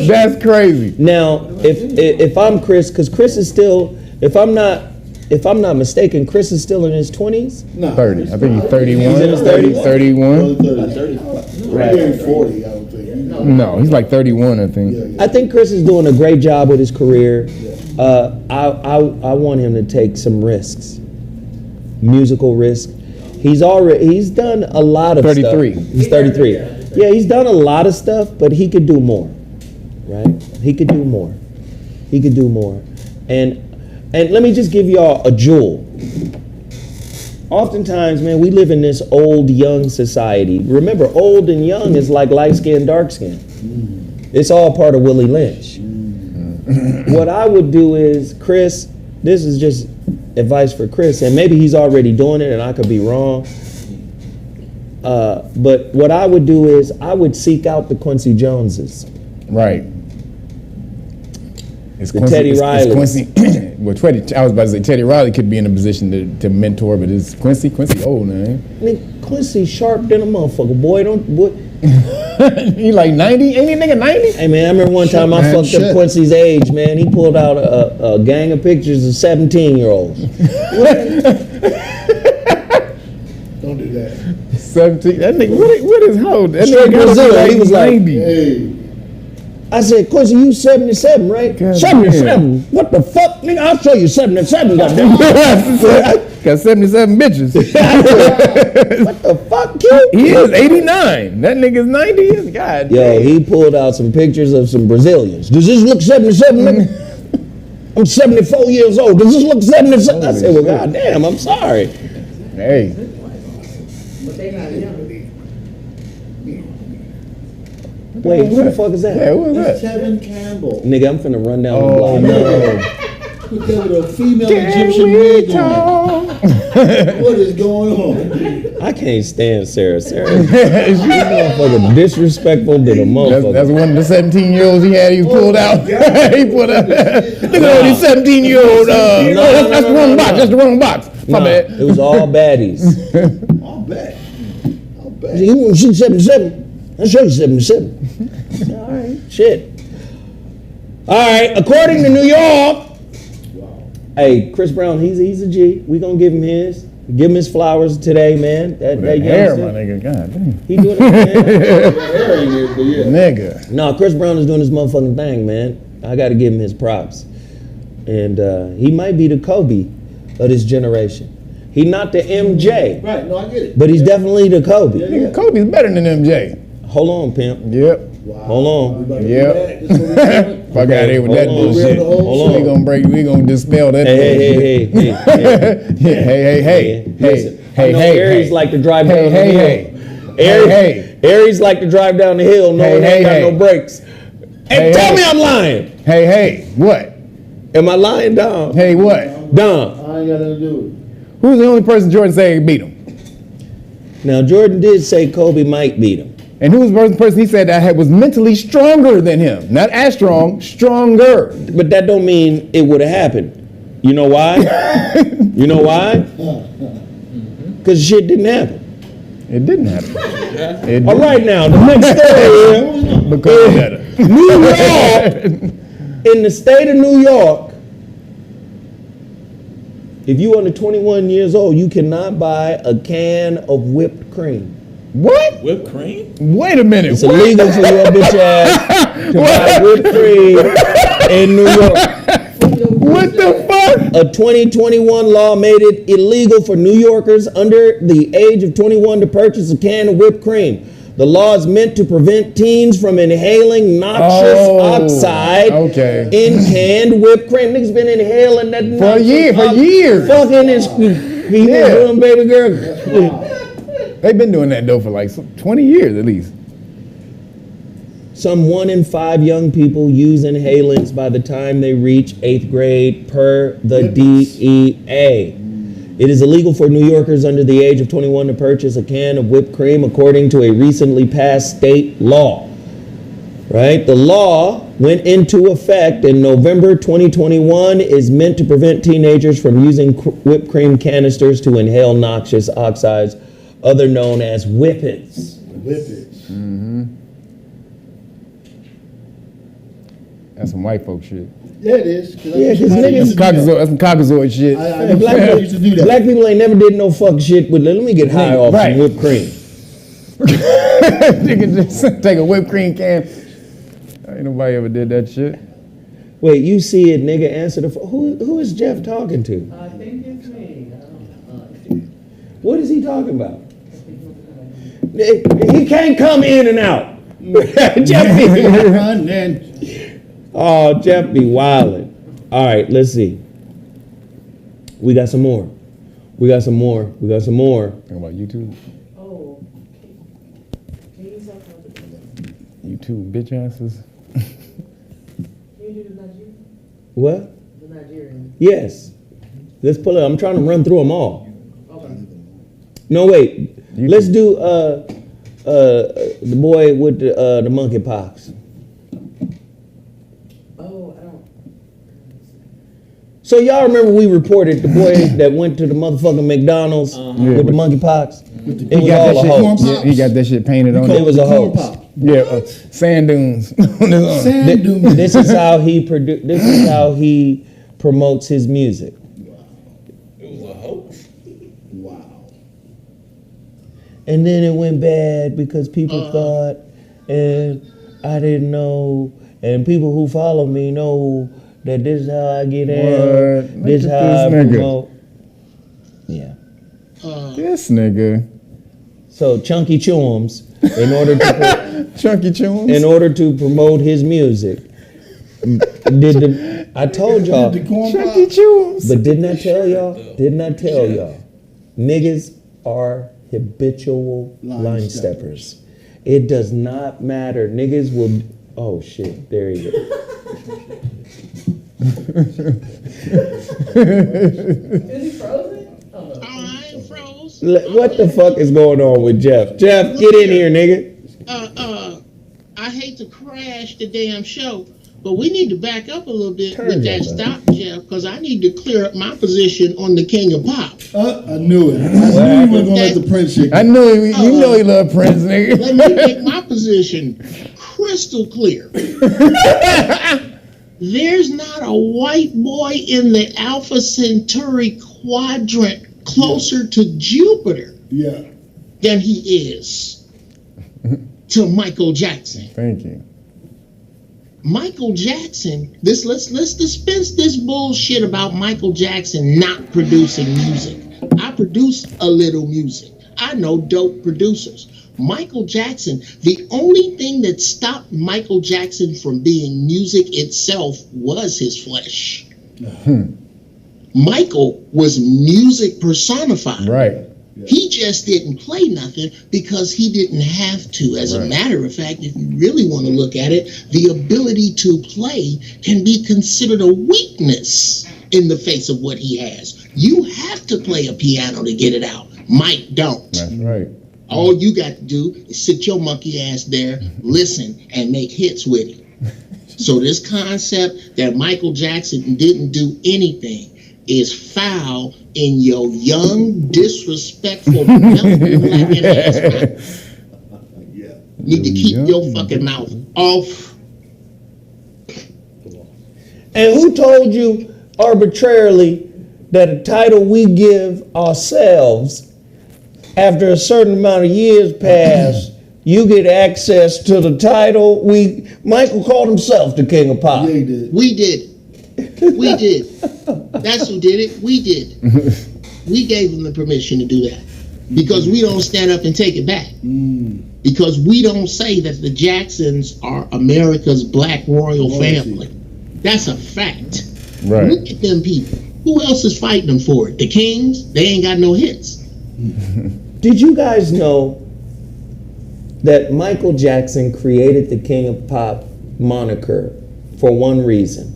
That's crazy. Now, if I'm Chris, because Chris is still, if I'm not mistaken, Chris is still in his 20s? No. 30. I think he's 31. He's in his 30s? 31. 30. Right. 40, I don't think. No, he's like 31, I think. I think Chris is doing a great job with his career. I want him to take some risks, musical risk. He's done a lot of 33. stuff. He's 33. Yeah, he's done a lot of stuff, but he could do more, right? He could do more. And let me just give y'all a jewel. Oftentimes, man, we live in this old-young society. Remember, old and young is like light skin, dark skin. It's all part of Willie Lynch. What I would do is, Chris, this is just advice for Chris, and maybe he's already doing it and I could be wrong. But what I would do is I would seek out the Quincy Joneses. Right. It's the Teddy Riley. Well, I was about to say Teddy Riley could be in a position to mentor, but it's Quincy old, man. Quincy sharp than a motherfucker, boy. He like 90? Ain't he nigga 90? Hey man, I remember one time I fucked up Quincy's age, man. He pulled out a gang of pictures of 17-year-olds. Don't do that. 17. That nigga, what is how? That Straight nigga Brazil, like he was like, 90. Hey. I said, Quincy, you 77, right? God 77. damn. What the fuck, nigga? I'll show you 77, goddamn. Got 77 bitches. What the fuck, kid? He is 89. That nigga's 90. God Yo, damn. he pulled out some pictures of some Brazilians. Does this look 77, nigga? I'm 74 years old. Does this look 77? I said, well, goddamn, I'm sorry. Hey. But they not young. Wait, who the fuck is that? Yeah, who is That's that? Tevin Campbell. Nigga, I'm finna run down the Oh, block. no. Put that with a female Egyptian wig on. What is going on? I can't stand Sarah. Sarah, this motherfucker disrespectful to the motherfucker. That's one of the 17-year-olds he had. He pulled out. He pulled out. Look at all these 17-year-old. That's the wrong box. That's the wrong box. My bad. It was all baddies. I'll bet. You want to see 77? I'll show you 77. All right, shit. All right, according to New York. Hey, Chris Brown, he's a G. We gonna give him his. Give him his flowers today, man. That hair, my nigga. God damn. He doing it, man. Nigga. No, Chris Brown is doing his motherfucking thing, man. I got to give him his props. And he might be the Kobe of this generation. He not the MJ. Right, no, I get it. But he's definitely the Kobe. Nigga, Kobe's better than MJ. Hold on, pimp. Yep. Wow. Hold on. Yep. Fuck out here with that bullshit. Hold on. We gonna dispel that. Hey. Hey. Aries like to drive down the hill. Aries like to drive down the hill knowing they ain't got no brakes. Hey, tell me I'm lying. Hey, what? Am I lying, Dom? Hey, what? Dom. I ain't got nothing to do with it. Who's the only person Jordan said beat him? Now, Jordan did say Kobe might beat him. And who was the person he said that was mentally stronger than him? Not as strong, stronger. But that don't mean it would have happened. You know why? You know why? Because shit didn't happen. It didn't happen. All right, now, the next story is New York, in the state of New York, If you under 21 years old, you cannot buy a can of whipped cream. What? Whipped cream? Wait a minute. It's illegal for your bitch ass to buy whipped cream in New York. What the fuck? A 2021 law made it illegal for New Yorkers under the age of 21 to purchase a can of whipped cream. The law is meant to prevent teens from inhaling noxious oxide in canned whipped cream. Niggas been inhaling that for years. Fucking his baby girl. They've been doing that though for like 20 years at least. Some 1 in 5 young people use inhalants by the time they reach 8th grade per the DEA. It is illegal for New Yorkers under the age of 21 to purchase a can of whipped cream according to a recently passed state law. Right? The law went into effect in November 2021, is meant to prevent teenagers from using whipped cream canisters to inhale noxious oxides, other known as whippets. Mm-hmm. That's some white folk shit. Yeah, it is. Yeah, because niggas. That's some Caucasoid shit. Black people used to do that. Black people ain't never did no fuck shit with, let me get high off some whipped cream. Nigga just take a whipped cream can. Ain't nobody ever did that shit. Wait, you see it, nigga, answer the phone. Who is Jeff talking to? I think it's me. What is he talking about? He can't come in and out. Jeff be wildin'. All right, let's see. We got some more. Think about YouTube. Oh. YouTube bitch asses. What? The Nigerian. Yes. Let's pull it up. I'm trying to run through them all. Okay. No, wait. Let's do the boy with the monkeypox. Oh, I don't. So y'all remember we reported the boy that went to the motherfucking McDonald's with the monkeypox? It was all a hoax. Yeah, he got that shit painted on. It was a hoax. Yeah, sand dunes. Sand dunes. This is how he This is how he promotes his music. It was a hoax. Wow. And then it went bad because people thought, and I didn't know, and people who follow me know that this is how I get in. This is how I promote. Yeah. This nigga. So Chunky Chewums, in order to Chunky Chewums, in order to promote his music, I told y'all. Chunky Chewums. But didn't I tell y'all? Niggas are habitual line steppers. It does not matter. Niggas will. Oh shit! There you go. Is he frozen? What the fuck is going on with Jeff? Jeff, get in here, nigga. I hate to crash the damn show, but we need to back up a little bit with that stop, Jeff, because I need to clear up my position on the King of Pop. I knew it. I knew you were going to let the Prince shit. I knew you know he loved Prince, nigga. Let me make my position crystal clear. There's not a white boy in the Alpha Centauri quadrant closer to Jupiter than he is to Michael Jackson. Thank you. Michael Jackson, let's dispense this bullshit about Michael Jackson not producing music. I produce a little music. I know dope producers. Michael Jackson, the only thing that stopped Michael Jackson from being music itself was his flesh. Michael was music personified. Right. He just didn't play nothing because he didn't have to. As a matter of fact, if you really want to look at it, the ability to play can be considered a weakness in the face of what he has. You have to play a piano to get it out. Mike don't. That's right. All you got to do is sit your monkey ass there, listen, and make hits with him. So this concept that Michael Jackson didn't do anything is foul in your young, disrespectful, mouth-blacking ass. Need to keep your fucking mouth off. And who told you arbitrarily that a title we give ourselves, after a certain amount of years pass, you get access to the title. Michael called himself the King of Pop. Yeah, he did. We did. We did. That's who did it. We did. We gave him the permission to do that. Because we don't stand up and take it back. Because we don't say that the Jacksons are America's black royal family. That's a fact. Right. Look at them people. Who else is fighting them for it? The Kings? They ain't got no hits. Did you guys know that Michael Jackson created the King of Pop moniker for one reason?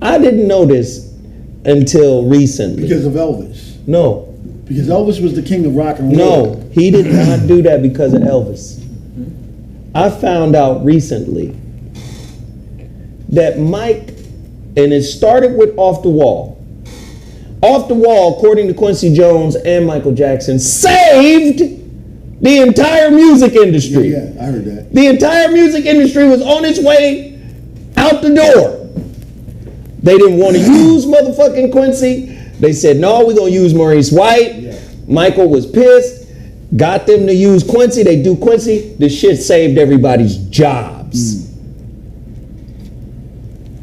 I didn't know this until recently. Because of Elvis. No. Because Elvis was the king of rock and No, roll. he did not do that because of Elvis. I found out recently that Mike, and it started with Off the Wall. Off the Wall, according to Quincy Jones and Michael Jackson, saved the entire music industry. Yeah, I heard that. The entire music industry was on its way out the door. They didn't want to use motherfucking Quincy. They said, no, we're going to use Maurice White. Yeah. Michael was pissed, got them to use Quincy. They do Quincy. The shit saved everybody's jobs.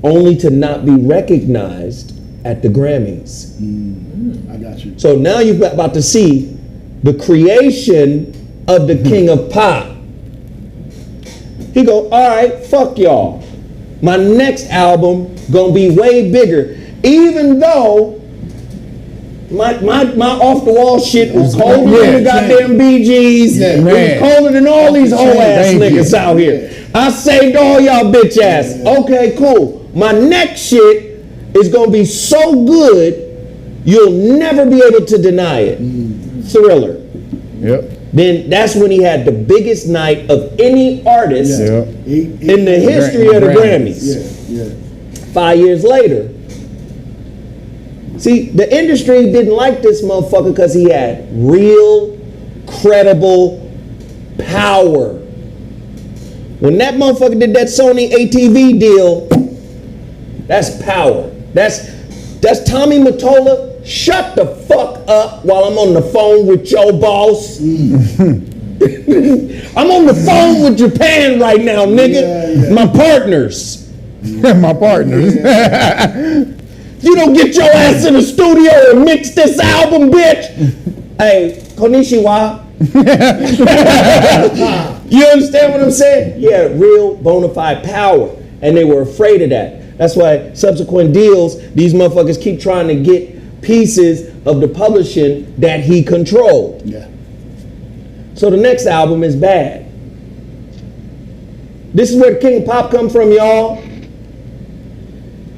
Only to not be recognized at the Grammys. I got you. So now you're about to see the creation of the King of Pop. He go, all right, fuck y'all. My next album gonna be way bigger. Even though my off the wall shit was colder than the goddamn Bee Gees. It was colder than all these whole ass niggas out here. I saved all y'all bitch ass. Okay, cool. My next shit is gonna be so good you'll never be able to deny it. Thriller. Yep. Then that's when he had the biggest night of any artist in the history of the Grammys. 5 years later. See, the industry didn't like this motherfucker because he had real, credible power. When that motherfucker did that Sony ATV deal, that's power. That's Tommy Mottola. Shut the fuck up while I'm on the phone with your boss. I'm on the phone with Japan right now, nigga. My partners. My partners. You don't get your ass in the studio and mix this album, bitch. Hey, konnichiwa. You understand what I'm saying? Yeah, real bona fide power. And they were afraid of that. That's why subsequent deals, these motherfuckers keep trying to get pieces of the publishing that he controlled. Yeah. So the next album is bad. This is where the King of Pop come from, y'all.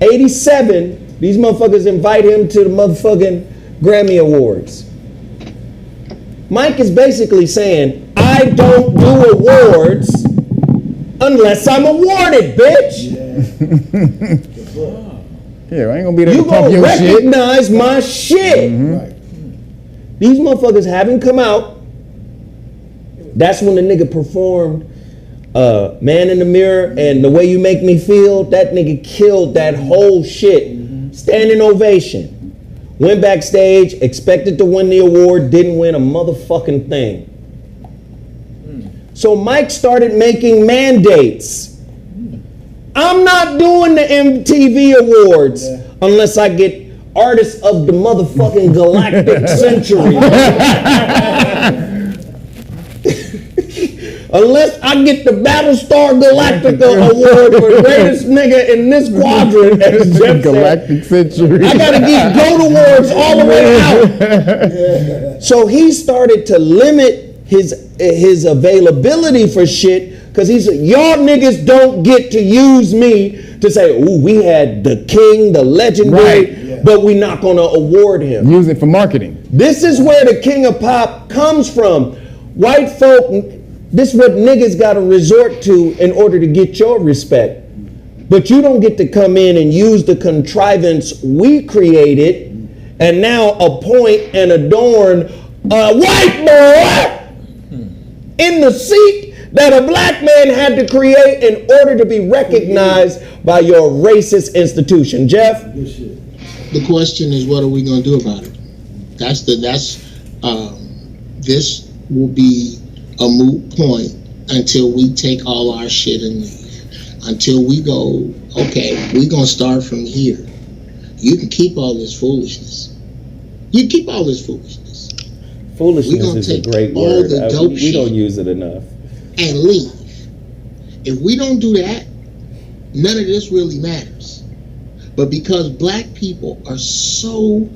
87, these motherfuckers invite him to the motherfucking Grammy Awards. Mike is basically saying, I don't do awards unless I'm awarded, bitch. Yeah, I ain't gonna be there you to pump gonna your shit. recognize my shit. Right. These motherfuckers haven't come out. That's when the nigga performed Man in the Mirror and The Way You Make Me Feel. That nigga killed that whole shit. Standing ovation. Went backstage, expected to win the award, didn't win a motherfucking thing. So Mike started making mandates. I'm not doing the MTV Awards unless I get Artist of the motherfucking Galactic Century. Unless I get the Battlestar Galactica Award for greatest nigga in this quadrant, as Jeff Galactic Century. I gotta get GOAT Awards all the way out. So he started to limit his availability for shit, because he said, y'all niggas don't get to use me to say, ooh, we had the king, the legendary, but we're not gonna award him. Use it for marketing. This is where the King of Pop comes from. White folk, this is what niggas gotta resort to in order to get your respect. But you don't get to come in and use the contrivance we created and now appoint and adorn a white boy in the seat that a black man had to create in order to be recognized by your racist institution. Jeff? Good shit. the question is, what are we going to do about it? This will be a moot point until we take all our shit and leave. Until we go, okay, we're going to start from here. You can keep all this foolishness. You keep all this foolishness. Foolishness is a great word. We don't use it enough. And leave. If we don't do that, none of this really matters. But because black people are so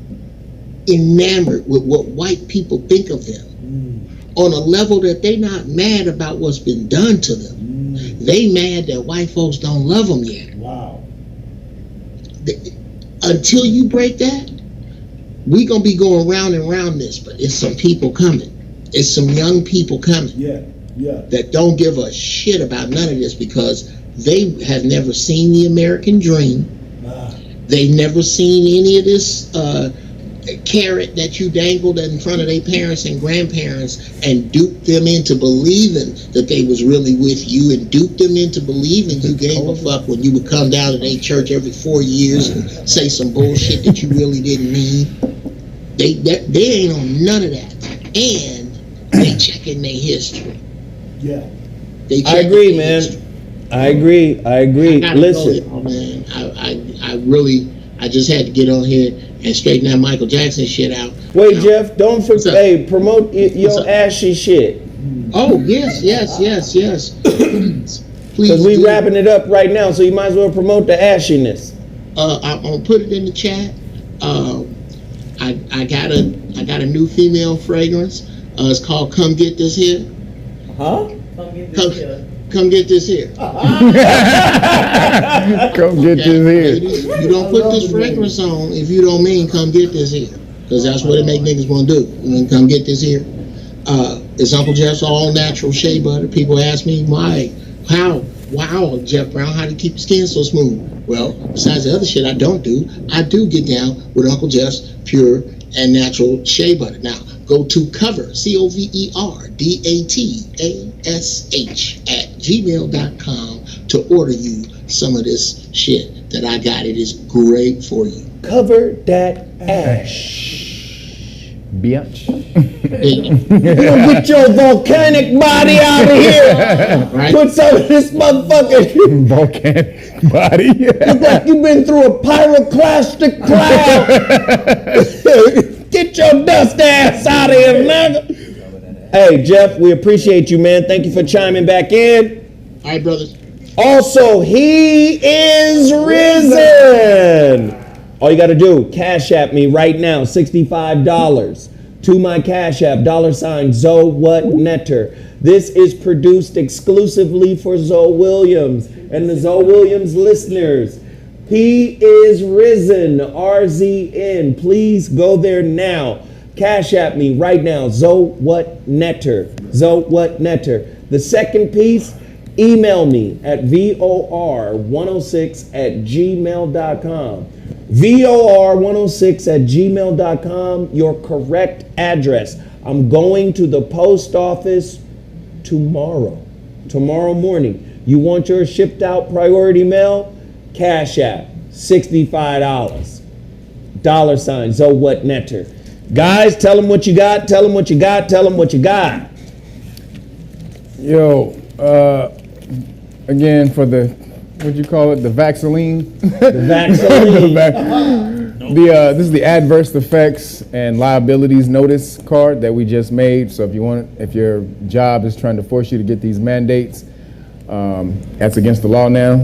enamored with what white people think of them, on a level that they're not mad about what's been done to them. They mad that white folks don't love them yet. Wow. Until you break that, we gonna be going round and round this, but it's some people coming. It's some young people coming. Yeah. That don't give a shit about none of this because they have never seen the American dream. They've never seen any of this carrot that you dangled in front of their parents and grandparents and duped them into believing that they was really with you and duped them into believing you gave a fuck when you would come down to their church every 4 years and say some bullshit that you really didn't mean. They ain't on none of that. And they checking their history. Yeah. I agree, man. I agree. Listen. Man. I just had to get on here and straighten that Michael Jackson shit out. Wait, Jeff, don't forget. Hey, promote your ashy shit. Oh, yes. Please. Because we wrapping it up right now, so you might as well promote the ashiness. I'm gonna put it in the chat. I got a new female fragrance. It's called Come Get This Here. Huh? Come get this here. Come get this here. Ladies, you don't put this fragrance on if you don't mean come get this here. Because that's what it make niggas want to do. Come get this here. It's Uncle Jeff's all natural shea butter. People ask me why. How? Wow, Jeff Brown, how do you keep your skin so smooth? Well, besides the other shit I do get down with Uncle Jeff's pure and natural shea butter. Now, go to cover, COVERDATASH @gmail.com to order you some of this shit that I got. It is great for you. Cover that ash. Bitch. Get your volcanic body out of here. Right. Put some of this motherfucker. Volcanic body. Look like you've been through a pyroclastic cloud. Get your dust ass out of here, man. Hey, Jeff, we appreciate you, man. Thank you for chiming back in. All right, brothers. Also, he is risen. All you got to do, Cash App me right now, $65 to my Cash App, $ZowWhatNetter. This is produced exclusively for Zoe Williams and the Zoe Williams listeners. He is risen, RZN. Please go there now. Cash App me right now, ZowWhatNetter. ZowWhatNetter. The second piece, email me at VOR106@gmail.com. VOR106@gmail.com, your correct address. I'm going to the post office tomorrow morning. You want yours shipped out priority mail? Cash App, $65. $ZowWhatNetter. Guys, tell them what you got, tell them what you got, tell them what you got. Yo, again, for the, what'd you call it, the Vaxaline? The Vaxaline. This is the adverse effects and liabilities notice card that we just made. So if your job is trying to force you to get these mandates, that's against the law now.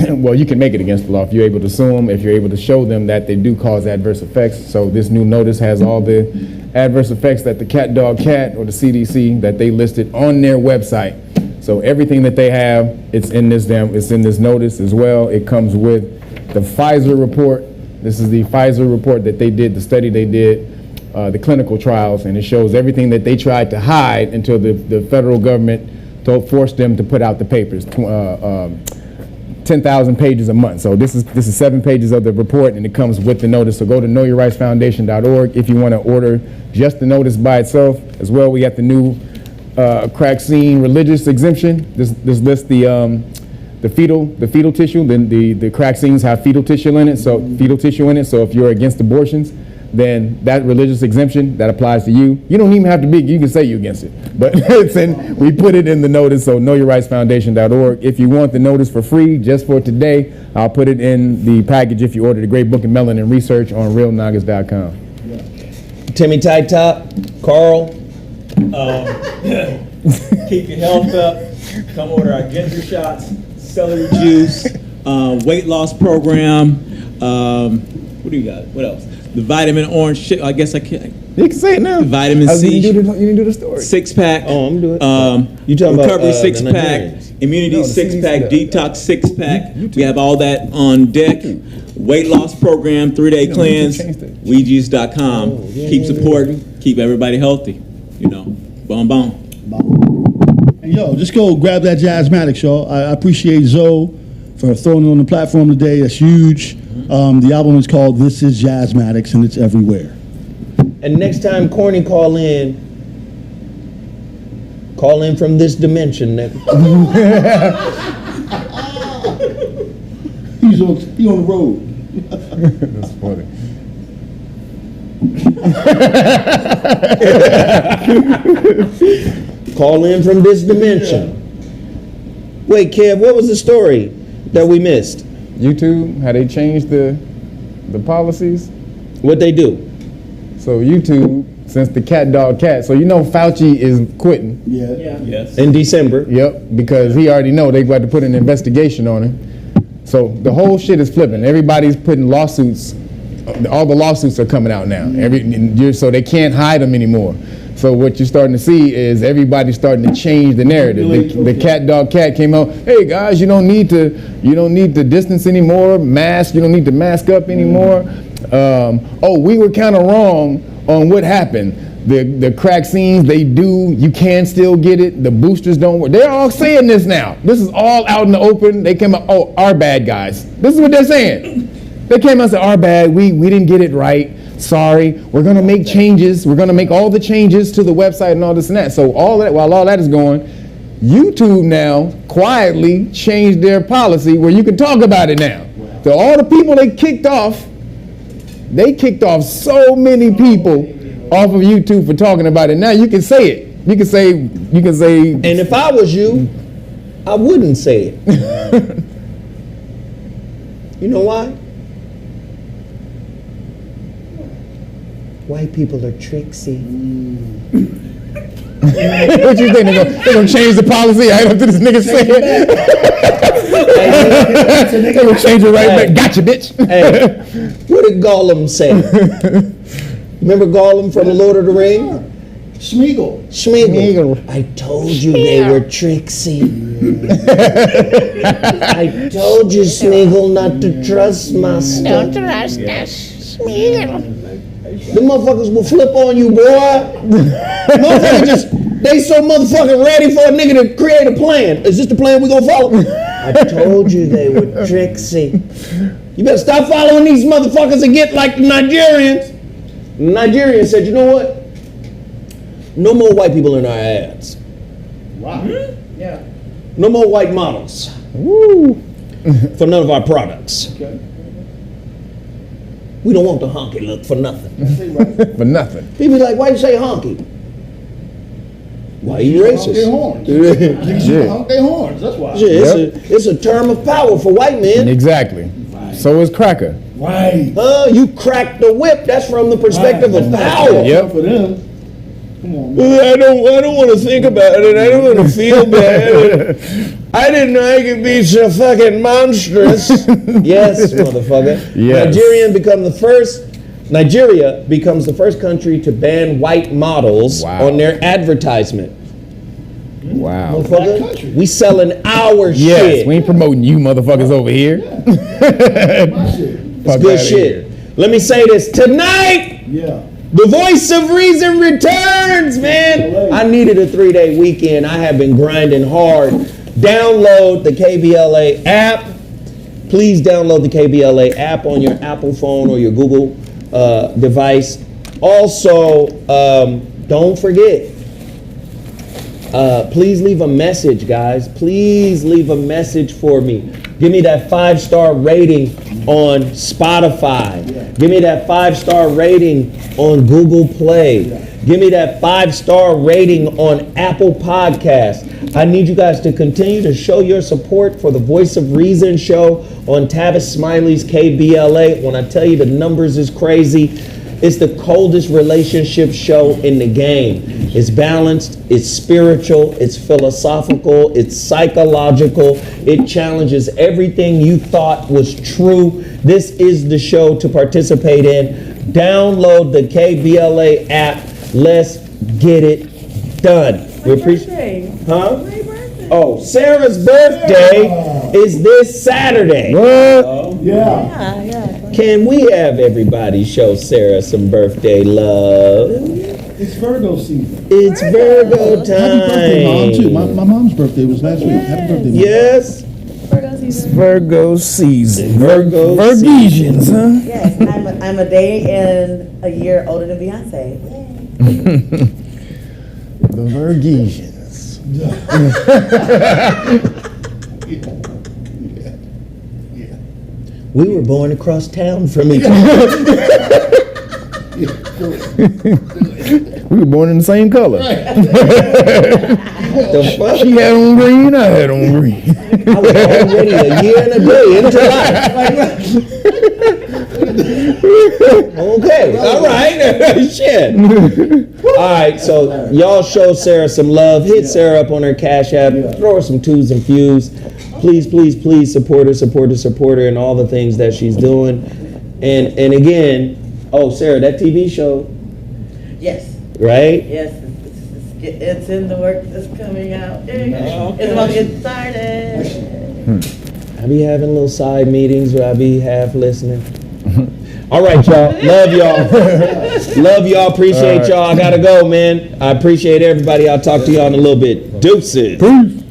Well, you can make it against the law if you're able to sue them, if you're able to show them that they do cause adverse effects. So this new notice has all the adverse effects that the cat or the CDC that they listed on their website. So everything that they have, it's in this notice as well. It comes with the Pfizer report. This is the Pfizer report that they did, the study they did, the clinical trials, and it shows everything that they tried to hide until the federal government forced them to put out the papers, 10,000 pages a month. So this is 7 pages of the report, and it comes with the notice. So go to knowyourrightsfoundation.org if you want to order just the notice by itself. As well, we got the new crack scene religious exemption. This lists the the fetal tissue. Then the vaccines have fetal tissue in it. So if you're against abortions, then that religious exemption that applies to you. You don't even have to be. You can say you're against it, but we put it in the notice. So knowyourrightsfoundation.org. If you want the notice for free, just for today, I'll put it in the package. If you order the Great Book of Melanin Research on realnagas.com. Timmy Tight Top, Carl. Keep your health up. Come order our ginger shots, celery juice, weight loss program. What do you got? What else? The vitamin orange shit. I guess I can't. You can say it now. Vitamin C. You didn't do the story. 6-pack. Oh, I'm doing it. You talking recovery about, 6-pack, immunity 6-pack, detox 6-pack. We have all that on deck. Weight loss program, 3-day cleanse. Weejuice.com. Keep supporting. Keep everybody healthy. You know, boom, boom. And yo, just go grab that Jasmatics, y'all. I appreciate Zoe for throwing it on the platform today. That's huge. The album is called This Is Jasmatics, and it's everywhere. And next time Corny call in from this dimension, nigga. He on the road. That's funny. Call in from this dimension. Wait, Kev, what was the story that we missed? YouTube, how they changed the policies. What they do? So YouTube, since the cat, so you know Fauci is quitting. Yeah. Yes. In December. Yep, because he already know they got to put an investigation on him. So the whole shit is flipping. Everybody's putting lawsuits. All the lawsuits are coming out now. So they can't hide them anymore. So what you're starting to see is everybody starting to change the narrative. The cat came out. Hey guys, you don't need to distance anymore. Mask. You don't need to mask up anymore. We were kind of wrong on what happened. The vaccines, they do. You can still get it. The boosters don't work. They're all saying this now. This is all out in the open. They came out. Oh, our bad, guys. This is what they're saying. They came out and said, our bad. We didn't get it right. Sorry, we're gonna make changes. We're gonna make all the changes to the website and all this and that. So while all that is going, YouTube now quietly changed their policy where you can talk about it now. So all the people they kicked off so many people off of YouTube for talking about it. Now you can say it. You can say. And if I was you, I wouldn't say it. You know why? White people are tricksy. What you think? They're gonna change the policy? I don't think this nigga say it. They're gonna change it right back. Gotcha, bitch. Hey, what did Gollum say? Remember Gollum from The Lord of the Rings? Schmeagol. I told you they were tricksy. I told you, Schmeagol, not to trust my stuff. Don't trust us, Schmeagol. The motherfuckers will flip on you, boy. Motherfuckers they so motherfucking ready for a nigga to create a plan. Is this the plan we gonna follow? I told you they were tricksy. You better stop following these motherfuckers and get like the Nigerians. The Nigerians said, you know what? No more white people in our ads. Wow. Yeah. No more white models. Woo. For none of our products. Okay. We don't want the honky look for nothing. For nothing. People be like, why you say honky? Why you racist? Honk their horns. That's why. It's a term of power for white men. Exactly. Right. So is cracker. Right. You crack the whip. That's from the perspective of power. Yep. For them. Come on, man. I don't want to think about it. I don't want to feel bad. I didn't know I could be so fucking monstrous. Yes, motherfucker. Yes. Nigeria becomes the first country to ban white models on their advertisement. Wow. Motherfucker, we selling our shit. Yes, we ain't promoting you motherfuckers over here. It's good shit. Let me say this. Tonight, the voice of reason returns, man. I needed a 3-day weekend. I have been grinding hard. Download the KBLA app. Please download the KBLA app on your Apple phone or your Google device. Also, don't forget, Please leave a message, guys. Please leave a message for me. Give me that 5-star rating on Spotify. Give me that 5-star rating on Google Play. Give me that 5-star rating on Apple Podcasts. I need you guys to continue to show your support for the Voice of Reason show on Tavis Smiley's KBLA. When I tell you the numbers is crazy, it's the coldest relationship show in the game. It's balanced, it's spiritual, it's philosophical, it's psychological. It challenges everything you thought was true. This is the show to participate in. Download the KBLA app. Let's get it done. We appreciate. Huh? Oh, Sarah's birthday is this Saturday. What? Yeah. Can we have everybody show Sarah some birthday love? It's Virgo season. It's Virgo time. Happy birthday, Mom, too. My mom's birthday was last week. Happy birthday, Mom. Yes. Virgo season. Virgesians, huh? Yes, I'm a day and a year older than Beyonce. The Virgesians. We were born across town from each We were born in the same color. The fuck? She had on green, I had on green. I was already a year and a day into life. Okay, all right. Shit. All right, so y'all show Sarah some love. Hit Sarah up on her Cash App. Throw her some twos and fews. Please, please, please support her, and all the things that she's doing. And again, oh, Sarah, that TV show. Yes. Right? Yes, it's in the works. It's coming out. It's about to get started. I be having little side meetings where I be half listening. All right, y'all. Love y'all. Love y'all. Appreciate y'all. I gotta go, man. I appreciate everybody. I'll talk to y'all in a little bit. Deuces. Peace.